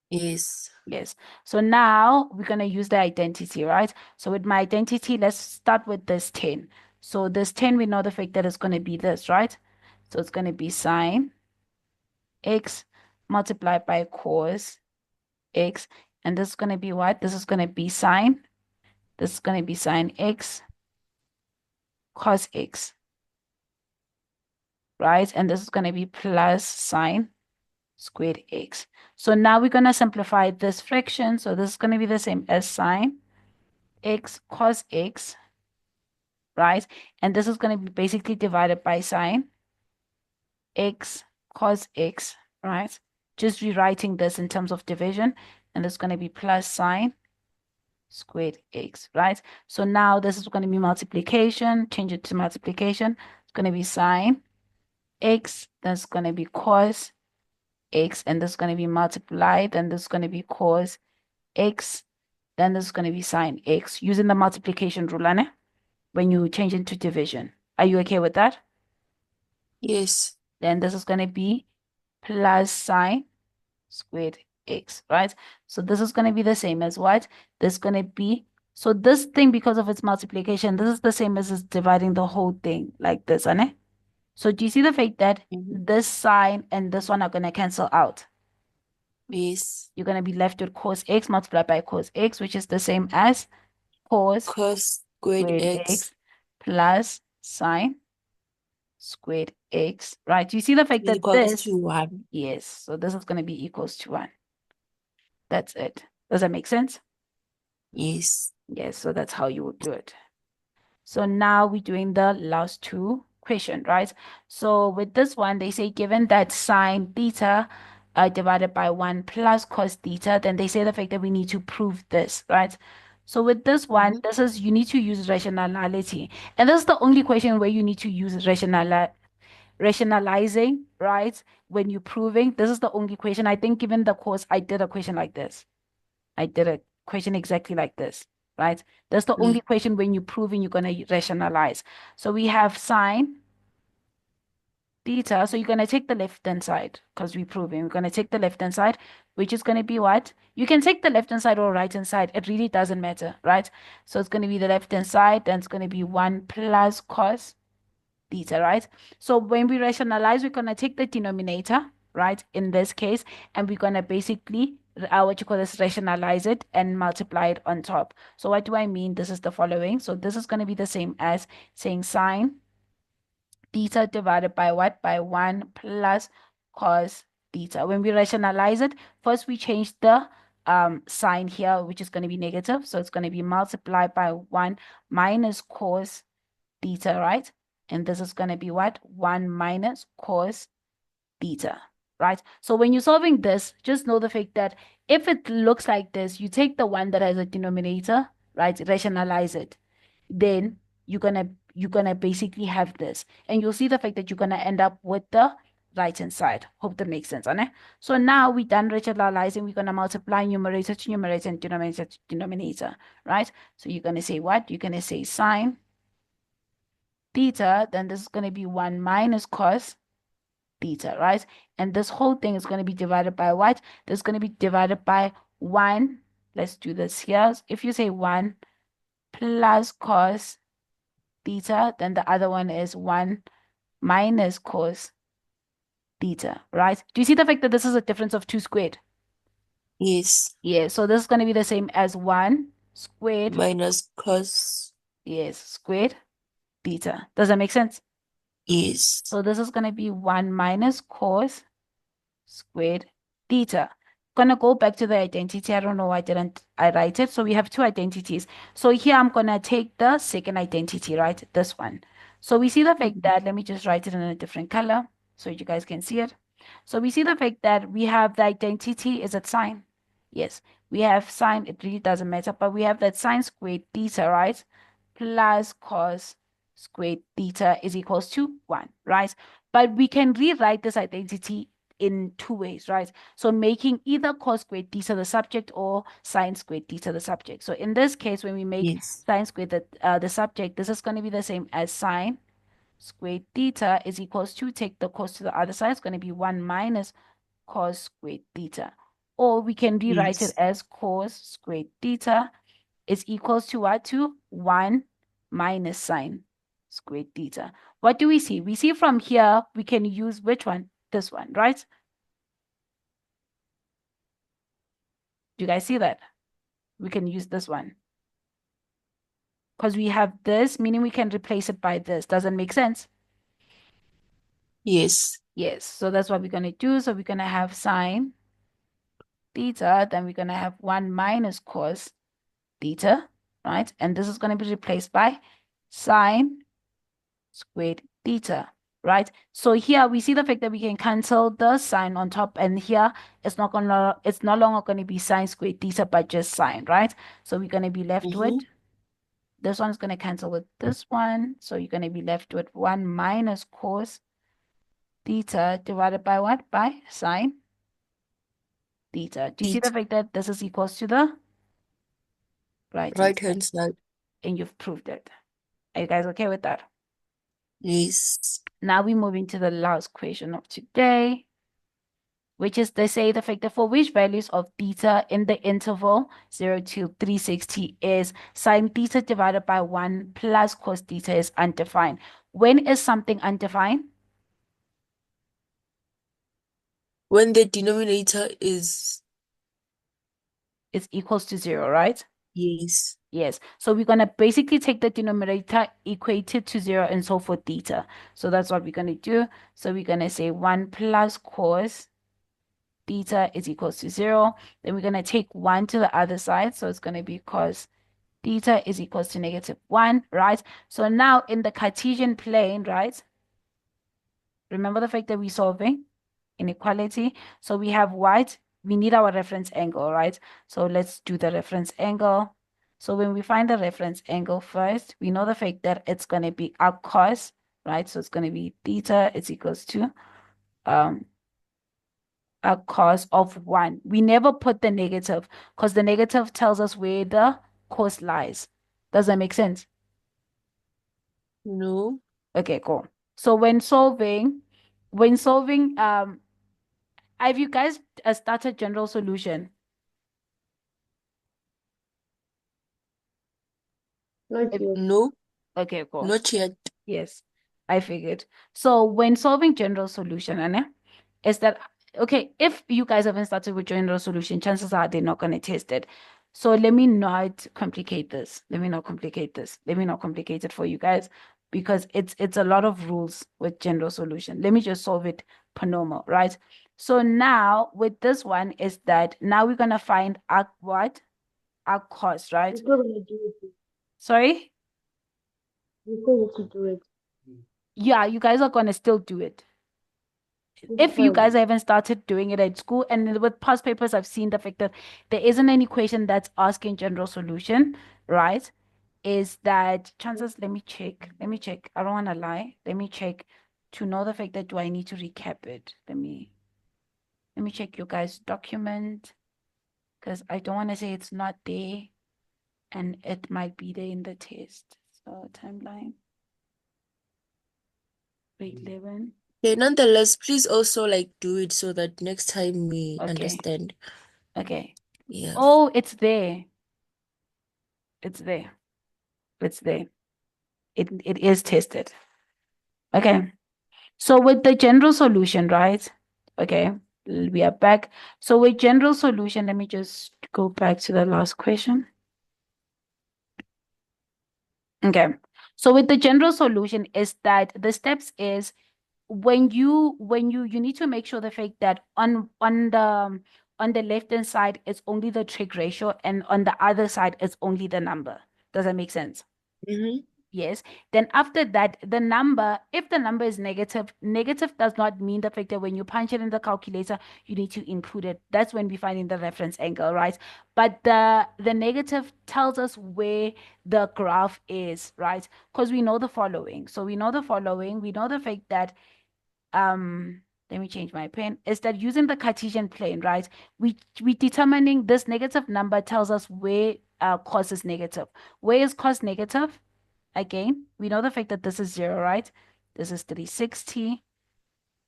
Yes. Yes. So now we're going to use the identity, right? So with my identity, let's start with this 10. So this 10, we know the fact that it's going to be this, right? So it's going to be sine x multiplied by cos x. And this is going to be what? This is going to be sine. This is going to be sine x cos x, right? And this is going to be plus sine squared x. So now we're going to simplify this fraction. So this is going to be the same as sine x cos x, right? And this is going to be basically divided by sine x cos x, right? Just rewriting this in terms of division. And it's going to be plus sine squared x, right? So now this is going to be multiplication. Change it to multiplication. It's going to be sine x. That's going to be cos x, and this is going to be multiplied, and this is going to be cos x, then this is going to be sine x, using the multiplication rule, né? When you change into division. Are you okay with that? Yes. Then this is going to be plus sine squared x, right? So this is going to be the same as what? This is going to be, so this thing, because of its multiplication, this is the same as dividing the whole thing like this, né? So do you see the fact that this sine and this one are going to cancel out? Yes. You're going to be left with cos x multiplied by cos x, which is the same as cos Cos squared x. plus sine squared x, right? You see the fact that equals this, to 1. yes, so this is going to be equals to 1. That's it. Does that make sense? Yes. Yes, so that's how you would do it. So now we're doing the last two question, right? So with this one, they say given that sine theta divided by 1 plus cos theta, then they say the fact that we need to prove this, right? So with this one, this is, you need to use rationality. And this is the only question where you need to use rationalizing, right? When you're proving, this is the only question. I think given the course, I did a question like this. I did a question exactly like this, right? That's the only question when you're proving you're going to rationalize. So we have sine theta. So you're going to take the left-hand side because we're proving. We're going to take the left-hand side, which is going to be what? You can take the left-hand side or right-hand side. It really doesn't matter, right? So it's going to be the left-hand side. Then it's going to be 1 plus cos theta, right? So when we rationalize, we're going to take the denominator, right, in this case, and we're going to basically, what you call this, rationalize it and multiply it on top. So what do I mean? This is the following. So this is going to be the same as saying sine theta divided by what? By 1 plus cos theta. When we rationalize it, first we change the sign here, which is going to be negative. So it's going to be multiplied by 1 minus cos theta, right? And this is going to be what? 1 minus cos theta, right? So when you're solving this, just know the fact that if it looks like this, you take the one that has a denominator, right? Rationalize it. Then you're gonna basically have this. And you'll see the fact that you're gonna end up with the right-hand side. Hope that makes sense, Anne? So now we're done rationalizing. We're gonna multiply numerator to numerator and denominator to denominator, right? So you're gonna say what? You're gonna say sine theta, then this is gonna be 1 minus cos theta, right? And this whole thing is going to be divided by what? This is going to be divided by 1. Let's do this here. If you say 1 plus cos theta, then the other one is 1 minus cos theta, right? Do you see the fact that this is a difference of 2 squared? Yes. Yeah, so this is going to be the same as 1 squared. Minus cos. Yes, squared theta. Does that make sense? Yes. So this is going to be 1 minus cos squared theta. Gonna go back to the identity. I don't know why I write it. So we have two identities. So here I'm gonna take the second identity, right? This one. So we see the fact that, let me just write it in a different color so you guys can see it. So we see the fact that we have the identity is at sine. Yes, we have sine, it really doesn't matter, but we have that sine squared theta, right? Plus cos squared theta is equals to 1, right? But we can rewrite this identity in 2 ways, right? So making either cos squared theta the subject or sine squared theta the subject. So in this case, when we make sine squared the subject, this is going to be the same as sine squared theta is equals to, take the cos to the other side, it's going to be 1 minus cos squared theta. Or we can rewrite it as cos squared theta is equals to what? To 1 minus sine squared theta. What do we see? We see from here, we can use which one? This one, right? Do you guys see that? We can use this one. Because we have this, meaning we can replace it by this. Does that make sense? Yes. Yes. So that's what we're going to do. So we're going to have sine theta, then we're going to have 1 minus cos theta, right? And this is going to be replaced by sine squared theta, right? So here we see the fact that we can cancel the sine on top, and here it's no longer going to be sine squared theta, but just sine, right? So we're going to be left with, this one's going to cancel with this one. So you're going to be left with 1 minus cos theta divided by what? By sine theta. Do you see the fact that this is equals to the right-hand side? And you've proved it. Are you guys okay with that? Yes. Now we move into the last question of today, which is they say the fact that for which values of theta in the interval 0 to 360 is sine theta divided by 1 plus cos theta is undefined. When is something undefined? When the denominator is equals to 0, right? Yes. Yes. So we're going to basically take the denominator, equate it to 0, and so for theta. So that's what we're going to do. So we're going to say 1 plus cos theta is equals to 0. Then we're going to take 1 to the other side. So it's going to be cos theta is equals to -1, right? So now in the Cartesian plane, right? Remember the fact that we're solving inequality. So we have what? We need our reference angle, right? So let's do the reference angle. So when we find the reference angle first, we know the fact that it's going to be our cos, right? So it's going to be theta is equals to a cos of 1. We never put the negative because the negative tells us where the cos lies. Does that make sense? No. Okay, cool. So when solving, have you guys started general solution? Not yet. No. Okay, cool. Not yet. Yes, I figured. So when solving general solution, Anna, is that, okay, if you guys haven't started with general solution, chances are they're not going to test it. So let me not complicate this. Let me not complicate this. Let me not complicate it for you guys because it's a lot of rules with general solution. Let me just solve it per normal, right? So now with this one is that now we're going to find our what? Our cos, right? We're still gonna do it. Sorry? We still need to do it. Yeah, you guys are going to still do it. If you guys haven't started doing it at school, and with past papers, I've seen the fact that there isn't an equation that's asking general solution, right? Is that chances, let me check. I don't want to lie. Let me check to know the fact that do I need to recap it? Let me check your guys' document because I don't want to say it's not there and it might be there in the test. So timeline. Grade 11. Okay, nonetheless, please also like do it so that next time we Okay. understand. Okay. Yeah. Oh, it's there. It's there. It's there. It is tested. Okay. So with the general solution, right? Okay, we are back. So with general solution, let me just go back to the last question. Okay. So with the general solution is that the steps is when you need to make sure the fact that on the left hand side it's only the trig ratio and on the other side it's only the number. Does that make sense? Mm-hmm. Yes. Then after that, the number, if the number is negative, negative does not mean the fact that when you punch it in the calculator, you need to include it. That's when we find in the reference angle, right? But the negative tells us where the graph is, right? Because we know the following. So we know the following. We know the fact that let me change my pen, is that using the Cartesian plane, right? We determining this negative number tells us where cos is negative. Where is cos negative? Again, we know the fact that this is 0, right? This is 360.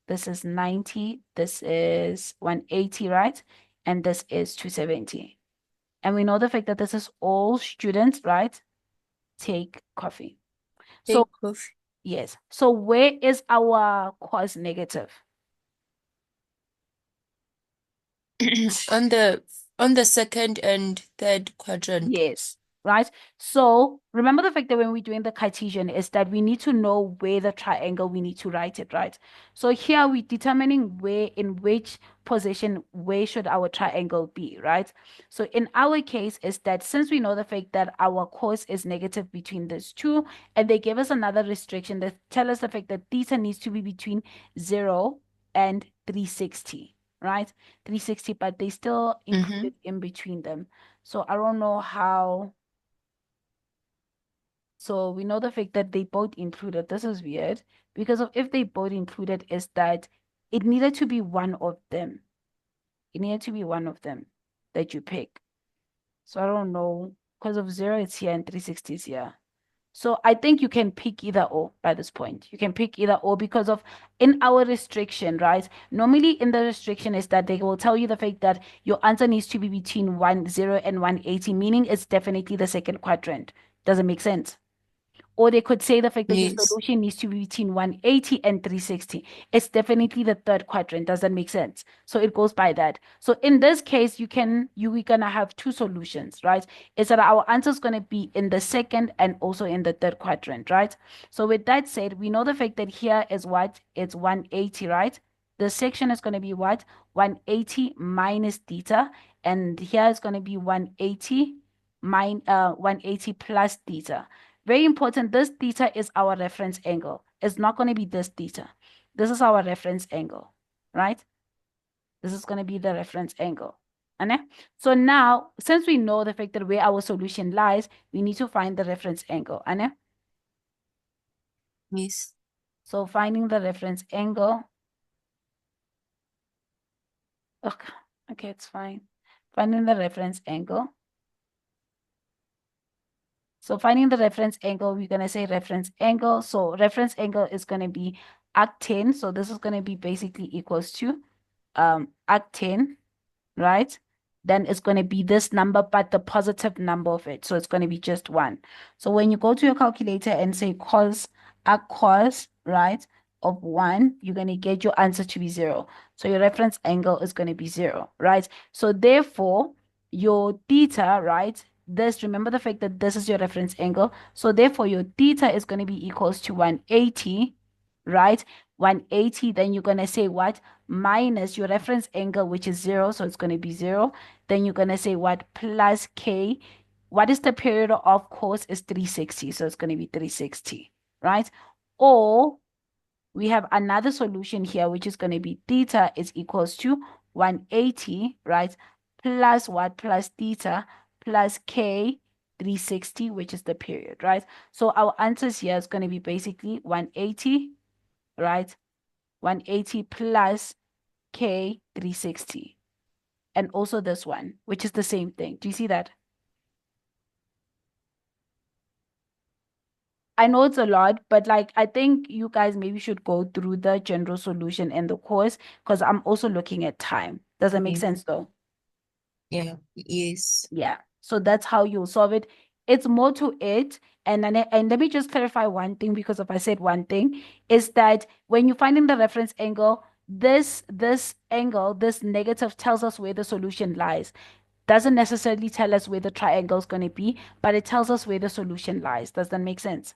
This is 90. This is 180, right? And this is 270. And we know the fact that this is all students, right? Take coffee. So, Take coffee. yes. So where is our cos negative? On the second and third quadrant. Yes, right? So remember the fact that when we're doing the Cartesian is that we need to know where the triangle, we need to write it, right? So here we're determining where, in which position, where should our triangle be, right? So in our case is that since we know the fact that our cos is negative between these two, and they give us another restriction that tell us the fact that theta needs to be between 0 and 360, right? 360, but they still included in between them. So I don't know how. So we know the fact that they both included. This is weird because of if they both included is that it needed to be one of them. It needed to be one of them that you pick. So I don't know because of 0 it's here and 360 is here. So I think you can pick either or by this point. You can pick either or because of in our restriction, right? Normally in the restriction is that they will tell you the fact that your answer needs to be between 10 and 180, meaning it's definitely the second quadrant. Does it make sense? Or they could say the fact that your Yes. solution needs to be between 180 and 360. It's definitely the third quadrant. Does that make sense? So it goes by that. So in this case, we're gonna have two solutions, right? Is that our answer is gonna be in the second and also in the third quadrant, right? So with that said, we know the fact that here is what? It's 180, right? The section is gonna be what? 180 minus theta, and here is gonna be 180 180 plus theta. Very important, this theta is our reference angle. It's not going to be this theta. This is our reference angle, right? This is going to be the reference angle. So now, since we know the fact that where our solution lies, we need to find the reference angle. Yes. So finding the reference angle. Okay, it's fine. Finding the reference angle. So finding the reference angle, we're going to say reference angle. So reference angle is going to be arc10. So this is going to be basically equals to arc10, right? Then it's going to be this number, but the positive number of it. So it's going to be just 1. So when you go to your calculator and say arc cos, right, of 1, you're going to get your answer to be 0. So your reference angle is going to be 0, right? So therefore, your theta, right, remember the fact that this is your reference angle. So therefore, your theta is going to be equals to 180, right? 180, then you're going to say what? Minus your reference angle, which is 0, so it's going to be 0. Then you're going to say what? Plus k. What is the period of course is 360, so it's going to be 360, right? Or we have another solution here, which is going to be theta is equals to 180, right? Plus what? Plus theta plus k 360, which is the period, right? So our answers here is going to be basically 180, right? 180 plus k 360. And also this one, which is the same thing. Do you see that? I know it's a lot, but like I think you guys maybe should go through the general solution in the course because I'm also looking at time. Does that make Mhm. sense though? Yeah, yes. Yeah. So that's how you'll solve it. It's more to it. And let me just clarify one thing, because if I said one thing, is that when you're finding the reference angle, this angle, this negative tells us where the solution lies. Doesn't necessarily tell us where the triangle is going to be, but it tells us where the solution lies. Does that make sense?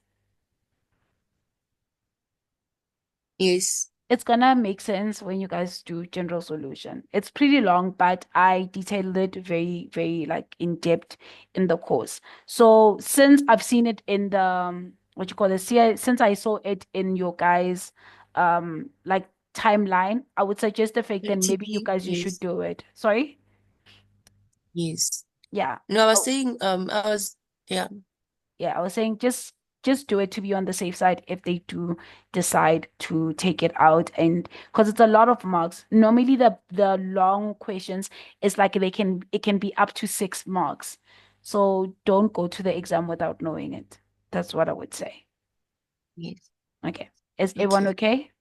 Yes. It's gonna make sense when you guys do general solution. It's pretty long, but I detailed it very, very like in depth in the course. So since I've seen it in the what you call it, since I saw it in your guys like timeline, I would suggest the fact that maybe you TV, guys you should yes, do it. Sorry? yes. Yeah. No, I was Oh, saying, yeah, yeah, I was saying just do it to be on the safe side if they do decide to take it out, and because it's a lot of marks. Normally the long questions is like it can be up to 6 marks. So don't go to the exam without knowing it. That's what I would say. yes. Okay. Is everyone Okay. okay?